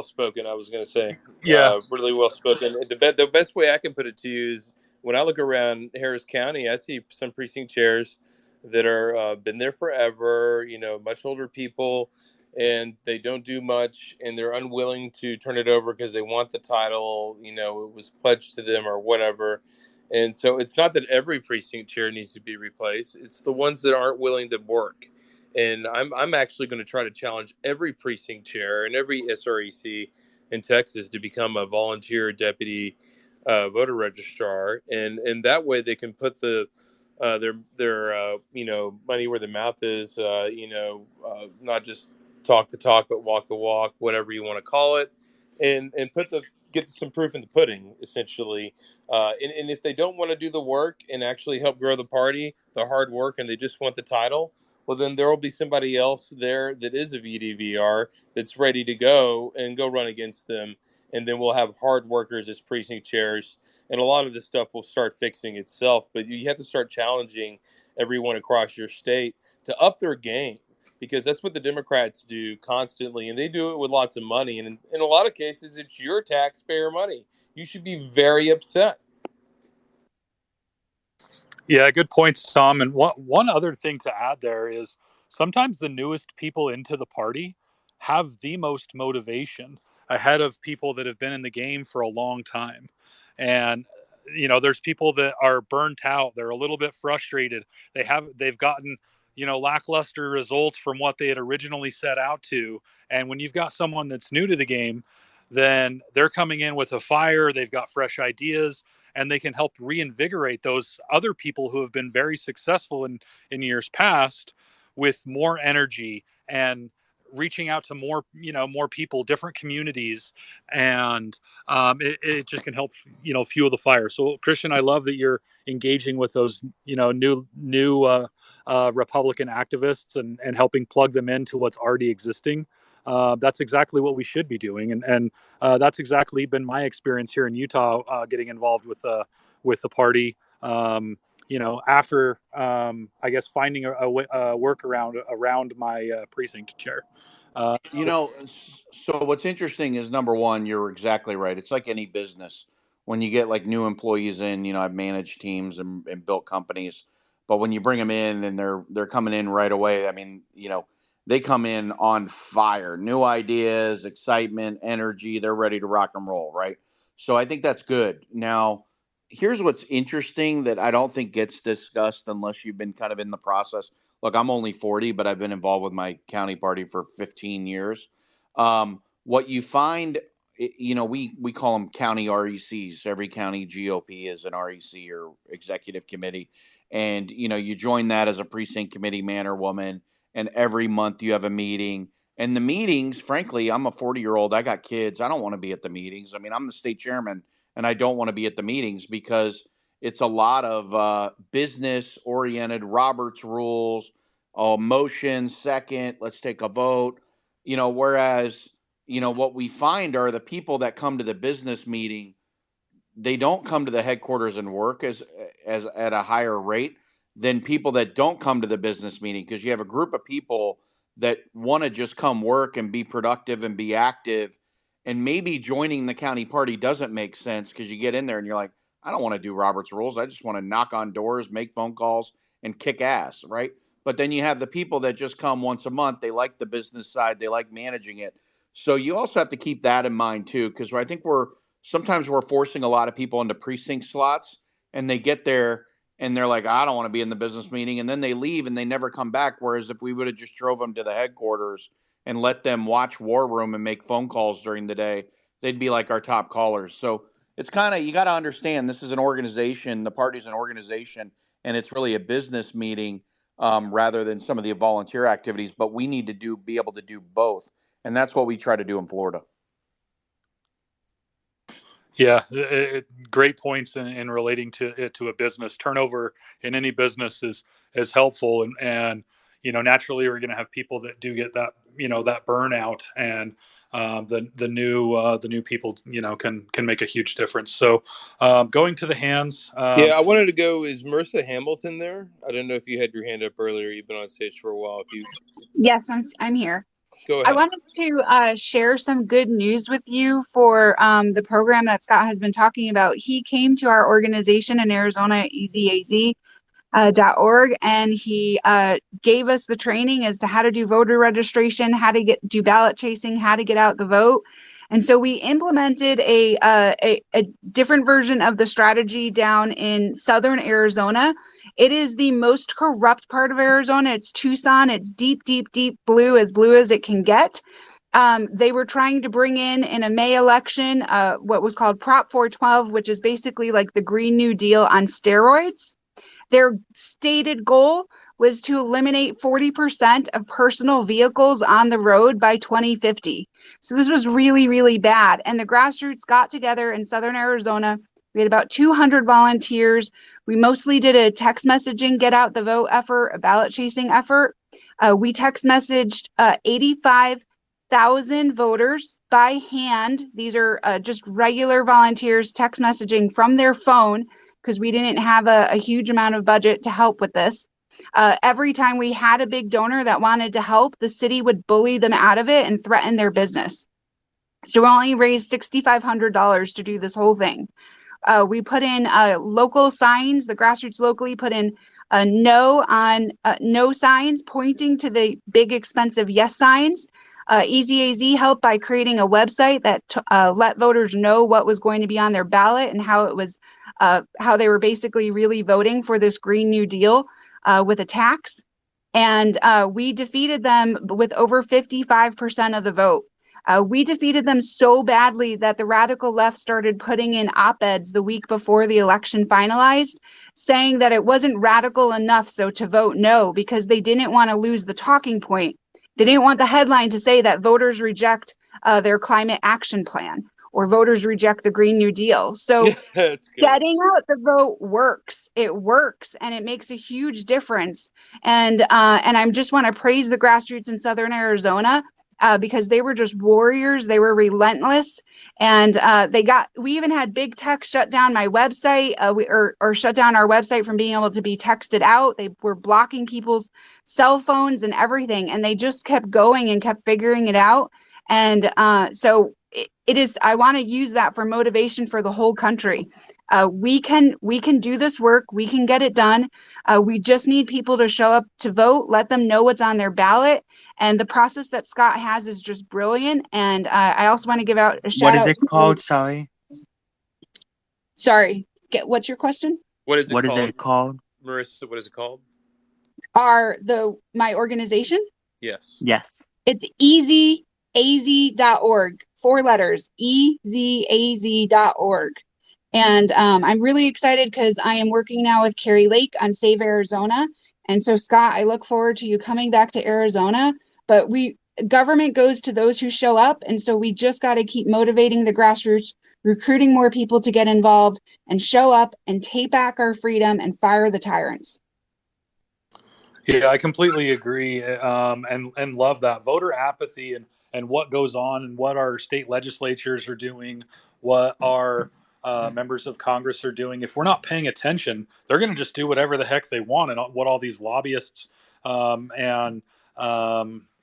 spoken. I was going to say, Yeah. really well spoken. And the best way I can put it to you is when I look around Harris County, I see some precinct chairs that are been there forever. Much older people, and they don't do much, and they're unwilling to turn it over because they want the title. It was pledged to them or whatever. And so it's not that every precinct chair needs to be replaced. It's the ones that aren't willing to work. And I'm actually going to try to challenge every precinct chair and every SREC in Texas to become a volunteer deputy voter registrar, and that way they can put their money where the mouth is. Not just talk the talk, but walk the walk, whatever you want to call it, and get some proof in the pudding, essentially. And if they don't want to do the work and actually help grow the party, the hard work, and they just want the title, well, then there will be somebody else there that is a VDVR that's ready to go and go run against them. And then we'll have hard workers as precinct chairs. And a lot of this stuff will start fixing itself. But you have to start challenging everyone across your state to up their game, because that's what the Democrats do constantly. And they do it with lots of money. And in a lot of cases, it's your taxpayer money. You should be very upset. Yeah, good points, Tom. And one other thing to add there is sometimes the newest people into the party have the most motivation ahead of people that have been in the game for a long time. And there's people that are burnt out. They're a little bit frustrated. They've gotten, lackluster results from what they had originally set out to. And when you've got someone that's new to the game, then they're coming in with a fire, they've got fresh ideas, and they can help reinvigorate those other people who have been very successful in years past with more energy and reaching out to more people, different communities, and it just can help fuel the fire. So Christian, I love that you're engaging with those new Republican activists and helping plug them into what's already existing. That's exactly what we should be doing, and that's exactly been my experience here in Utah, getting involved with the party. After I guess finding a workaround around my precinct chair. So what's interesting is, number one, you're exactly right. It's like any business. When you get like new employees in, I've managed teams and built companies, but when you bring them in and they're coming in right away, I mean, they come in on fire, new ideas, excitement, energy. They're ready to rock and roll, right? So I think that's good. Now, here's what's interesting that I don't think gets discussed unless you've been kind of in the process. Look, I'm only 40, but I've been involved with my county party for 15 years. What you find, we call them county RECs. Every county GOP is an REC, or executive committee. And, you join that as a precinct committee man or woman. And every month you have a meeting. And the meetings, frankly, I'm a 40-year-old. I got kids. I don't want to be at the meetings. I mean, I'm the state chairman, and I don't want to be at the meetings because it's a lot of business oriented, Robert's rules, motion, second, let's take a vote. Whereas, what we find are the people that come to the business meeting, they don't come to the headquarters and work as at a higher rate than people that don't come to the business meeting, because you have a group of people that want to just come work and be productive and be active, and maybe joining the county party doesn't make sense because you get in there and you're like, I don't want to do Robert's rules. I just want to knock on doors, make phone calls, and kick ass, right? But then you have the people that just come once a month. They like the business side, they like managing it. So you also have to keep that in mind too, because I think sometimes we're forcing a lot of people into precinct slots, and they get there and they're like, I don't want to be in the business meeting. And then they leave and they never come back. Whereas if we would have just drove them to the headquarters and let them watch War Room and make phone calls during the day, they'd be like our top callers. So it's kind of, you got to understand, this is an organization, the party's an organization, and it's really a business meeting, rather than some of the volunteer activities. But we need to be able to do both. And that's what we try to do in Florida. Yeah, great points in relating to it to a business. Turnover in any business is helpful, and naturally we're going to have people that do get that burnout, and the new people can make a huge difference. So going to the hands. Yeah, I wanted to go. Is Marissa Hamilton there? I don't know if you had your hand up earlier. You've been on stage for a while. If you Yes, I'm here. go I ahead. wanted to share some good news with you for the program that Scott has been talking about. He came to our organization in Arizona, EZAZ.org, and he gave us the training as to how to do voter registration, how to do ballot chasing, how to get out the vote. And so we implemented a different version of the strategy down in southern Arizona. It is the most corrupt part of Arizona. It's Tucson. It's deep, deep, deep blue as it can get. They were trying to bring in a May election what was called Prop 412, which is basically like the Green New Deal on steroids. Their stated goal was to eliminate 40% of personal vehicles on the road by 2050. So this was really, really bad. And the grassroots got together in southern Arizona. We had about 200 volunteers. We mostly did a text messaging, get out the vote effort, a ballot chasing effort. We text messaged 85,000 voters by hand. These are just regular volunteers text messaging from their phone, because we didn't have a huge amount of budget to help with this. Every time we had a big donor that wanted to help, the city would bully them out of it and threaten their business. So we only raised $6,500 to do this whole thing. We put in local signs. The grassroots locally put in no signs pointing to the big expensive yes signs. EZAZ helped by creating a website that let voters know what was going to be on their ballot and how they were basically really voting for this Green New Deal with a tax. And we defeated them with over 55% of the vote. We defeated them so badly that the radical left started putting in op-eds the week before the election finalized, saying that it wasn't radical enough so to vote no, because they didn't want to lose the talking point. They didn't want the headline to say that voters reject their climate action plan or voters reject the Green New Deal. So That's good. getting out the vote works. It works, and it makes a huge difference. And I just want to praise the grassroots in Southern Arizona because they were just warriors. They were relentless, and we even had big tech shut down my website, or shut down our website from being able to be texted out. They were blocking people's cell phones and everything, and they just kept going and kept figuring it out. And so it is. I want to use that for motivation for the whole country. We can do this work. We can get it done. We just need people to show up to vote, let them know what's on their ballot. And the process that Scott has is just brilliant. And I also want to give out a shout out. What is it called? Sorry. Sorry. What's your question? What is it called? Marissa, what is it called? My organization? Yes. Yes. It's easyaz.org. 4 letters, easyaz.org. And I'm really excited because I am working now with Carrie Lake on Save Arizona. And so, Scott, I look forward to you coming back to Arizona. But government goes to those who show up. And so we just got to keep motivating the grassroots, recruiting more people to get involved and show up and take back our freedom and fire the tyrants. Yeah, I completely agree, and love that voter apathy and what goes on and what our state legislatures are doing, what our members of Congress are doing. If we're not paying attention, they're going to just do whatever the heck they want, and what all these lobbyists and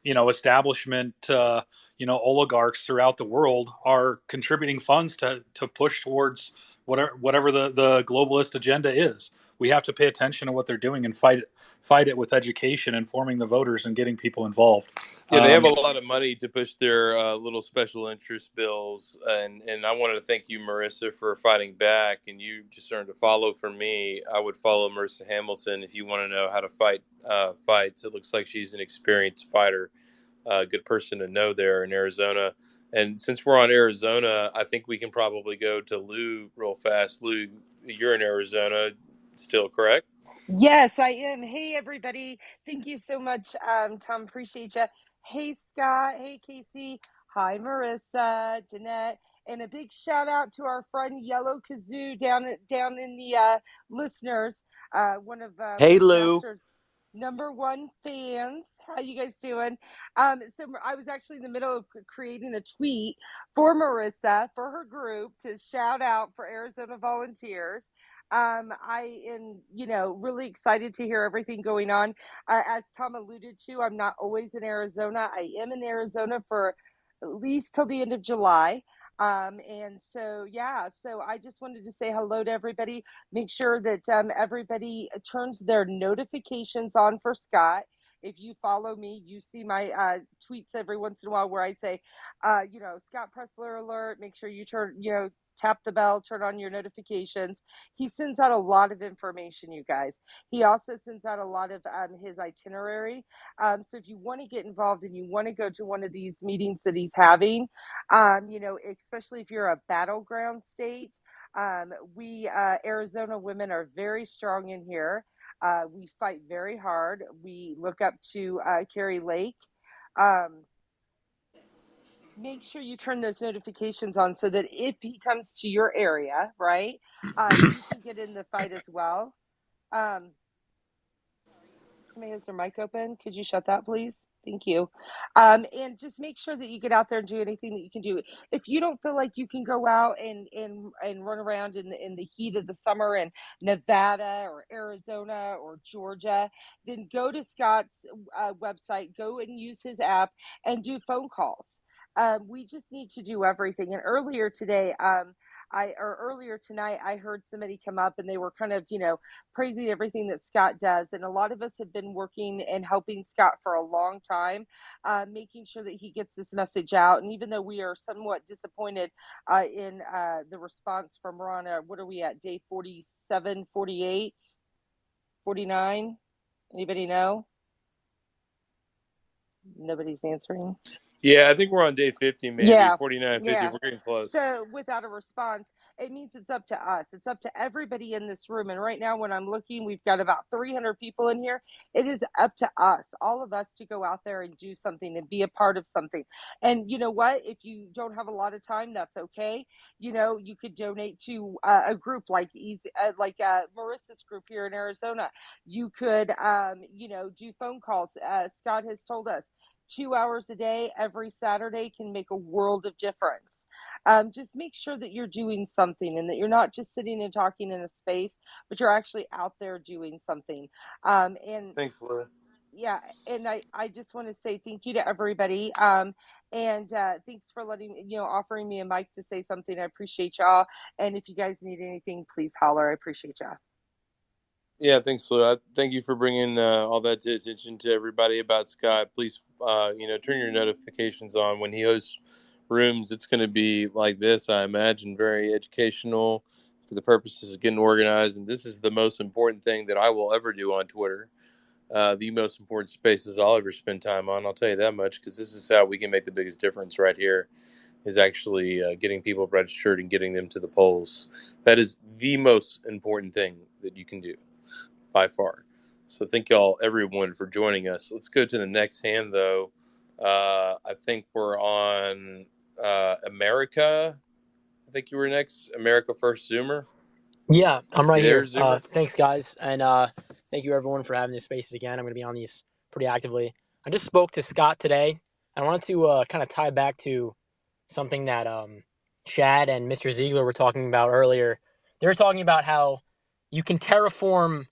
establishment oligarchs throughout the world are contributing funds to push towards whatever the globalist agenda is. We have to pay attention to what they're doing and fight it with education, informing the voters, and getting people involved. Yeah, they have a lot of money to push their little special interest bills, and I wanted to thank you, Marissa, for fighting back. And you just earned a follow from me. I would follow Marissa Hamilton if you want to know how to fight fights. It looks like she's an experienced fighter, a good person to know there in Arizona. And since we're on Arizona, I think we can probably go to Lou real fast. Lou, you're in Arizona still, correct? Yes, I am. Hey, everybody. Thank you so much, Tom. Appreciate you. Hey, Scott. Hey, Casey. Hi, Marissa, Jeanette. And a big shout out to our friend Yellow Kazoo down in the listeners. One of Hey, Mike Lou. Master's #1 fans. How you guys doing? So I was actually in the middle of creating a tweet for Marissa for her group to shout out for Arizona volunteers. I am, really excited to hear everything going on. As Tom alluded to, I'm not always in Arizona. I am in Arizona for at least till the end of July. And so, so I just wanted to say hello to everybody. Make sure that everybody turns their notifications on for Scott. If you follow me, you see my tweets every once in a while where I say, Scott Presler alert. Make sure you turn, tap the bell, turn on your notifications. He sends out a lot of information, you guys. He also sends out a lot of his itinerary. So if you want to get involved and you want to go to one of these meetings that he's having, especially if you're a battleground state, we Arizona women are very strong in here. We fight very hard. We look up to Carrie Lake. Make sure you turn those notifications on so that if he comes to your area, right, you can get in the fight as well. Sorry, somebody has their mic open. Could you shut that, please? Thank you. And just make sure that you get out there and do anything that you can do. If you don't feel like you can go out and run around in the heat of the summer in Nevada or Arizona or Georgia, then go to Scott's website, go and use his app and do phone calls. We just need to do everything. And earlier today, earlier tonight, I heard somebody come up and they were kind of, praising everything that Scott does. And a lot of us have been working and helping Scott for a long time, making sure that he gets this message out. And even though we are somewhat disappointed in the response from Rana, what are we at, day 47, 48, 49? Anybody know? Nobody's answering. Yeah, I think we're on day 50, maybe Yeah, 49, 50. yeah. We're getting close. So without a response, it means it's up to us. It's up to everybody in this room. And right now, when I'm looking, we've got about 300 people in here. It is up to us, all of us, to go out there and do something and be a part of something. And you know what? If you don't have a lot of time, that's okay. You know, you could donate to a group like Marissa's group here in Arizona. You could, you know, do phone calls. Scott has told us 2 hours a day every Saturday can make a world of difference. Just make sure that you're doing something and that you're not just sitting and talking in a space, but you're actually out there doing something. And Thanks, Lou. yeah, and I just want to say thank you to everybody. And thanks for offering me a mic to say something. I appreciate y'all. And if you guys need anything, please holler. I appreciate y'all. Yeah, thanks, Lou. Thank you for bringing all that to attention to everybody about Scott. Please, turn your notifications on when he hosts rooms. It's going to be like this, I imagine, very educational for the purposes of getting organized. And this is the most important thing that I will ever do on Twitter. The most important spaces I'll ever spend time on. I'll tell you that much, because this is how we can make the biggest difference right here, is actually getting people registered and getting them to the polls. That is the most important thing that you can do by far. So thank y'all, everyone, for joining us. Let's go to the next hand, though. I think we're on America. I think you were next. America First Zoomer. Yeah, I'm right You there, here. Zoomer? Thanks, guys. And thank you, everyone, for having these spaces again. I'm going to be on these pretty actively. I just spoke to Scott today. I wanted to kind of tie back to something that Chad and Mr. Ziegler were talking about earlier. They were talking about how you can terraform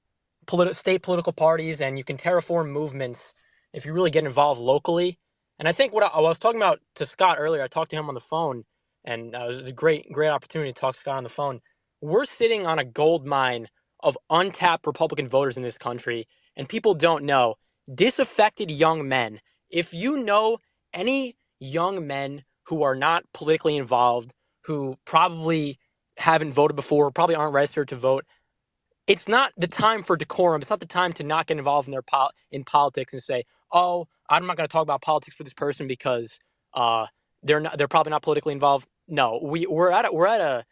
state political parties and you can terraform movements if you really get involved locally. And I think what I was talking about to Scott earlier, I talked to him on the phone, and it was a great opportunity to talk to Scott on the phone. We're sitting on a gold mine of untapped Republican voters in this country, and people don't know. Disaffected young men. If you know any young men who are not politically involved, who probably haven't voted before, probably aren't registered to vote, it's not the time for decorum. It's not the time to not get involved in politics and say, "Oh, I'm not going to talk about politics with this person because they're probably not politically involved." No, we're at a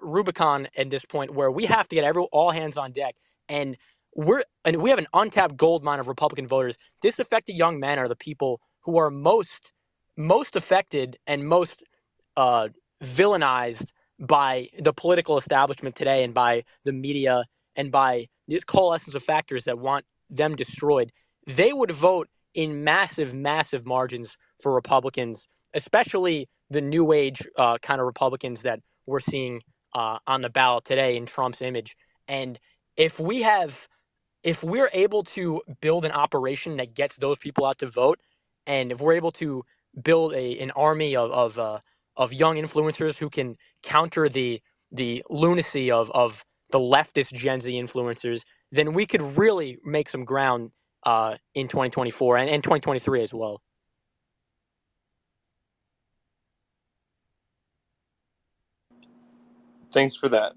Rubicon at this point where we have to get all hands on deck, and we have an untapped gold mine of Republican voters. Disaffected young men are the people who are most affected and most villainized by the political establishment today and by the media and by this coalescence of factors that want them destroyed. They would vote in massive, massive margins for Republicans, especially the new age kind of Republicans that we're seeing on the ballot today in Trump's image. And if we're able to build an operation that gets those people out to vote, and if we're able to build an army of young influencers who can counter the lunacy of the leftist Gen Z influencers, then we could really make some ground in 2024 and 2023 as well. Thanks for that.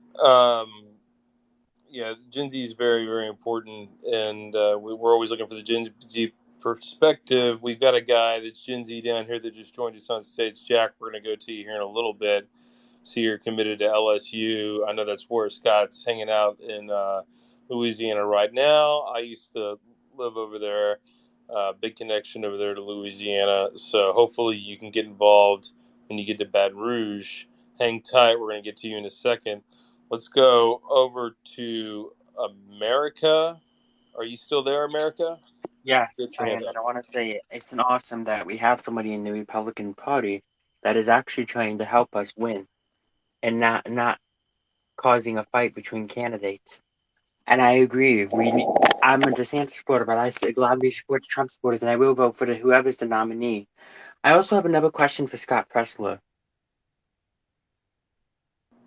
Yeah, Gen Z is very, very important, and we're always looking for the Gen Z perspective. We've got a guy that's Gen Z down here that just joined us on stage. Jack, we're going to go to you here in a little bit. See, you're committed to LSU. I know that's where Scott's hanging out in Louisiana right now. I used to live over there. Big connection over there to Louisiana. So hopefully you can get involved when you get to Baton Rouge. Hang tight. We're going to get to you in a second. Let's go over to America. Are you still there, America? Yes, and I want to say it's an awesome that we have somebody in the Republican Party that is actually trying to help us win and not causing a fight between candidates. And I agree. I'm a DeSantis supporter, but I gladly support the Trump supporters, and I will vote for whoever's the nominee. I also have another question for Scott Presler.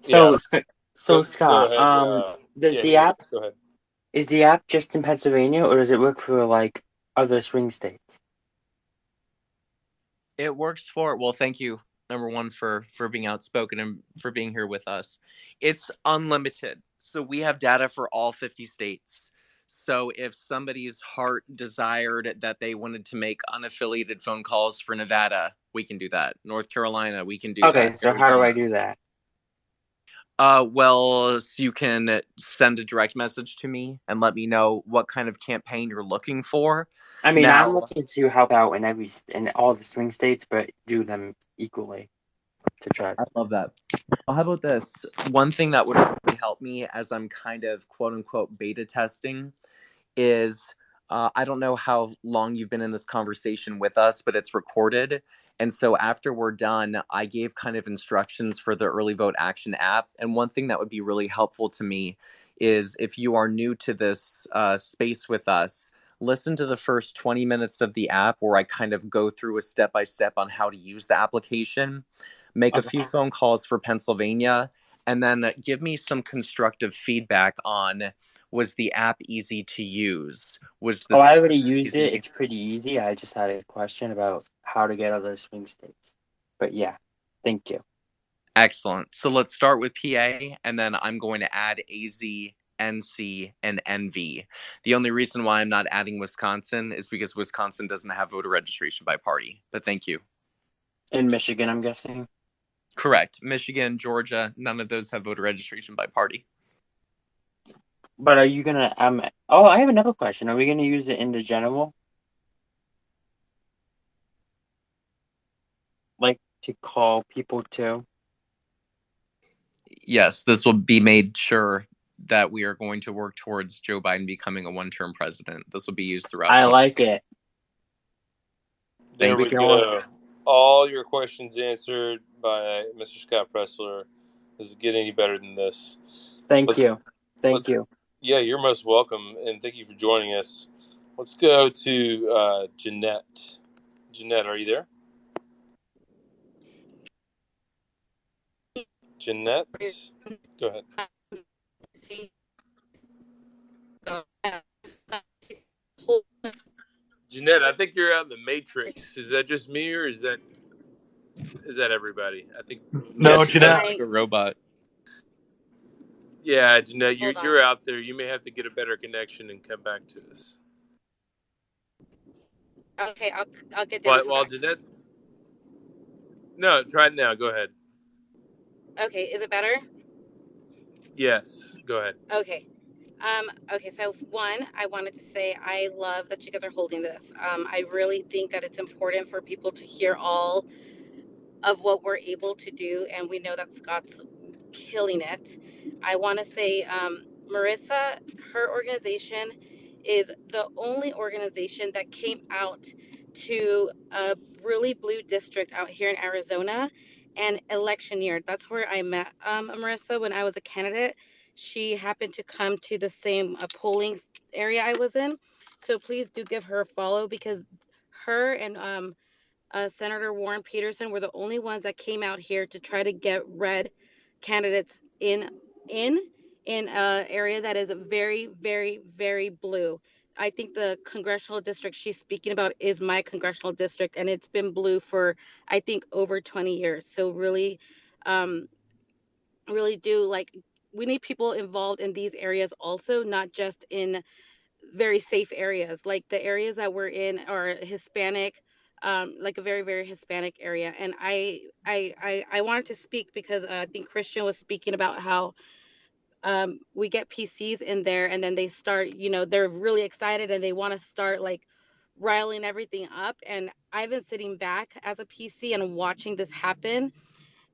So, Yeah. Scott, go ahead. does the app is the app just in Pennsylvania, or does it work for like other swing states? It works for, well, thank you, number one, for being outspoken and for being here with us. It's unlimited. So we have data for all 50 states. So if somebody's heart desired that they wanted to make unaffiliated phone calls for Nevada, we can do that. North Carolina, we can do Okay, that. so how do I Arizona. do that? Well, so you can send a direct message to me and let me know what kind of campaign you're looking for. I mean, I'm Now, looking to help out in all the swing states, but do them equally to try. I love that. Well, how about this? one thing that would really help me as I'm kind of quote unquote beta testing is I don't know how long you've been in this conversation with us, but it's recorded. And so after we're done, I gave kind of instructions for the Early Vote Action app. And one thing that would be really helpful to me is if you are new to this space with us, listen to the first 20 minutes of the app where I kind of go through a step-by-step on how to use the application, make a few phone calls for Pennsylvania, and then give me some constructive feedback on, was the app easy to use? Was the I already used easy? it. It's pretty easy. I just had a question about how to get other swing states. But yeah, thank you. Excellent. So let's start with PA, and then I'm going to add AZ, NC, and NV. The only reason why I'm not adding Wisconsin is because Wisconsin doesn't have voter registration by party. But thank you. In Michigan, I'm guessing. Correct. Michigan, Georgia, none of those have voter registration by party. But are you gonna oh, I have another question. Are we gonna use it in the general? Like to call people too? Yes, this will be made sure that we are going to work towards Joe Biden becoming a one-term president. This will be used throughout. I like it. There Thank we you. go. All your questions answered by Mr. Scott Presler. Does it get any better than this? Thank you. Thank you. Yeah, you're most welcome, and thank you for joining us. Let's go to Jeanette. Jeanette, are you there? Jeanette, go ahead. Jeanette, I think you're out in the Matrix. Is that just me, or is that everybody? I think No, she sounds Jeanette. like a robot. Yeah, Jeanette, Hold you're on. out there. You may have to get a better connection and come back to us. Okay, I'll get down. While Jeanette, no, try it now. Go ahead. Okay, is it better? Yes, go ahead. Okay. Okay, so one, I wanted to say I love that you guys are holding this. I really think that it's important for people to hear all of what we're able to do, and we know that Scott's killing it. I want to say, Marissa, her organization is the only organization that came out to a really blue district out here in Arizona and electioneered. That's where I met Marissa when I was a candidate. She happened to come to the same polling area I was in. So please do give her a follow, because her and Senator Warren Peterson were the only ones that came out here to try to get red candidates in an area that is very, very, very blue. I think the congressional district she's speaking about is my congressional district, and it's been blue for, I think, over 20 years. So really, really do we need people involved in these areas also, not just in very safe areas. Like the areas that we're in are Hispanic, like a very, very Hispanic area. And I wanted to speak because I think Christian was speaking about how we get PCs in there, and then they start, they're really excited and they want to start riling everything up. And I've been sitting back as a PC and watching this happen,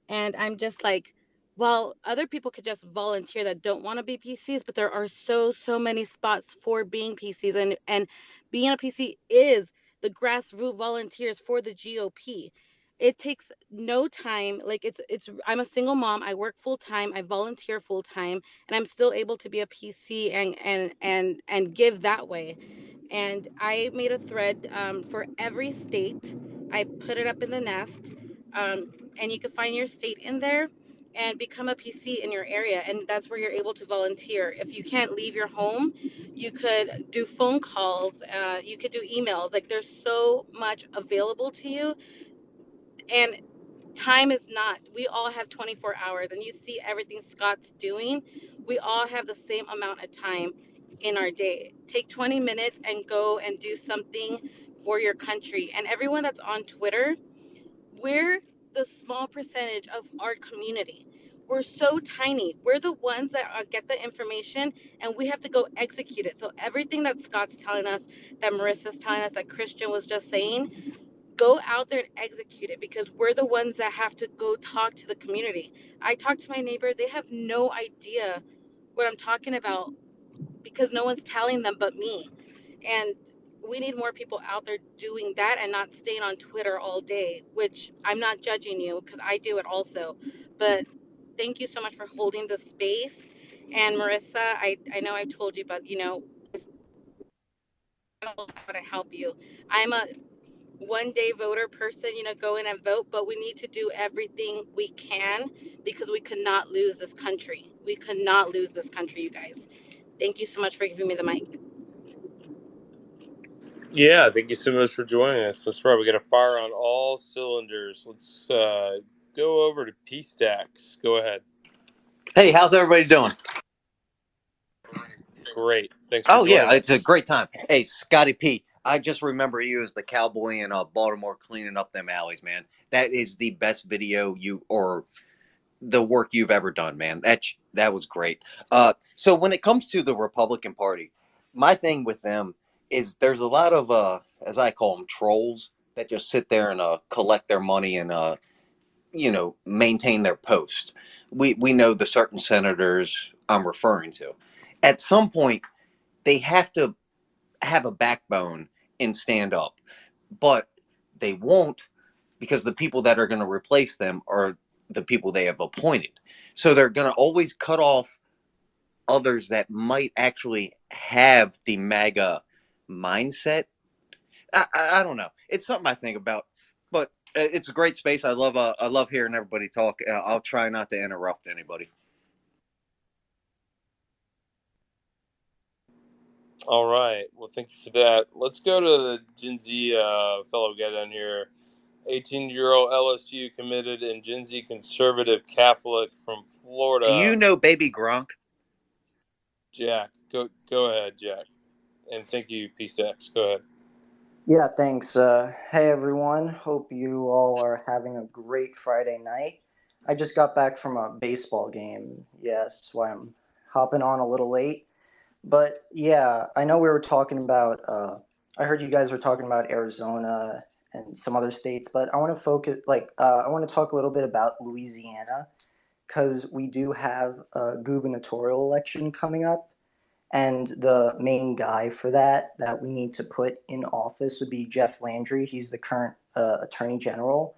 and I'm just like, well, other people could just volunteer that don't want to be PCs, but there are so many spots for being PCs, and being a PC is the grassroots volunteers for the GOP. It takes no time. I'm a single mom. I work full time. I volunteer full time, and I'm still able to be a PC and give that way. And I made a thread for every state. I put it up in the nest, and you can find your state in there and become a PC in your area. And that's where you're able to volunteer. If you can't leave your home, you could do phone calls. You could do emails. There's so much available to you. And time is not. We all have 24 hours, and you see everything Scott's doing. We all have the same amount of time. in our day. Take 20 minutes and go and do something for your country. And everyone that's on Twitter, we're the small percentage of our community. We're so tiny. We're the ones that get the information and we have to go execute it. So everything that Scott's telling us, that Marissa's telling us, that Christian was just saying, go out there and execute it, because we're the ones that have to go talk to the community. I talk to my neighbor, they have no idea what I'm talking about because no one's telling them but me. And we need more people out there doing that and not staying on Twitter all day, which I'm not judging you because I do it also. But thank you so much for holding the space. And Marissa, I know I told you, but I don't know how to help you. I'm a one day voter person, go in and vote, but we need to do everything we can because we could not lose this country. We could not lose this country, you guys. Thank you so much for giving me the mic. Yeah, thank you so much for joining us. That's right. We got to fire on all cylinders. Let's go over to P-Stacks. Go ahead. Hey, how's everybody doing? Great. Thanks for Oh, joining yeah, it's a us. great time. Hey, Scotty P, I just remember you as the cowboy in Baltimore cleaning up them alleys, man. That is the best video or the work you've ever done, man. That was great. So when it comes to the Republican Party, my thing with them is there's a lot of, as I call them, trolls that just sit there and collect their money and maintain their post. We know the certain senators I'm referring to. At some point, they have to have a backbone and stand up, but they won't because the people that are going to replace them are the people they have appointed. So they're going to always cut off others that might actually have the MAGA mindset. I don't know. It's something I think about, but it's a great space. I love hearing everybody talk. I'll try not to interrupt anybody. All right. Well, thank you for that. Let's go to the Gen Z fellow guy down here. 18-year-old LSU committed and Gen Z conservative Catholic from Florida. Do you know Baby Gronk? Jack, go ahead, Jack. And thank you, P-Stacks. Go ahead. Yeah, thanks. Hey, everyone. Hope you all are having a great Friday night. I just got back from a baseball game. Yes, that's why I'm hopping on a little late. But yeah, I know we were talking about, I heard you guys were talking about Arizona and some other states, but I want to I want to talk a little bit about Louisiana because we do have a gubernatorial election coming up. And the main guy for that we need to put in office would be Jeff Landry. He's the current attorney general.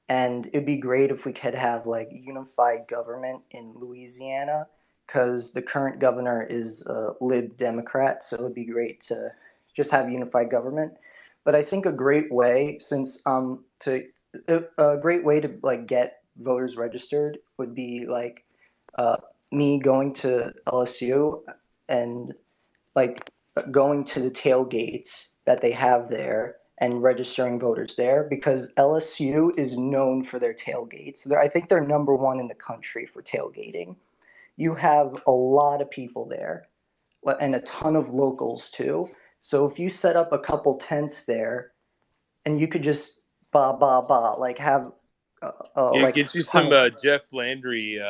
And it'd be great if we could have like unified government in Louisiana because the current governor is a lib Democrat. So it'd be great to just have unified government. But I think a great way a great way to like get voters registered would be like me going to LSU and like going to the tailgates that they have there and registering voters there because LSU is known for their tailgates. I think they're number one in the country for tailgating. You have a lot of people there and a ton of locals too. So if you set up a couple tents there and you could just like have like Get you some kind of Jeff Landry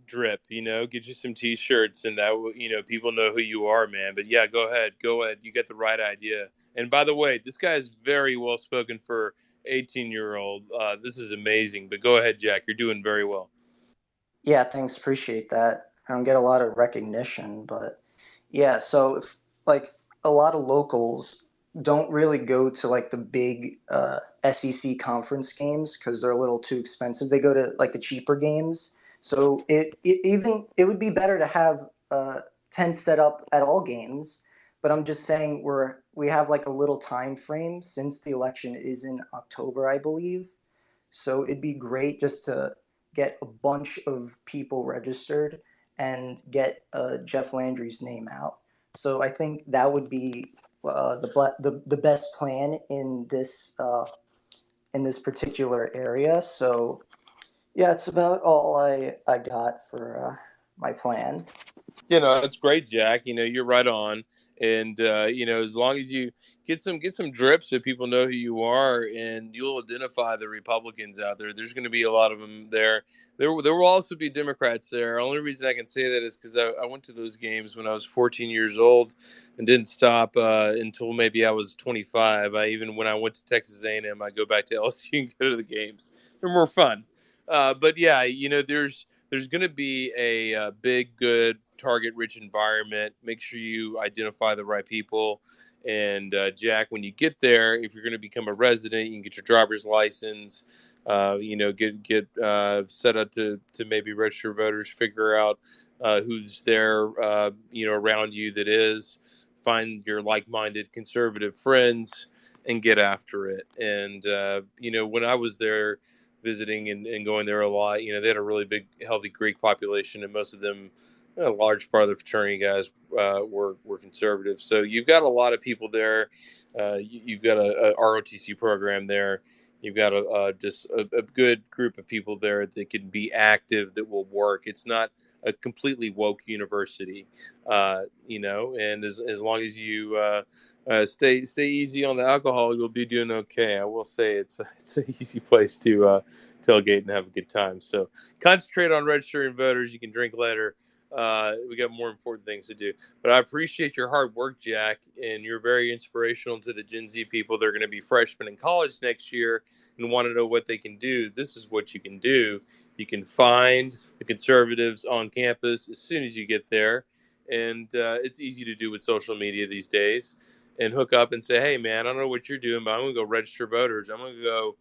drip, get you some T-shirts, and that people know who you are, man. But yeah, go ahead, you get the right idea. And by the way, this guy is very well spoken for 18-year-old. This is amazing. But go ahead, Jack, you're doing very well. Yeah, thanks. Appreciate that. I don't get a lot of recognition, but yeah. So if like a lot of locals don't really go to like the big SEC conference games because they're a little too expensive. They go to like the cheaper games. So it would be better to have tents set up at all games. But I'm just saying we have like a little time frame since the election is in October, I believe. So it'd be great just to get a bunch of people registered and get Jeff Landry's name out. So I think that would be the best plan in this particular area. So yeah, it's about all I got for my plan. That's great, Jack. You're right on. And as long as you get some drips so people know who you are, and you'll identify the Republicans out there. There's going to be a lot of them there. There will also be Democrats there. Only reason I can say that is because I went to those games when I was 14 years old and didn't stop until maybe I was 25. When I went to Texas A&M, I go back to LSU and go to the games. They're more fun. But yeah, there's going to be a big, good, target-rich environment. Make sure you identify the right people. And Jack, when you get there, if you're going to become a resident, you can get your driver's license. Get set up to maybe register voters. Figure out who's there, around you that is. Find your like-minded conservative friends and get after it. And when I was there visiting and going there a lot, they had a really big, healthy Greek population, and most of them, a large part of the fraternity guys were conservative. So you've got a lot of people there. You've got a ROTC program there. You've got a good group of people there that can be active, that will work. It's not a completely woke university, and as long as you stay easy on the alcohol, you'll be doing okay. I will say it's an easy place to tailgate and have a good time. So concentrate on registering voters. You can drink later. We got more important things to do. But I appreciate your hard work, Jack, and you're very inspirational to the Gen Z people. They're going to be freshmen in college next year and want to know what they can do. This is what you can do. You can find the conservatives on campus as soon as you get there. And it's easy to do with social media these days, and hook up and say, hey, man, I don't know what you're doing, but I'm going to go register voters. I'm going to go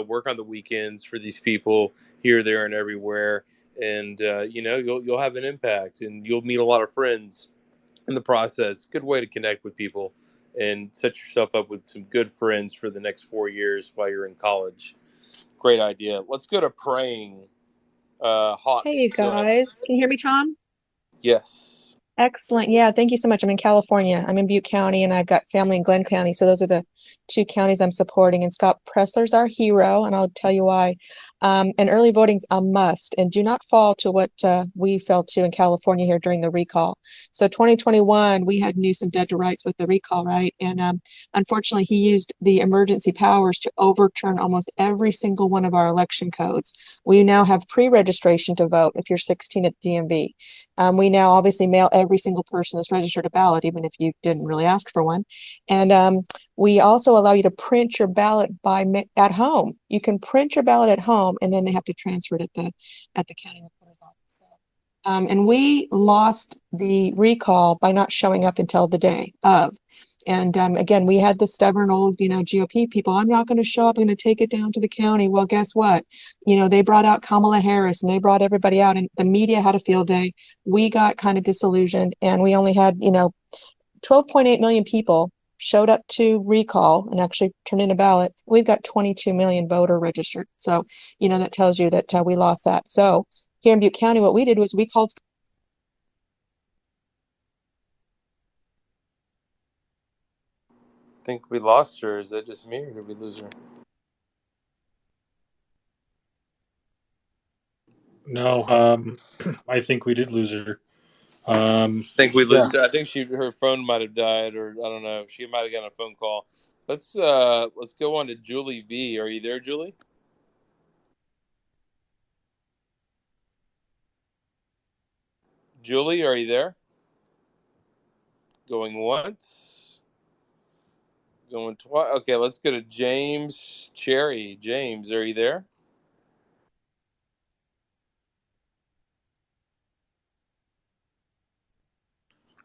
work on the weekends for these people here, there, and everywhere. And you'll have an impact, and you'll meet a lot of friends in the process. Good way to connect with people and set yourself up with some good friends for the next 4 years while you're in college. Great idea. Let's go to praying. Hawk, Hey, you go ahead. guys. Can you hear me, Tom? Yes. Excellent. Yeah, thank you so much. I'm in California. I'm in Butte County, and I've got family in Glenn County. So those are the two counties I'm supporting. And Scott Presler's our hero, and I'll tell you why. And early voting's a must. And do not fall to what we fell to in California here during the recall. So 2021, we had Newsom dead to rights with the recall, right? And unfortunately, he used the emergency powers to overturn almost every single one of our election codes. We now have pre-registration to vote if you're 16 at DMV. We now obviously mail every single person that's registered a ballot, even if you didn't really ask for one. And we also allow you to print your ballot at home. You can print your ballot at home, and then they have to transfer it at the county recorder's office. And we lost the recall by not showing up until the day of. And again, we had the stubborn old, GOP people. I'm not going to show up. I'm going to take it down to the county. Well, guess what? They brought out Kamala Harris, and they brought everybody out, and the media had a field day. We got kind of disillusioned, and we only had, 12.8 million people showed up to recall and actually turned in a ballot. We've got 22 million voter registered. So, that tells you that we lost that. So here in Butte County, what we did was we called. I think we lost her. Is that just me, or did we lose her? No, I think we did lose her. I think we Yeah. lose. I think her phone might have died, or I don't know. She might have gotten a phone call. Let's go on to Julie V. Are you there, Julie? Julie, are you there? Going once. Going twice. Okay, let's go to James Cherry. James, are you there?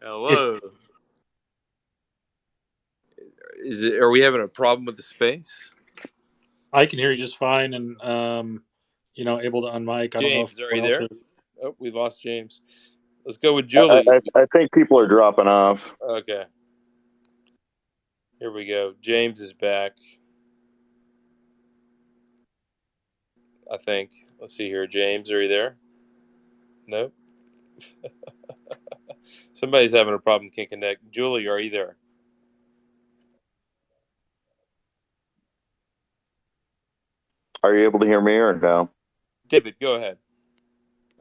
If Hello. Are we having a problem with the space? I can hear you just fine, and able to unmic. I don't know if James, are you anyone else there? is. Oh, we lost James. Let's go with I, Julie. I think people are dropping off. Okay. Here we go. James is back. I think. Let's see here. James, are you there? Nope. Somebody's having a problem. Can't connect. Julie, are you there? Are you able to hear me or no? David, go ahead.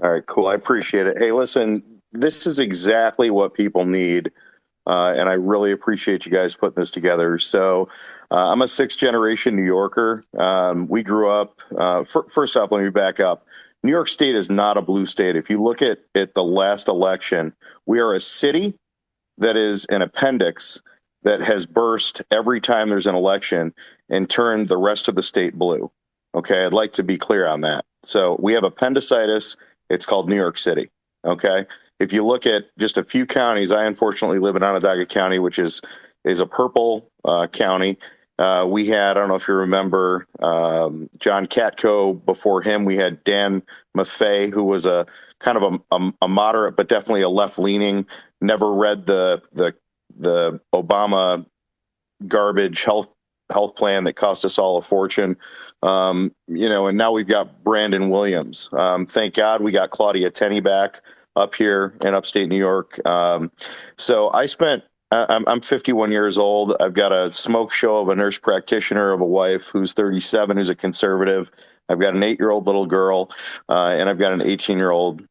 All right, cool. I appreciate it. Hey, listen, this is exactly what people need. And I really appreciate you guys putting this together. So I'm a sixth generation New Yorker. We grew up, first off, let me back up. New York State is not a blue state. If you look at the last election, we are a city that is an appendix that has burst every time there's an election and turned the rest of the state blue. Okay, I'd like to be clear on that. So we have appendicitis. It's called New York City. Okay, if you look at just a few counties, I unfortunately live in Onondaga County, which is a purple county. We had, I don't know if you remember, John Katko. Before him, we had Dan Maffei, who was a kind of a moderate, but definitely a left-leaning. Never read the Obama garbage health plan that cost us all a fortune. And now we've got Brandon Williams. Thank God we got Claudia Tenney back up here in upstate New York. So I'm 51 years old. I've got a smoke show of a nurse practitioner of a wife who's 37, who's a conservative. I've got an 8-year-old little girl, and I've got an 18-year-old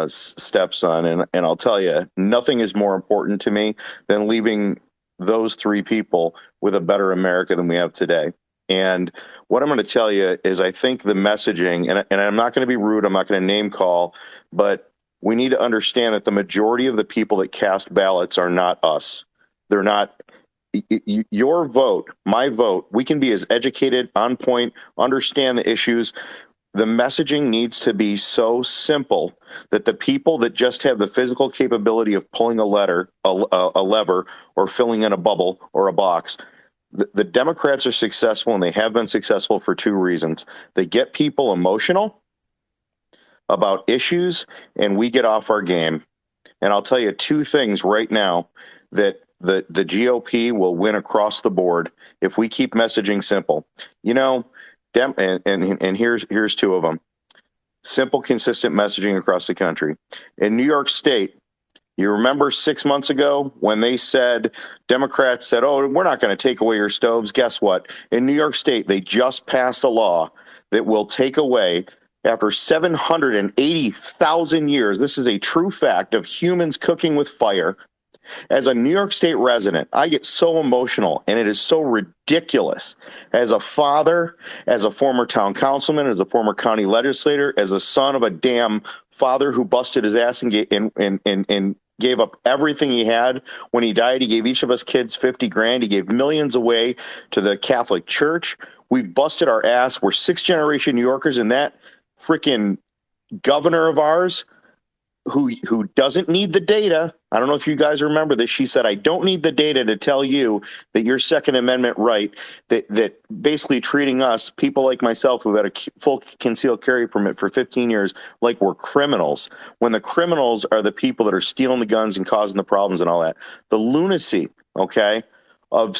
stepson. And I'll tell you, nothing is more important to me than leaving those three people with a better America than we have today. And what I'm going to tell you is I think the messaging, and I'm not going to be rude, I'm not going to name call, but we need to understand that the majority of the people that cast ballots are not us. They're not your vote, my vote. We can be as educated, on point, understand the issues. The messaging needs to be so simple that the people that just have the physical capability of pulling a lever, or filling in a bubble or a box, the Democrats are successful, and they have been successful for two reasons. They get people emotional about issues, and we get off our game. And I'll tell you two things right now that the GOP will win across the board if we keep messaging simple. And here's two of them. Simple, consistent messaging across the country. In New York State, you remember 6 months ago when they said, Democrats said, oh, we're not going to take away your stoves. Guess what? In New York State, they just passed a law that will take away, after 780,000 years, this is a true fact, of humans cooking with fire. As a New York State resident, I get so emotional, and it is so ridiculous. As a father, as a former town councilman, as a former county legislator, as a son of a damn father who busted his ass and gave up everything he had. When he died, he gave each of us kids 50 grand. He gave millions away to the Catholic Church. We've busted our ass. We're sixth generation New Yorkers, and that freaking governor of ours, who doesn't need the data. I don't know if you guys remember this. She said, I don't need the data to tell you that your Second Amendment right, that basically treating us, people like myself who've had a full concealed carry permit for 15 years, like we're criminals, when the criminals are the people that are stealing the guns and causing the problems and all that. The lunacy, okay, of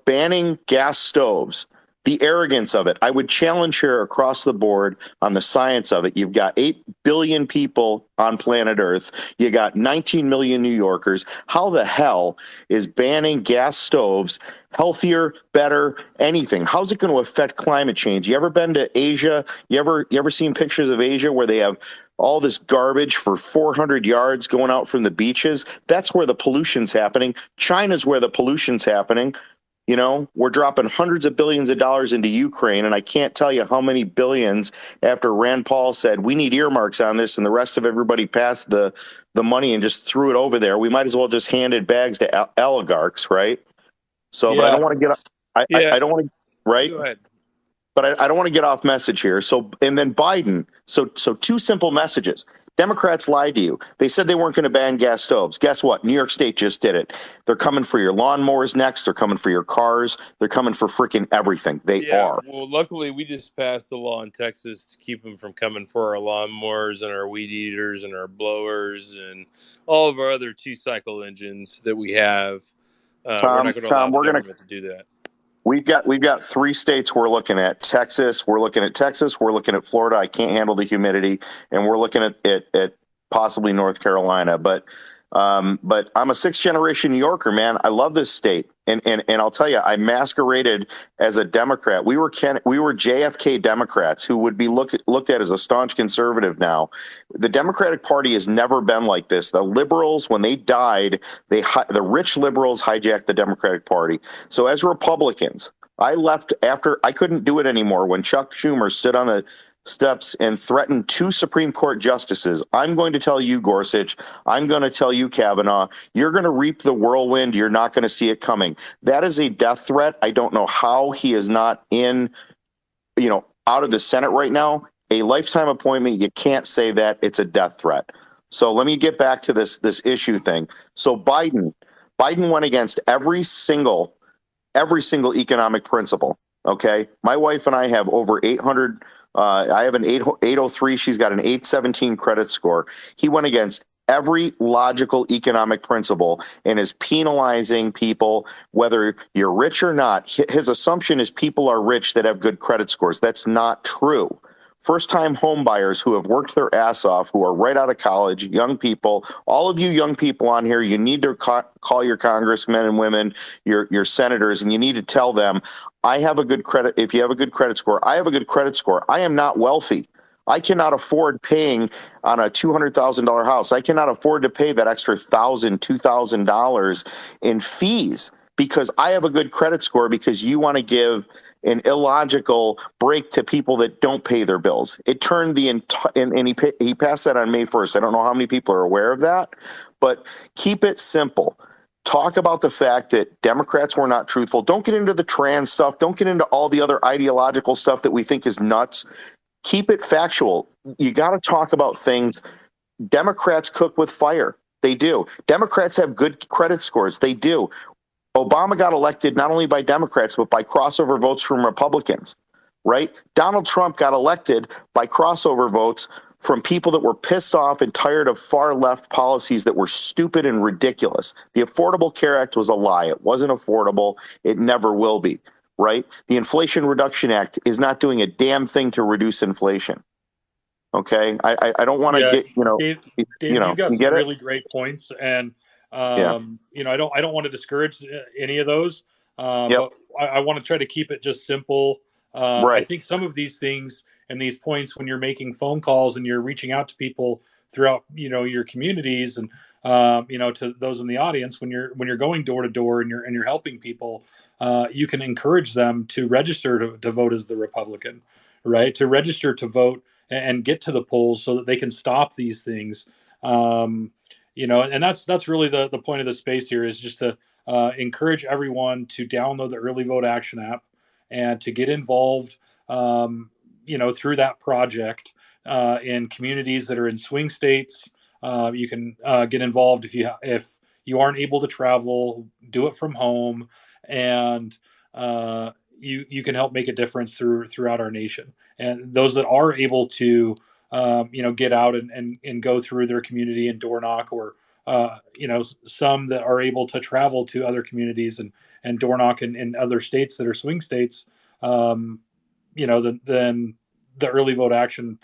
banning gas stoves, the arrogance of it. I would challenge her across the board on the science of it. You've got 8 billion people on planet Earth. You got 19 million New Yorkers. How the hell is banning gas stoves healthier, better, anything? How's it going to affect climate change? You ever been to Asia? You ever seen pictures of Asia where they have all this garbage for 400 yards going out from the beaches? That's where the pollution's happening. China's where the pollution's happening. We're dropping hundreds of billions of dollars into Ukraine, and I can't tell you how many billions after Rand Paul said we need earmarks on this, and the rest of everybody passed the money and just threw it over there. We might as well just handed bags to oligarchs, right? So, but I Yeah. don't want to get. I don't want to. Right. Go ahead. But I don't want to get off message here. So, and then Biden. So two simple messages. Democrats lied to you. They said they weren't going to ban gas stoves. Guess what? New York State just did it. They're coming for your lawnmowers next. They're coming for your cars. They're coming for freaking everything. They are. Well, luckily, we just passed a law in Texas to keep them from coming for our lawnmowers and our weed eaters and our blowers and all of our other 2-cycle engines that we have. We're not going to allow the government to do that. We've got 3 states we're looking at. Texas, we're looking at Florida. I can't handle the humidity, and we're looking at possibly North Carolina. But I'm a 6th generation New Yorker, man. I love this state. And I'll tell you, I masqueraded as a Democrat. We were JFK Democrats who would be looked at as a staunch conservative now. The Democratic Party has never been like this. The liberals, when they died, the rich liberals hijacked the Democratic Party. So as Republicans, I left after I couldn't do it anymore when Chuck Schumer stood on the steps and threatened 2 Supreme Court justices. I'm going to tell you, Gorsuch, I'm going to tell you, Kavanaugh, you're going to reap the whirlwind. You're not going to see it coming. That is a death threat. I don't know how he is not out of the Senate right now. A lifetime appointment, you can't say that. It's a death threat. So let me get back to this issue thing. So Biden went against every single economic principle. Okay. My wife and I have over 800. I have an 803. She's got an 817 credit score. He went against every logical economic principle and is penalizing people, whether you're rich or not. His assumption is people are rich that have good credit scores. That's not true. First-time home buyers who have worked their ass off, who are right out of college, young people, all of you young people on here, you need to call your congressmen and women, your senators, and you need to tell them, I have a good credit. If you have a good credit score, I have a good credit score. I am not wealthy. I cannot afford paying on a $200,000 house. I cannot afford to pay that extra $1,000, $2,000 in fees because I have a good credit score because you want to give an illogical break to people that don't pay their bills. It turned and he passed that on May 1st. I don't know how many people are aware of that, but keep it simple. Talk about the fact that Democrats were not truthful. Don't get into the trans stuff. Don't get into all the other ideological stuff that we think is nuts. Keep it factual. You got to talk about things. Democrats cook with fire. They do. Democrats have good credit scores. They do. Obama got elected not only by Democrats, but by crossover votes from Republicans, right? Donald Trump got elected by crossover votes from people that were pissed off and tired of far left policies that were stupid and ridiculous. The Affordable Care Act was a lie. It wasn't affordable. It never will be, right? The Inflation Reduction Act is not doing a damn thing to reduce inflation. Okay. I don't want to get, Dave, you've got you some get it? really great points, and I don't want to discourage any of those, but I want to try to keep it just simple. I think some of these things and these points, when you're making phone calls and you're reaching out to people throughout, your communities and to those in the audience, when you're going door to door and you're helping people, you can encourage them to register to vote as the Republican, right? To register to vote and get to the polls so that they can stop these things. And that's really the point of the space here, is just to encourage everyone to download the Early Vote Action app and to get involved, through that project in communities that are in swing states. You can get involved if you aren't able to travel, do it from home, and you can help make a difference throughout our nation. And those that are able to, get out and go through their community and door knock, or some that are able to travel to other communities and door knock in other states that are swing states, then the Early Vote Action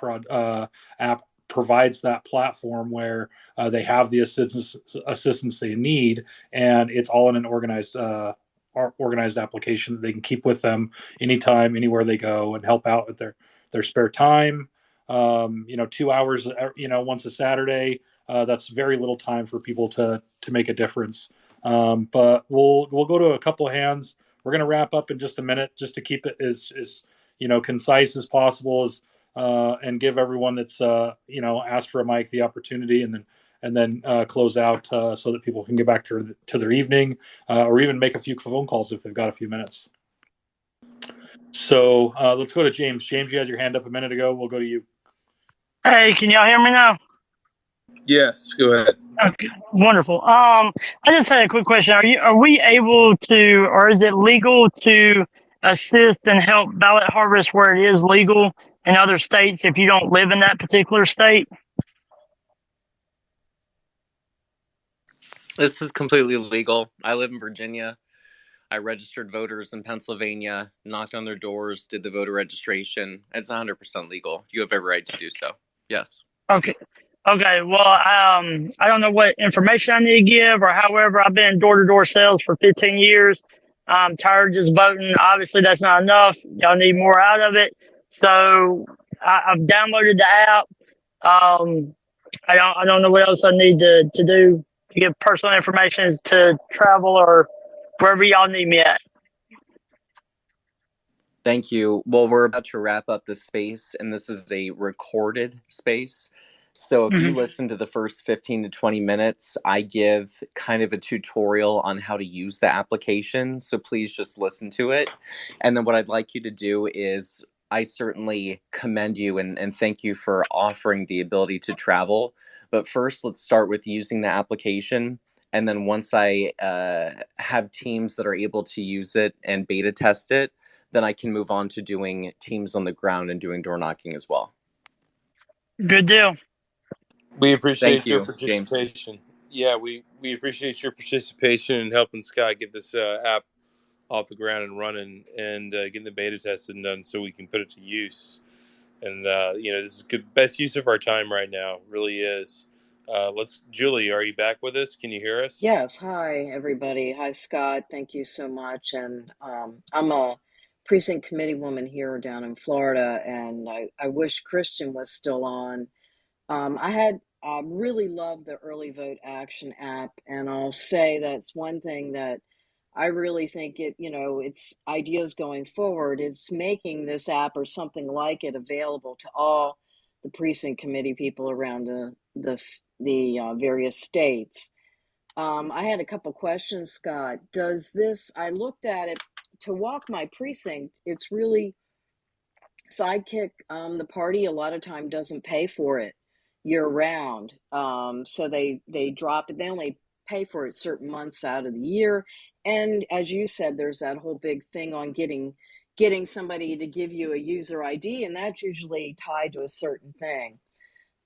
app provides that platform where they have the assistance they need, and it's all in an organized application that they can keep with them anytime, anywhere they go, and help out with their spare time. 2 hours, once a Saturday. That's very little time for people to make a difference. But we'll go to a couple of hands. We're going to wrap up in just a minute, just to keep it as concise as possible, and give everyone that's asked for a mic the opportunity, and then close out so that people can get back to their evening, or even make a few phone calls if they've got a few minutes. So let's go to James. James, you had your hand up a minute ago. We'll go to you. Hey, can y'all hear me now? Yes, go ahead. Okay, wonderful. I just had a quick question. Are we able to, or is it legal to assist and help ballot harvest where it is legal in other states if you don't live in that particular state? This is completely legal. I live in Virginia. I registered voters in Pennsylvania, knocked on their doors, did the voter registration. It's 100% legal. You have every right to do so. Yes. Okay. Okay, well, I don't know what information I need to give or however. I've been in door-to-door sales for 15 years. I'm tired of just voting. Obviously, that's not enough. Y'all need more out of it. So I've downloaded the app. Um, I don't know what else I need to do to give personal information to travel or wherever y'all need me at. Thank you. Well, we're about to wrap up the space, and this is a recorded space. So if you Mhm. listen to the first 15 to 20 minutes, I give kind of a tutorial on how to use the application. So please just listen to it. And then what I'd like you to do is I certainly commend you and thank you for offering the ability to travel. But first, let's start with using the application. And then once I have teams that are able to use it and beta test it, then I can move on to doing teams on the ground and doing door knocking as well. Good deal. We Thank appreciate your you, James. participation. Yeah, we appreciate your participation in helping Scott get this app off the ground and running and getting the beta testing done so we can put it to use. And this is good, best use of our time right now. Really is. Julie, are you back with us? Can you hear us? Yes. Hi, everybody. Hi, Scott. Thank you so much. And I'm a precinct committee woman here down in Florida, and I wish Christian was still on. I really love the early vote action app, and I'll say that's one thing that I really think it's ideas going forward. It's making this app or something like it available to all the precinct committee people around the various states. I had a couple questions, Scott. I looked at it to walk my precinct, it's really Sidekick. The party a lot of time doesn't pay for it year round. So they drop it. They only pay for it certain months out of the year. And as you said, there's that whole big thing on getting somebody to give you a user ID, and that's usually tied to a certain thing.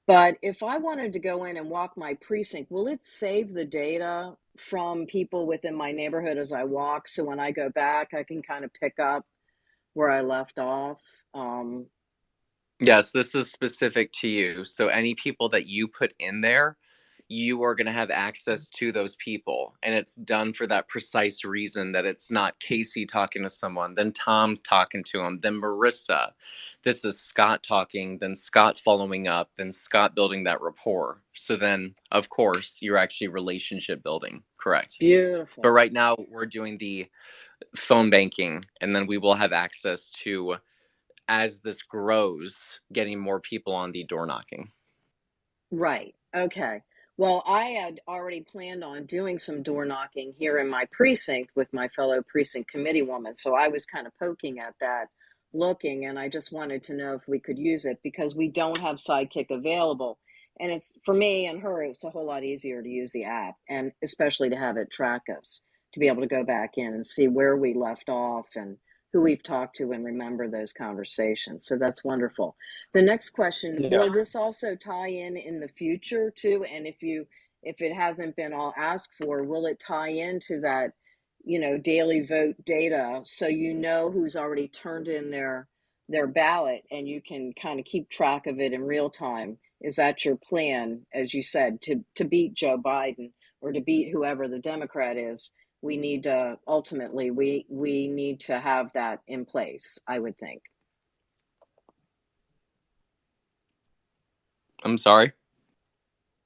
But if I wanted to go in and walk my precinct, will it save the data from people within my neighborhood as I walk? So when I go back, I can kind of pick up where I left off. Um, Yes, this is specific to you. So any people that you put in there, you are going to have access to those people. And it's done for that precise reason that it's not Casey talking to someone, then Tom talking to him, then Marissa. This is Scott talking, then Scott following up, then Scott building that rapport. So then, of course, you're actually relationship building. Correct. Beautiful. But right now, we're doing the phone banking, and then we will have access to, as this grows, getting more people on the door knocking. Right. Okay. Well, I had already planned on doing some door knocking here in my precinct with my fellow precinct committee woman. So I was kind of poking at that, looking, and I just wanted to know if we could use it because we don't have Sidekick available. And it's for me and her, it's a whole lot easier to use the app and especially to have it track us, to be able to go back in and see where we left off and who we've talked to and remember those conversations. So that's wonderful. The next question, Yeah. will this also tie in the future too? And if it hasn't been all asked for, will it tie into that, daily vote data so you know who's already turned in their ballot and you can kind of keep track of it in real time? Is that your plan, as you said, to beat Joe Biden or to beat whoever the Democrat is? We need to ultimately we need to have that in place, I would think. I'm sorry.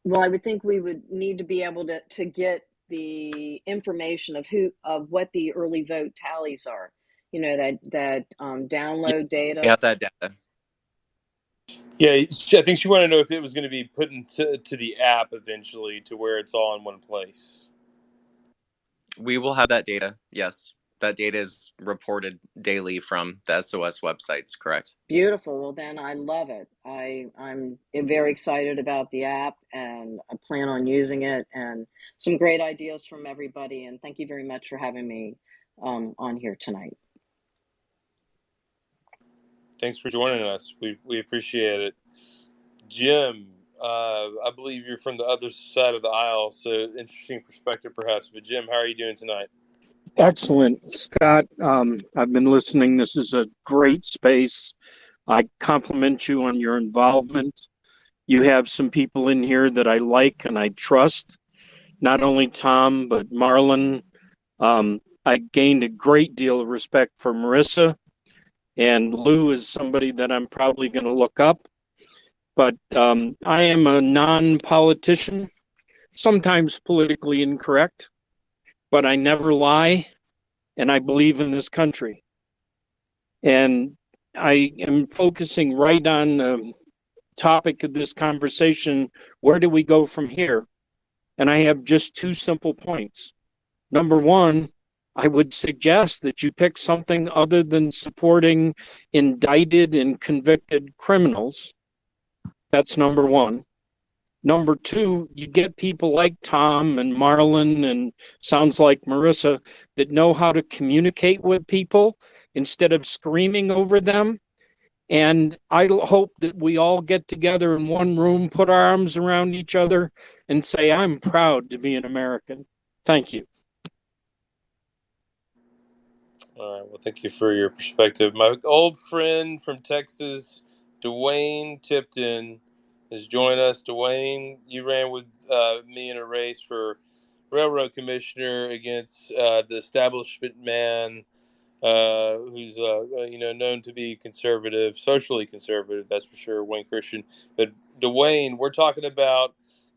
Well, I would think we would need to be able to get the information of what the early vote tallies are. That Yeah, download we data. have that data. Yeah, I think she wanted to know if it was going to be put into the app eventually to where it's all in one place. We will have that data. Yes. That data is reported daily from the SOS websites, correct? Beautiful. Well, then I love it. I'm very excited about the app and I plan on using it and some great ideas from everybody. And thank you very much for having me on here tonight. Thanks for joining us. We appreciate it. Jim, I believe you're from the other side of the aisle, so interesting perspective perhaps. But Jim, how are you doing tonight? Excellent, Scott. I've been listening. This is a great space. I compliment you on your involvement You have some people in here that I like and I trust, not only Tom, but Marlon. I gained a great deal of respect for Marissa, and Lou is somebody that I'm probably going to look up. But I am a non-politician, sometimes politically incorrect, but I never lie, and I believe in this country. And I am focusing right on the topic of this conversation. Where do we go from here? And I have just two simple points. Number one, I would suggest that you pick something other than supporting indicted and convicted criminals. That's number one. Number two, you get people like Tom and Marlon and sounds like Marissa that know how to communicate with people instead of screaming over them. And I hope that we all get together in one room, put our arms around each other, and say, I'm proud to be an American. Thank you. All right. Well, thank you for your perspective. My old friend from Texas, Dwayne Tipton, has joined us. Dwayne, you ran with me in a race for railroad commissioner against the establishment man, who's known to be conservative, socially conservative. That's for sure, Wayne Christian. But Dwayne, we're talking about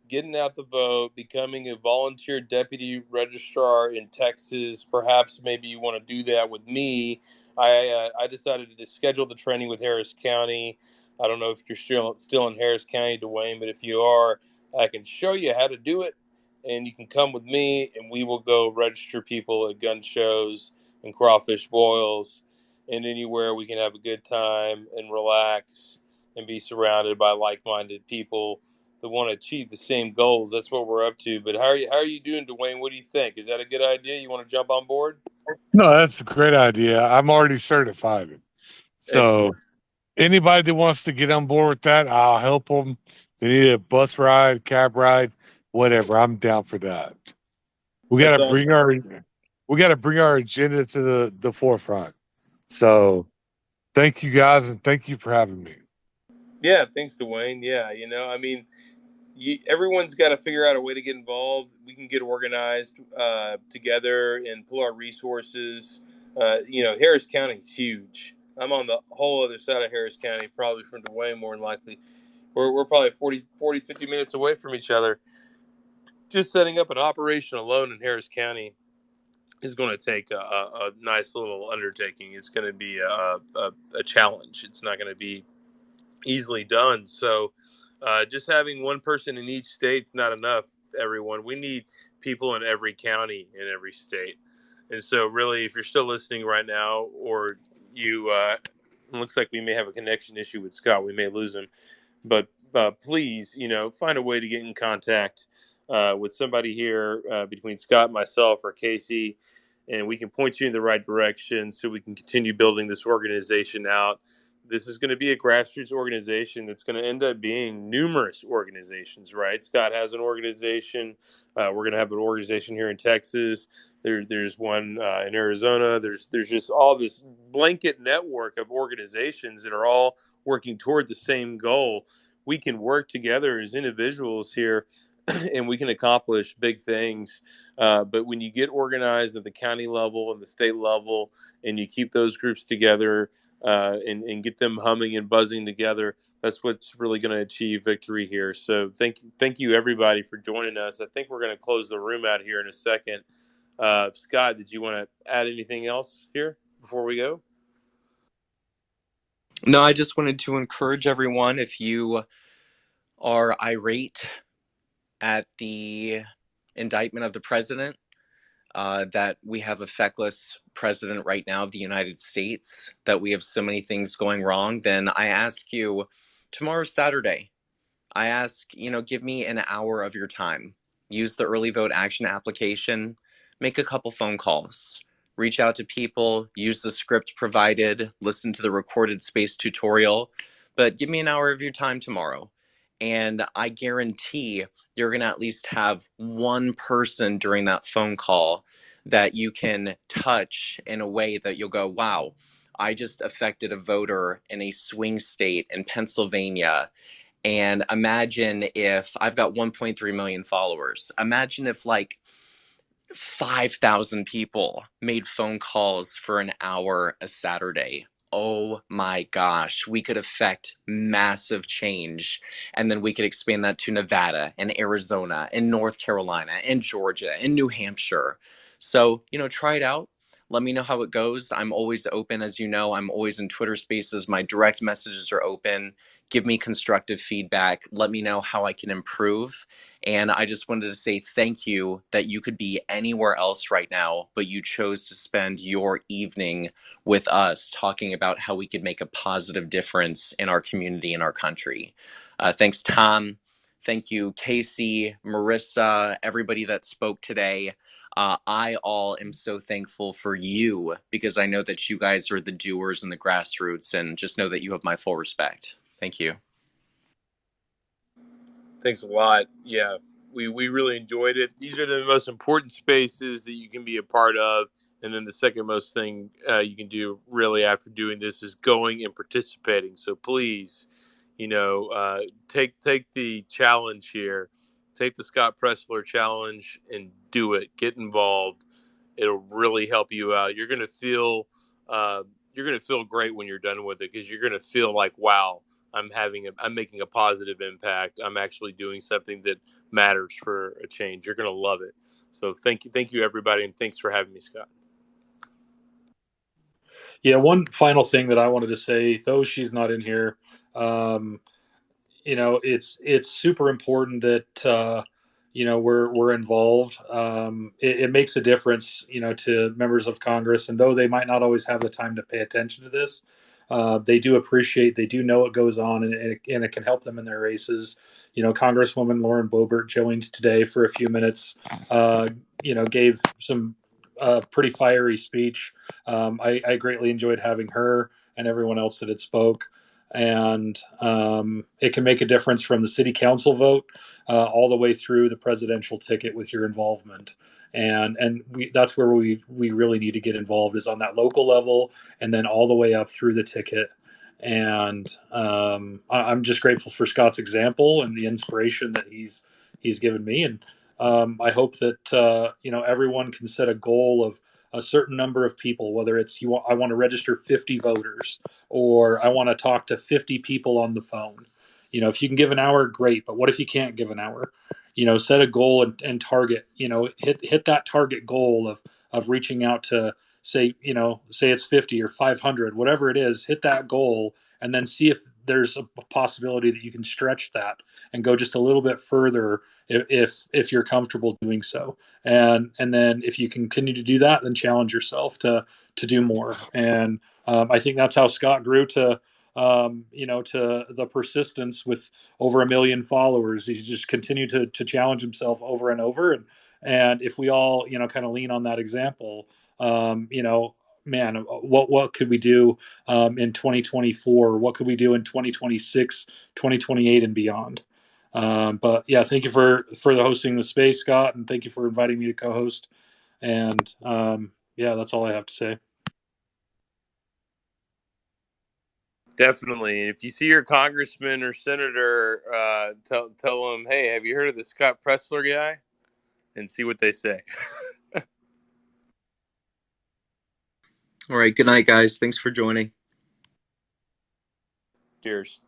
getting out the vote, becoming a volunteer deputy registrar in Texas. Perhaps maybe you want to do that with me. I decided to schedule the training with Harris County. I don't know if you're still in Harris County, Dwayne, but if you are, I can show you how to do it, and you can come with me, and we will go register people at gun shows and crawfish boils and anywhere we can have a good time and relax and be surrounded by like-minded people that want to achieve the same goals. That's what we're up to. But how are you doing, Dwayne? What do you think? Is that a good idea? You want to jump on board? No, that's a great idea. I'm already certified. So Excellent. anybody that wants to get on board with that, I'll help them. They need a bus ride, cab ride, whatever. I'm down for that. We got That's to bring awesome. our agenda to the forefront. So thank you guys, and thank you for having me. Yeah, thanks, Dwayne. Yeah, I mean, everyone's got to figure out a way to get involved. We can get organized together and pull our resources. Harris County's huge. I'm on the whole other side of Harris County, probably from Dwayne more than likely. We're probably 50 minutes away from each other. Just setting up an operation alone in Harris County is going to take a nice little undertaking. It's going to be a challenge. It's not going to be easily done. So just having one person in each state's not enough, everyone. We need people in every county in every state. And so really, if you're still listening right now, or you, it looks like we may have a connection issue with Scott. We may lose him. But please, find a way to get in contact with somebody here between Scott, myself, or Casey, and we can point you in the right direction so we can continue building this organization out. This is going to be a grassroots organization that's going to end up being numerous organizations, right? Scott has an organization. We're going to have an organization here in Texas. There's one in Arizona. There's just all this blanket network of organizations that are all working toward the same goal. We can work together as individuals here and we can accomplish big things. But when you get organized at the county level and the state level, and you keep those groups together and get them humming and buzzing together, that's what's really going to achieve victory here. So thank you everybody for joining us. I think we're going to close the room out here in a second. Scott, did you want to add anything else here before we go? No, I just wanted to encourage everyone, if you are irate at the indictment of the president, that we have a feckless president right now of the United States, that we have so many things going wrong, then I ask you, tomorrow's Saturday, I ask, give me an hour of your time. Use the early vote action application, make a couple phone calls, reach out to people, use the script provided, listen to the recorded space tutorial, but give me an hour of your time tomorrow. And I guarantee you're going to at least have one person during that phone call that you can touch in a way that you'll go, wow, I just affected a voter in a swing state in Pennsylvania, And imagine if I've got 1.3 million followers. Imagine if like 5,000 people made phone calls for an hour a Saturday. Oh my gosh, we could affect massive change. And then we could expand that to Nevada and Arizona and North Carolina and Georgia and New Hampshire. So, try it out. Let me know how it goes. I'm always open, as you know. I'm always in Twitter spaces. My direct messages are open. Give me constructive feedback. Let me know how I can improve. And I just wanted to say thank you that you could be anywhere else right now, but you chose to spend your evening with us talking about how we could make a positive difference in our community and our country. Thanks, Tom. Thank you, Casey, Marissa, everybody that spoke today. I all am so thankful for you because I know that you guys are the doers and the grassroots, and just know that you have my full respect. Thank you. Thanks a lot. Yeah, we really enjoyed it. These are the most important spaces that you can be a part of. And then the second most thing you can do really after doing this is going and participating. So please, take the challenge here. Take the Scott Presler challenge and do it. Get involved. It'll really help you out. You're gonna feel great when you're done with it because you're gonna feel like, wow, I'm making a positive impact. I'm actually doing something that matters for a change. You're gonna love it. So thank you everybody, and thanks for having me, Scott. Yeah, one final thing that I wanted to say, though she's not in here, um, it's super important that we're involved. It makes a difference, to members of Congress, and though they might not always have the time to pay attention to this, they do know what goes on, and it can help them in their races. Congresswoman Lauren Boebert joined today for a few minutes. Gave some pretty fiery speech. I greatly enjoyed having her and everyone else that had spoke, and it can make a difference from the city council vote all the way through the presidential ticket with your involvement. That's where we really need to get involved, is on that local level, and then all the way up through the ticket. And I'm just grateful for Scott's example and the inspiration that he's given me. And I hope that everyone can set a goal of a certain number of people, whether it's I want to register 50 voters, or I want to talk to 50 people on the phone. If you can give an hour, great. But what if you can't give an hour? Set a goal and target. Hit that target goal of reaching out to, say it's 50 or 500, whatever it is. Hit that goal, and then see if there's a possibility that you can stretch that and go just a little bit further if you're comfortable doing so. And then if you continue to do that, then challenge yourself to do more. And I think that's how Scott grew to to the persistence with over 1 million followers. He's just continued to challenge himself over and over. And if we all kind of lean on that example, man, what could we do in 2024? What could we do in 2026, 2028, and beyond? But yeah, thank you for the hosting the space, Scott, and thank you for inviting me to co-host. And yeah, that's all I have to say. Definitely. If you see your congressman or senator, tell them, hey, have you heard of the Scott Presler guy? And see what they say. All right. Good night, guys. Thanks for joining. Cheers.